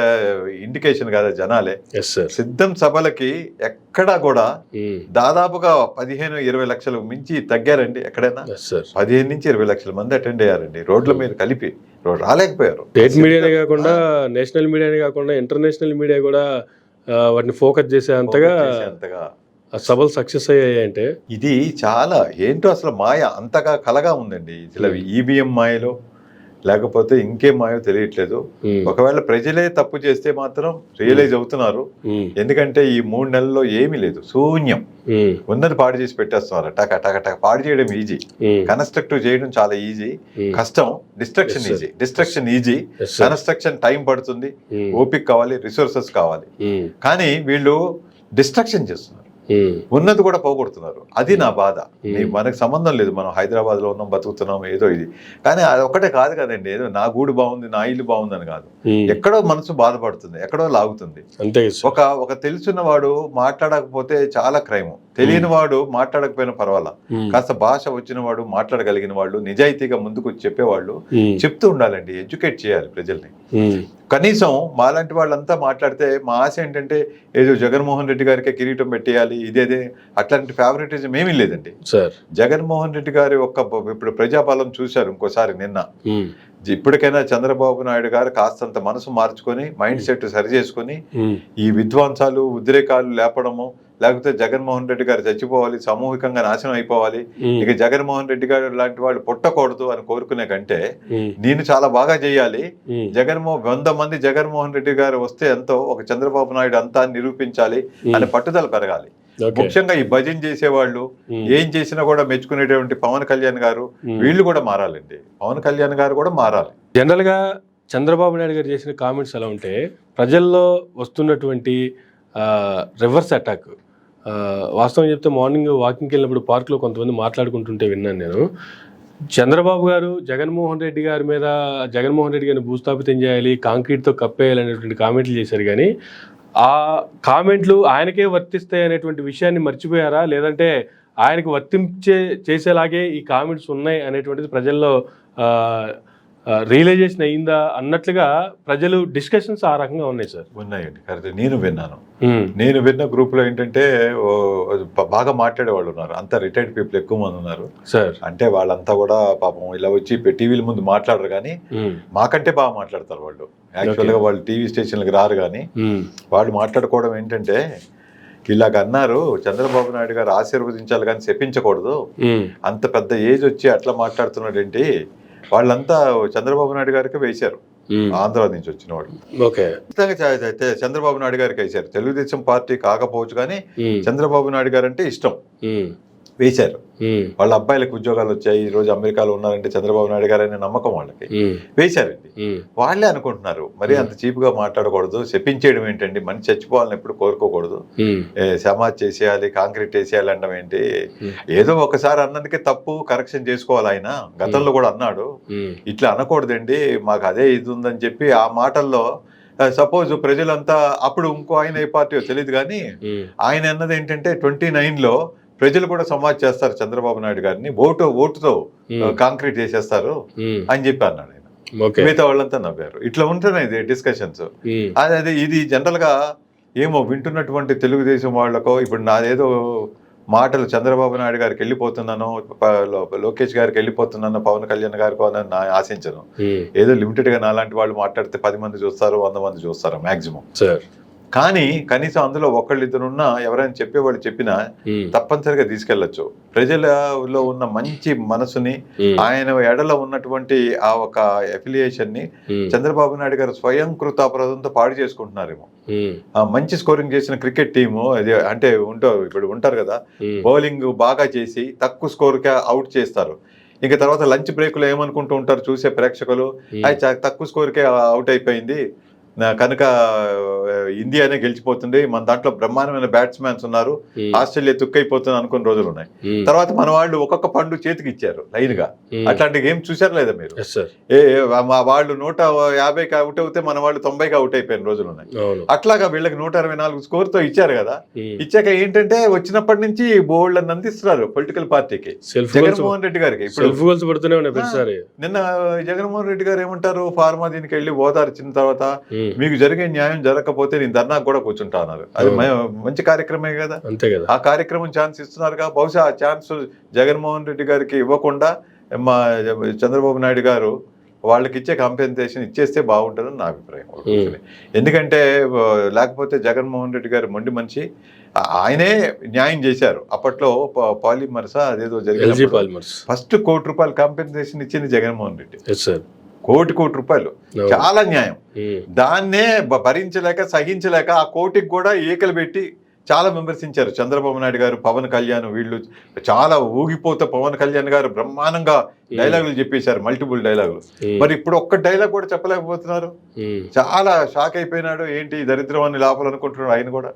ఇండికేషన్ కదా జనాలే. సిద్ధం సభలకి ఎక్కడా కూడా దాదాపుగా 15-20 లక్షలు మించి తగ్గారండి ఎక్కడైనా. 15 నుంచి 20 లక్షల మంది అటెండ్ అయ్యారండి, రోడ్ల మీద కలిపి రాలేకపోయారు. స్టేట్ మీడియానే కాకుండా నేషనల్ మీడియానే కాకుండా ఇంటర్నేషనల్ మీడియా కూడా వాటిని ఫోకస్ చేసే అంతగా సభలు సక్సెస్ అయ్యాయంటే ఇది చాలా ఏంటో అసలు మాయ అంతగా కలగా ఉందండి. అసలు ఈవీఎం మాయలో లేకపోతే ఇంకేం మాయో తెలియట్లేదు. ఒకవేళ ప్రజలే తప్పు చేస్తే మాత్రం రియలైజ్ అవుతున్నారు. ఎందుకంటే ఈ 3 నెలల్లో ఏమీ లేదు, శూన్యం. ఉన్నది పాడు చేసి పెట్టేస్తున్నారు. టక పాడు చేయడం ఈజీ, కన్స్ట్రక్టివ్ చేయడం చాలా ఈజీ. కష్టం డిస్ట్రక్షన్ ఈజీ. కన్స్ట్రక్షన్ టైం పడుతుంది, ఓపిక కావాలి, రిసోర్సెస్ కావాలి. కానీ వీళ్ళు డిస్ట్రక్షన్ చేస్తున్నారు, ఉన్నది కూడా పోగొడుతున్నారు. అది నా బాధ. మనకు సంబంధం లేదు, మనం హైదరాబాద్ లో ఉన్నాం, బతుకుతున్నాం, ఏదో ఇది. కానీ అది ఒక్కటే కాదు కదండి, ఏదో నా గూడు బాగుంది, నా ఇల్లు బాగుందని కాదు. ఎక్కడో మనసు బాధపడుతుంది, ఎక్కడో లాగుతుంది. ఒక తెలుసున్న వాడు మాట్లాడకపోతే చాలా క్రైమ్, తెలియని వాడు మాట్లాడకపోయినా పర్వాలా, కాస్త భాష వచ్చిన వాడు, మాట్లాడగలిగిన వాళ్ళు, నిజాయితీగా ముందుకు చెప్పేవాళ్ళు చెప్తూ ఉండాలండి. ఎడ్యుకేట్ చేయాలి ప్రజల్ని. కనీసం మాలాంటి వాళ్ళంతా మాట్లాడితే మా ఆశ ఏంటంటే ఏదో జగన్మోహన్ రెడ్డి గారికి కిరీటం పెట్టేయాలి, ఇదేదే అట్లాంటి ఫేవరెటిజం ఏమీ లేదండి. జగన్మోహన్ రెడ్డి గారి ఇప్పుడు ప్రజాపాలన చూశారు ఇంకోసారి నిన్న. ఇప్పటికైనా చంద్రబాబు నాయుడు గారు కాస్తంత మనసు మార్చుకొని, మైండ్ సెట్ సరి చేసుకుని, ఈ విధ్వంసాలు, ఉద్రేకాలు లేపడము, లేకపోతే జగన్మోహన్ రెడ్డి గారు చచ్చిపోవాలి, సామూహికంగా నాశనం అయిపోవాలి, ఇక జగన్మోహన్ రెడ్డి గారు లాంటి వాళ్ళు పుట్టకూడదు అని కోరుకునే కంటే నేను చాలా బాగా చేయాలి, 100 మంది జగన్మోహన్ రెడ్డి గారు వస్తే ఎంతో, ఒక చంద్రబాబు నాయుడు అంతా నిరూపించాలి అనే పట్టుదల పెరగాలి. ముఖ్యంగా ఈ భజన చేసేవాళ్ళు, ఏం చేసినా కూడా మెచ్చుకునేటువంటి పవన్ కళ్యాణ్ గారు, వీళ్ళు కూడా మారాలండి. పవన్ కళ్యాణ్ గారు కూడా మారాలి. జనరల్ గా చంద్రబాబు నాయుడు గారు చేసిన కామెంట్స్ ఎలా ఉంటే, ప్రజల్లో వస్తున్నటువంటి రివర్స్ అటాక్. వాస్తవం చెప్తే మార్నింగ్ వాకింగ్కి వెళ్ళినప్పుడు పార్క్లో కొంతమంది మాట్లాడుకుంటుంటే విన్నాను నేను. చంద్రబాబు గారు జగన్మోహన్ రెడ్డి గారిని భూస్థాపితం చేయాలి, కాంక్రీట్తో కప్పేయాలి అనేటువంటి కామెంట్లు చేశారు. కానీ ఆ కామెంట్లు ఆయనకే వర్తిస్తాయి అనేటువంటి విషయాన్ని మర్చిపోయారా, లేదంటే ఆయనకు చేసేలాగే ఈ కామెంట్స్ ఉన్నాయి అనేటువంటిది ప్రజల్లో రియలైజేషన్ అయిందా అన్నట్లుగా ప్రజలు డిస్కషన్స్ ఆ రకంగా ఉన్నాయి సార్. ఉన్నాయండి, కరెక్ట్. నేను విన్న గ్రూప్ లో ఏంటంటే బాగా మాట్లాడేవాళ్ళు ఉన్నారు, అంతా రిటైర్డ్ పీపుల్ ఎక్కువ మంది ఉన్నారు సార్. అంటే వాళ్ళంతా కూడా పాపం ఇలా వచ్చి టీవీల ముందు మాట్లాడరు కానీ మాకంటే బాగా మాట్లాడతారు వాళ్ళు. యాక్చువల్గా వాళ్ళు టీవీ స్టేషన్లకు రారు కానీ వాళ్ళు మాట్లాడుకోవడం ఏంటంటే ఇలాగ అన్నారు, చంద్రబాబు నాయుడు గారు ఆశీర్వదించాలి కానీ చెప్పించకూడదు, అంత పెద్ద ఏజ్ వచ్చి అట్లా మాట్లాడుతున్నాడు ఏంటి, వాళ్ళంతా చంద్రబాబు నాయుడు గారికి వేశారు, ఆంధ్ర నుంచి వచ్చిన వాళ్ళు. అయితే చంద్రబాబు నాయుడు గారికి వేశారు. తెలుగుదేశం పార్టీ కాకపోవచ్చు కానీ చంద్రబాబు నాయుడు గారు అంటే ఇష్టం, వేశారు. వాళ్ళ అబ్బాయిలకు ఉద్యోగాలు వచ్చాయి, ఈ రోజు అమెరికాలో ఉన్నారంటే చంద్రబాబు నాయుడు గారు అనే నమ్మకం వాళ్ళకి, వేశారండి. వాళ్ళే అనుకుంటున్నారు మరి అంత చీప్ గా మాట్లాడకూడదు, చెప్పించేయడం ఏంటండి, మనిషి చచ్చిపోవాలని ఎప్పుడు కోరుకోకూడదు, సమాజ్ చేసేయాలి, కాంక్రీట్ వేసేయాలి అనడం ఏంటి, ఏదో ఒకసారి అన్నందుకే తప్పు, కరెక్షన్ చేసుకోవాలి. ఆయన గతంలో కూడా అన్నాడు, ఇట్లా అనకూడదండి, మాకు అదే ఇది ఉందని చెప్పి ఆ మాటల్లో సపోజ్ ప్రజలంతా అప్పుడు ఇంకో ఆయన ఏ పార్టీ తెలియదు కానీ ఆయన అన్నది ఏంటంటే 29లో ప్రజలు కూడా సమాజ్ చేస్తారు చంద్రబాబు నాయుడు గారిని, ఓటుతో కాంక్రీట్ చేసేస్తారు అని చెప్పి అన్నాడు ఆయన. మిగతా వాళ్ళంతా నవ్వారు. ఇట్లా ఉంటున్నాయి ఇది డిస్కషన్స్. అదే ఇది జనరల్ గా ఏమో వింటున్నటువంటి తెలుగుదేశం వాళ్ళకో ఇప్పుడు నాదేదో మాటలు చంద్రబాబు నాయుడు గారికి వెళ్ళిపోతున్నాను, లోకేష్ గారికి వెళ్ళిపోతున్నాను, పవన్ కళ్యాణ్ గారికి అని ఆశించను. ఏదో లిమిటెడ్ గా నాలాంటి వాళ్ళు మాట్లాడితే 10 మంది చూస్తారు, 100 మంది చూస్తారు మాక్సిమం. కానీ కనీసం అందులో ఒకళ్ళిద్దరున్నా ఎవరైనా చెప్పేవాళ్ళు చెప్పినా తప్పనిసరిగా తీసుకెళ్లొచ్చు. ప్రజలలో ఉన్న మంచి మనసుని, ఆయన ఎడలో ఉన్నటువంటి ఆ ఒక అఫిలియేషన్ ని చంద్రబాబు నాయుడు గారు స్వయం కృతాపరాధంతో పాడు చేసుకుంటున్నారేమో. మంచి స్కోరింగ్ చేసిన క్రికెట్ టీము అది అంటే ఇప్పుడు ఉంటారు కదా, బౌలింగ్ బాగా చేసి తక్కువ స్కోర్ కి అవుట్ చేస్తారు. ఇంకా తర్వాత లంచ్ బ్రేక్ లో ఏమనుకుంటూ ఉంటారు చూసే ప్రేక్షకులు, తక్కువ స్కోర్ కే అవుట్ అయిపోయింది కనుక ఇండియానే గెలిచిపోతుంది, మన దాంట్లో బ్రహ్మాండమైన బ్యాట్స్మెన్స్ ఉన్నారు, ఆస్ట్రేలియా తుక్కైపోతుంది అనుకున్న రోజులు ఉన్నాయి. తర్వాత మన వాళ్ళు ఒక్కొక్క పండు చేతికి ఇచ్చారు లైన్ గా. అట్లాంటి గేమ్ చూసారు లేదా మీరు? వాళ్ళు 150కి అవుట్ అవుతే మన వాళ్ళు 90కి అవుట్ అయిపోయిన రోజులు ఉన్నాయి. అట్లాగా వీళ్ళకి 124 స్కోర్ తో ఇచ్చారు కదా. ఇచ్చాక ఏంటంటే వచ్చినప్పటి నుంచి బోల్డ్ అని అందిస్తున్నారు పొలిటికల్ పార్టీకి, జగన్మోహన్ రెడ్డి గారికి. నిన్న జగన్మోహన్ రెడ్డి గారు ఏమంటారు, ఫార్మా దీనికి వెళ్ళి ఓదార్చిన తర్వాత మీకు జరిగే న్యాయం జరగకపోతే నేను ధర్నాకు కూడా కూర్చుంటా అన్నారు. అది మంచి కార్యక్రమే కదా, అంతే కదా. ఆ కార్యక్రమం ఛాన్స్ ఇస్తున్నారుగా. బహుశా ఆ ఛాన్స్ జగన్మోహన్ రెడ్డి గారికి ఇవ్వకుండా మా చంద్రబాబు నాయుడు గారు వాళ్ళకి ఇచ్చే కాంపెన్సేషన్ ఇచ్చేస్తే బాగుంటుందని నా అభిప్రాయం. ఎందుకంటే లేకపోతే జగన్మోహన్ రెడ్డి గారు మొండి మనిషి, ఆయనే న్యాయం చేశారు. అప్పట్లో పాలిమర్స్ అదేదో జరిగింది, ఫస్ట్ ₹1 కోటి కాంపెన్సేషన్ ఇచ్చింది జగన్మోహన్ రెడ్డి. ₹1 కోటి చాలా న్యాయం. దాన్నే భరించలేక సహించలేక ఆ కోటికి కూడా ఈకలు పెట్టి చాలా విమర్శించారు చంద్రబాబు నాయుడు గారు, పవన్ కళ్యాణ్. వీళ్ళు చాలా ఊగిపోతే పవన్ కళ్యాణ్ గారు బ్రహ్మాండంగా డైలాగులు చెప్పేశారు, మల్టిపుల్ డైలాగులు. మరి ఇప్పుడు ఒక్క డైలాగ్ కూడా చెప్పలేకపోతున్నారు. చాలా షాక్ అయిపోయినాడు, ఏంటి దరిద్రం అని లోపలనుకుంటున్నాడు ఆయన కూడా.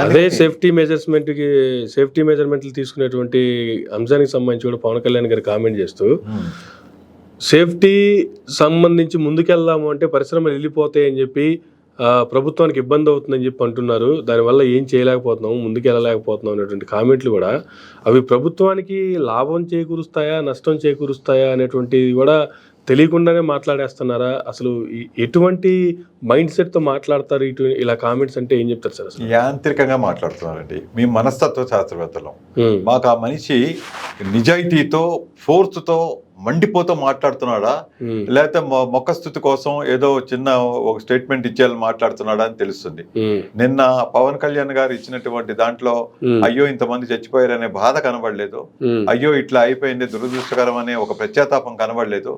అదే సేఫ్టీ మెజర్మెంట్లు తీసుకునేటువంటి అంశానికి సంబంధించి కూడా పవన్ కళ్యాణ్ గారు కామెంట్ చేస్తూ, సేఫ్టీ సంబంధించి ముందుకెళ్దాము అంటే పరిశ్రమలు వెళ్ళిపోతాయని చెప్పి ప్రభుత్వానికి ఇబ్బంది అవుతుందని చెప్పి అంటున్నారు, దానివల్ల ఏం చేయలేకపోతున్నాము, ముందుకు వెళ్ళలేకపోతున్నాం అనేటువంటి కామెంట్లు కూడా అవి ప్రభుత్వానికి లాభం చేకూరుస్తాయా నష్టం చేకూరుస్తాయా అనేటువంటిది కూడా తెలియకుండానే మాట్లాడేస్తున్నారా? అసలు ఎటువంటి మైండ్ సెట్తో మాట్లాడతారు ఇలా కామెంట్స్ అంటే ఏం చెప్తారు సార్? అసలు యాంత్రికంగా మాట్లాడుతున్నారండి. మీ మనస్తత్వ శాస్త్రవేత్తలు మాకు ఆ మనిషి నిజాయితీతో ఫోర్స్తో మండిపోతూ మాట్లాడుతున్నాడా, లేకపోతే మొక్కస్థుతి కోసం ఏదో చిన్న ఒక స్టేట్మెంట్ ఇచ్చేయాలని మాట్లాడుతున్నాడా అని తెలుస్తుంది. నిన్న పవన్ కళ్యాణ్ గారు ఇచ్చినటువంటి దాంట్లో అయ్యో ఇంతమంది చచ్చిపోయారనే బాధ కనబడలేదు, అయ్యో ఇట్లా అయిపోయింది దురదృష్టకరం అనే ఒక ప్రత్యాతాపం కనబడలేదు,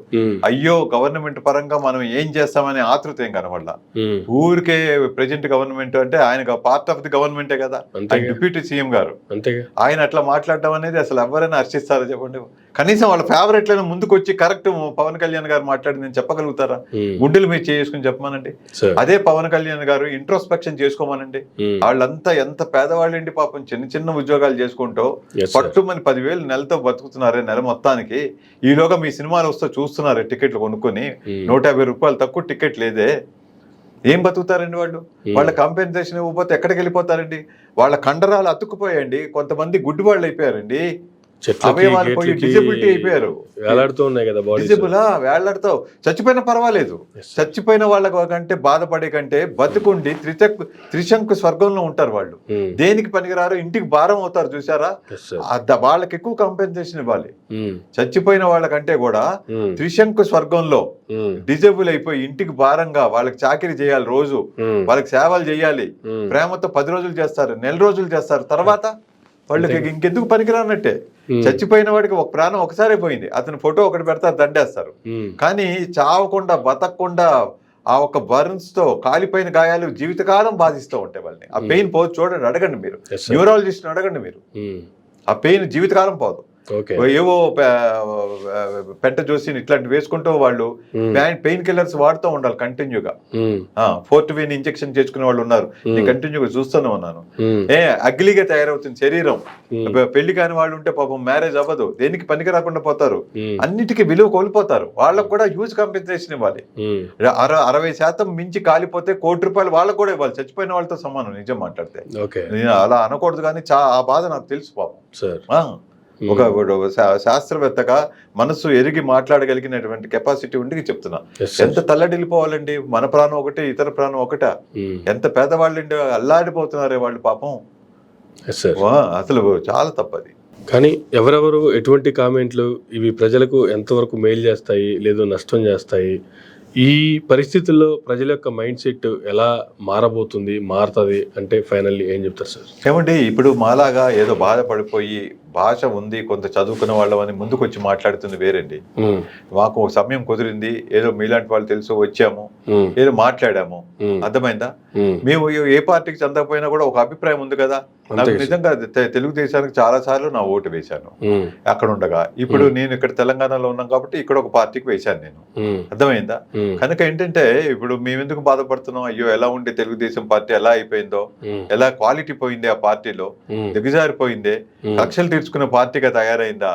అయ్యో గవర్నమెంట్ పరంగా మనం ఏం చేస్తామనే ఆతృత ఏం కనబడలా. ఊరికే ప్రెజెంట్ గవర్నమెంట్ అంటే ఆయన పార్ట్ ఆఫ్ ది గవర్నమెంటే కదా, ఆయన డిప్యూటీ సీఎం గారు. ఆయన అట్లా మాట్లాడడం అనేది అసలు ఎవరైనా హర్షిస్తారా చెప్పండి? కనీసం వాళ్ళ ఫేవరెట్లను ముందుకు వచ్చి కరెక్ట్ పవన్ కళ్యాణ్ గారు మాట్లాడింది నేను చెప్పగలుగుతారా? గుండెలు మీద చేసుకుని చెప్పమానండి. అదే పవన్ కళ్యాణ్ గారు ఇంట్రోస్పెక్షన్ చేసుకోమనండి. వాళ్ళంతా ఎంత పేదవాళ్ళండి పాపం, చిన్న చిన్న ఉద్యోగాలు చేసుకుంటూ పట్టుమని 10,000 నెలతో బతుకుతున్నారే నెల మొత్తానికి. ఈలోగా మీ సినిమాలు వస్తే చూస్తున్నారే టికెట్లు కొనుక్కొని, ₹150 తక్కువ టికెట్ లేదే. ఏం బతుకుతారండి వాళ్ళు? వాళ్ళ కాంపెన్సేషన్ ఇవ్వకపోతే ఎక్కడికి వెళ్ళిపోతారండి? వాళ్ళ కండరాలు అతుక్కుపోయండి, కొంతమంది గుడ్డి వాళ్ళు అయిపోయారండి, అవయవాలు పోయి డిజబిలిటీ అయిపోయారు, వేలాడుతూ ఉన్నాయి కదా బాడీ. డిజబులా వేళ్లాడుతావు. చచ్చిపోయినా పర్వాలేదు, చచ్చిపోయిన వాళ్ళ కంటే బాధపడే కంటే బతుకుండి త్రిశంకు స్వర్గంలో ఉంటారు వాళ్ళు. దేనికి పనికిరారు, ఇంటికి భారం అవుతారు చూసారా, వాళ్ళకి ఎక్కువ కాంపెన్సేషన్ ఇవ్వాలి. చచ్చిపోయిన వాళ్ళకంటే కూడా త్రిశంకు స్వర్గంలో డిజేబుల్ అయిపోయి ఇంటికి భారంగా వాళ్ళకి చాకరీ చేయాలి, రోజు వాళ్ళకి సేవలు చేయాలి, ప్రేమతో 10 రోజులు చేస్తారు, నెల రోజులు చేస్తారు, తర్వాత వాళ్ళకి ఇంకెందుకు పనికిరానట్టే. చచ్చిపోయిన వాడికి ఒక ప్రాణం ఒకసారి పోయింది, అతని ఫోటో ఒకటి పెడతారు, దండేస్తారు. కానీ చావకుండా బతకకుండా ఆ ఒక బర్న్స్ తో కాలిపోయిన గాయాలు జీవితకాలం బాధిస్తూ ఉంటాయి వాళ్ళని. ఆ పెయిన్ పోదు, చూడండి, అడగండి మీరు, న్యూరాలజిస్ట్ అడగండి మీరు, ఆ పెయిన్ జీవితకాలం పోదు. ఏవో పెంట జోసిన్ ఇట్లాంటి వేసుకుంటూ వాళ్ళు పెయిన్ కిల్లర్స్ వాడుతూ ఉండాలి కంటిన్యూగా. ఫోర్టిఫైన్ ఇంజెక్షన్ చేసుకునే వాళ్ళు ఉన్నారు, నేను కంటిన్యూగా చూస్తూనే ఉన్నాను. అగ్లీగా తయారవుతుంది శరీరం. పెళ్లి కాని వాళ్ళు ఉంటే పాపం మ్యారేజ్ అవ్వదు, దేనికి పనికి రాకుండా పోతారు, అన్నిటికీ విలువ కోల్పోతారు. వాళ్ళకు కూడా హ్యూజ్ కాంపెన్సేషన్ ఇవ్వాలి. 60% మించి కాలిపోతే ₹1,00,00,000 వాళ్ళకు కూడా ఇవ్వాలి, చచ్చిపోయిన వాళ్ళతో సమానం. నిజం మాట్లాడితే నేను అలా అనకూడదు, కానీ ఆ బాధ నాకు తెలుసు పాపం. ఒక శాస్త్రవేత్తగా మనసు ఎరిగి మాట్లాడగలిగినటువంటి కెపాసిటీ ఉండి చెప్తున్నా. ఎంత తల్లడిల్లిపోవాలండి, మన ప్రాణం ఒకటి, ఇతర ప్రాణం ఒకటా? ఎంత పేదవాళ్ళండి, అల్లాడిపోతున్నారే వాళ్ళు పాపం. అసలు చాలా తప్పది. కానీ ఎవరెవరు ఎటువంటి కామెంట్లు ఇవి ప్రజలకు ఎంతవరకు మేలు చేస్తాయి లేదు నష్టం చేస్తాయి, ఈ పరిస్థితుల్లో ప్రజల యొక్క మైండ్ సెట్ ఎలా మారుతుంది అంటే ఫైనల్లీ ఏం చెప్తారు సార్? ఏమండి, ఇప్పుడు మాలాగా ఏదో బాధపడిపోయి భాష ఉంది, కొంత చదువుకున్న వాళ్ళని ముందుకు వచ్చి మాట్లాడుతుంది వేరండి. మాకు సమయం కుదిరింది, ఏదో మీలాంటి వాళ్ళు తెలుసు వచ్చాము, ఏదో మాట్లాడాము, అర్థమైందా? మేము ఏ పార్టీకి చెందకపోయినా కూడా ఒక అభిప్రాయం ఉంది కదా. నాకు నిజంగా తెలుగుదేశానికి చాలా సార్లు నా ఓటు వేశాను అక్కడ ఉండగా. ఇప్పుడు నేను ఇక్కడ తెలంగాణలో ఉన్నాం కాబట్టి ఇక్కడ ఒక పార్టీకి వేశాను నేను, అర్థమైందా? కనుక ఏంటంటే ఇప్పుడు మేమెందుకు బాధపడుతున్నాం, అయ్యో ఎలా ఉండే తెలుగుదేశం పార్టీ ఎలా అయిపోయిందో, ఎలా క్వాలిటీ పోయింది ఆ పార్టీలో, దిగజారిపోయిందే, కక్షలు తీర్చుకునే పార్టీగా తయారైందా,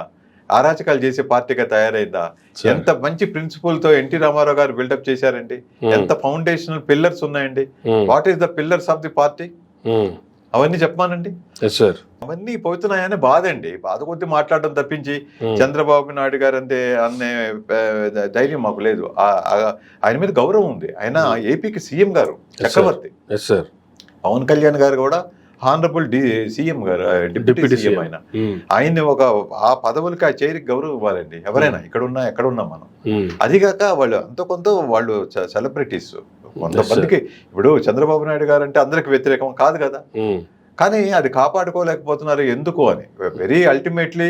అరాచకాలు చేసే పార్టీగా తయారైందా? ఎంత మంచి ప్రిన్సిపల్ తో ఎన్టీ రామారావు గారు బిల్డప్ చేశారండి, ఎంత ఫౌండేషనల్ పిల్లర్స్ ఉన్నాయండి. What is the pillars of the party? అవన్నీ చెప్పమానండి. అవన్నీ పోతున్నాయని బాధ అండి. బాధ కొద్ది మాట్లాడడం తప్పించి చంద్రబాబు నాయుడు గారు అనే ధైర్యం మాకు లేదు. ఆయన మీద గౌరవం ఉంది, ఆయన ఏపీకి సీఎం గారు, చక్రవర్తి. పవన్ కళ్యాణ్ గారు కూడా హానరబుల్ సీఎం గారు, డిప్యూటీ సీఎం. ఆయన్ని ఆ పదవులకి, ఆ చైర్కి గౌరవం ఇవ్వాలండి ఎవరైనా, ఎక్కడున్నా మనం. అదిగాక వాళ్ళు కొంత వాళ్ళు సెలబ్రిటీస్. కొంతమందికి ఇప్పుడు చంద్రబాబు నాయుడు గారు అంటే అందరికి వ్యతిరేకం కాదు కదా, కానీ అది కాపాడుకోలేకపోతున్నారు ఎందుకు అని. వెరీ అల్టిమేట్లీ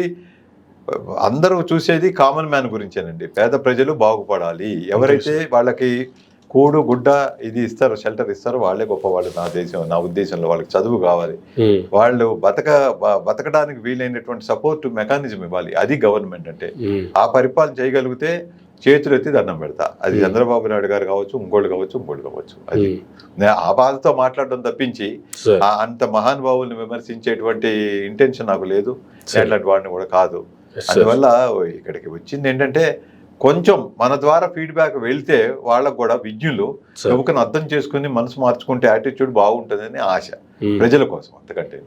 అందరూ చూసేది కామన్ మ్యాన్ గురించేనండి. పేద ప్రజలు బాగుపడాలి, ఎవరైతే వాళ్ళకి కూడు గుడ్డ ఇది ఇస్తారో, షెల్టర్ ఇస్తారో వాళ్ళే గొప్పవాళ్ళు నా ఉద్దేశంలో. వాళ్ళకి చదువు కావాలి, వాళ్ళు బతకడానికి వీలైనటువంటి సపోర్ట్ మెకానిజం ఇవ్వాలి. అది గవర్నమెంట్ అంటే. ఆ పరిపాలన చేయగలిగితే చేతులు ఎత్తి దండం పెడతా. అది చంద్రబాబు నాయుడు గారు కావచ్చు, ఇంకోళ్ళు కావచ్చు. అది ఆ బాధతో మాట్లాడడం తప్పించి అంత మహానుభావుల్ని విమర్శించేటువంటి ఇంటెన్షన్ నాకు లేదు, అట్లాంటి వాడిని కూడా కాదు. అందువల్ల ఇక్కడికి వచ్చింది ఏంటంటే, కొంచెం మన ద్వారా ఫీడ్బ్యాక్ వెళ్తే వాళ్ళకు కూడా విజ్ఞులు ఎవరికైనా అర్థం చేసుకుని మనసు మార్చుకుంటే యాటిట్యూడ్ బాగుంటుందని ఆశ ప్రజల కోసం, అంతకంటే.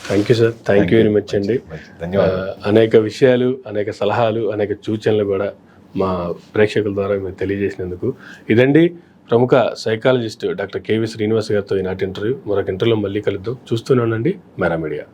Thank you sir, thank you very much అండి. ధన్యవాదాలు. అనేక విషయాలు, అనేక సలహాలు, అనేక సూచనలు కూడా మా ప్రేక్షకుల ద్వారా మీరు తెలియజేసినందుకు. ఇదండి ప్రముఖ సైకాలజిస్ట్ డాక్టర్ కేవి శ్రీనివాస్ గారితో ఈనాటి ఇంటర్వ్యూ. మరొక ఇంటర్వ్యూలో మళ్ళీ కలుద్దాం. చూస్తూనే ఉండండి మెరా మీడియా.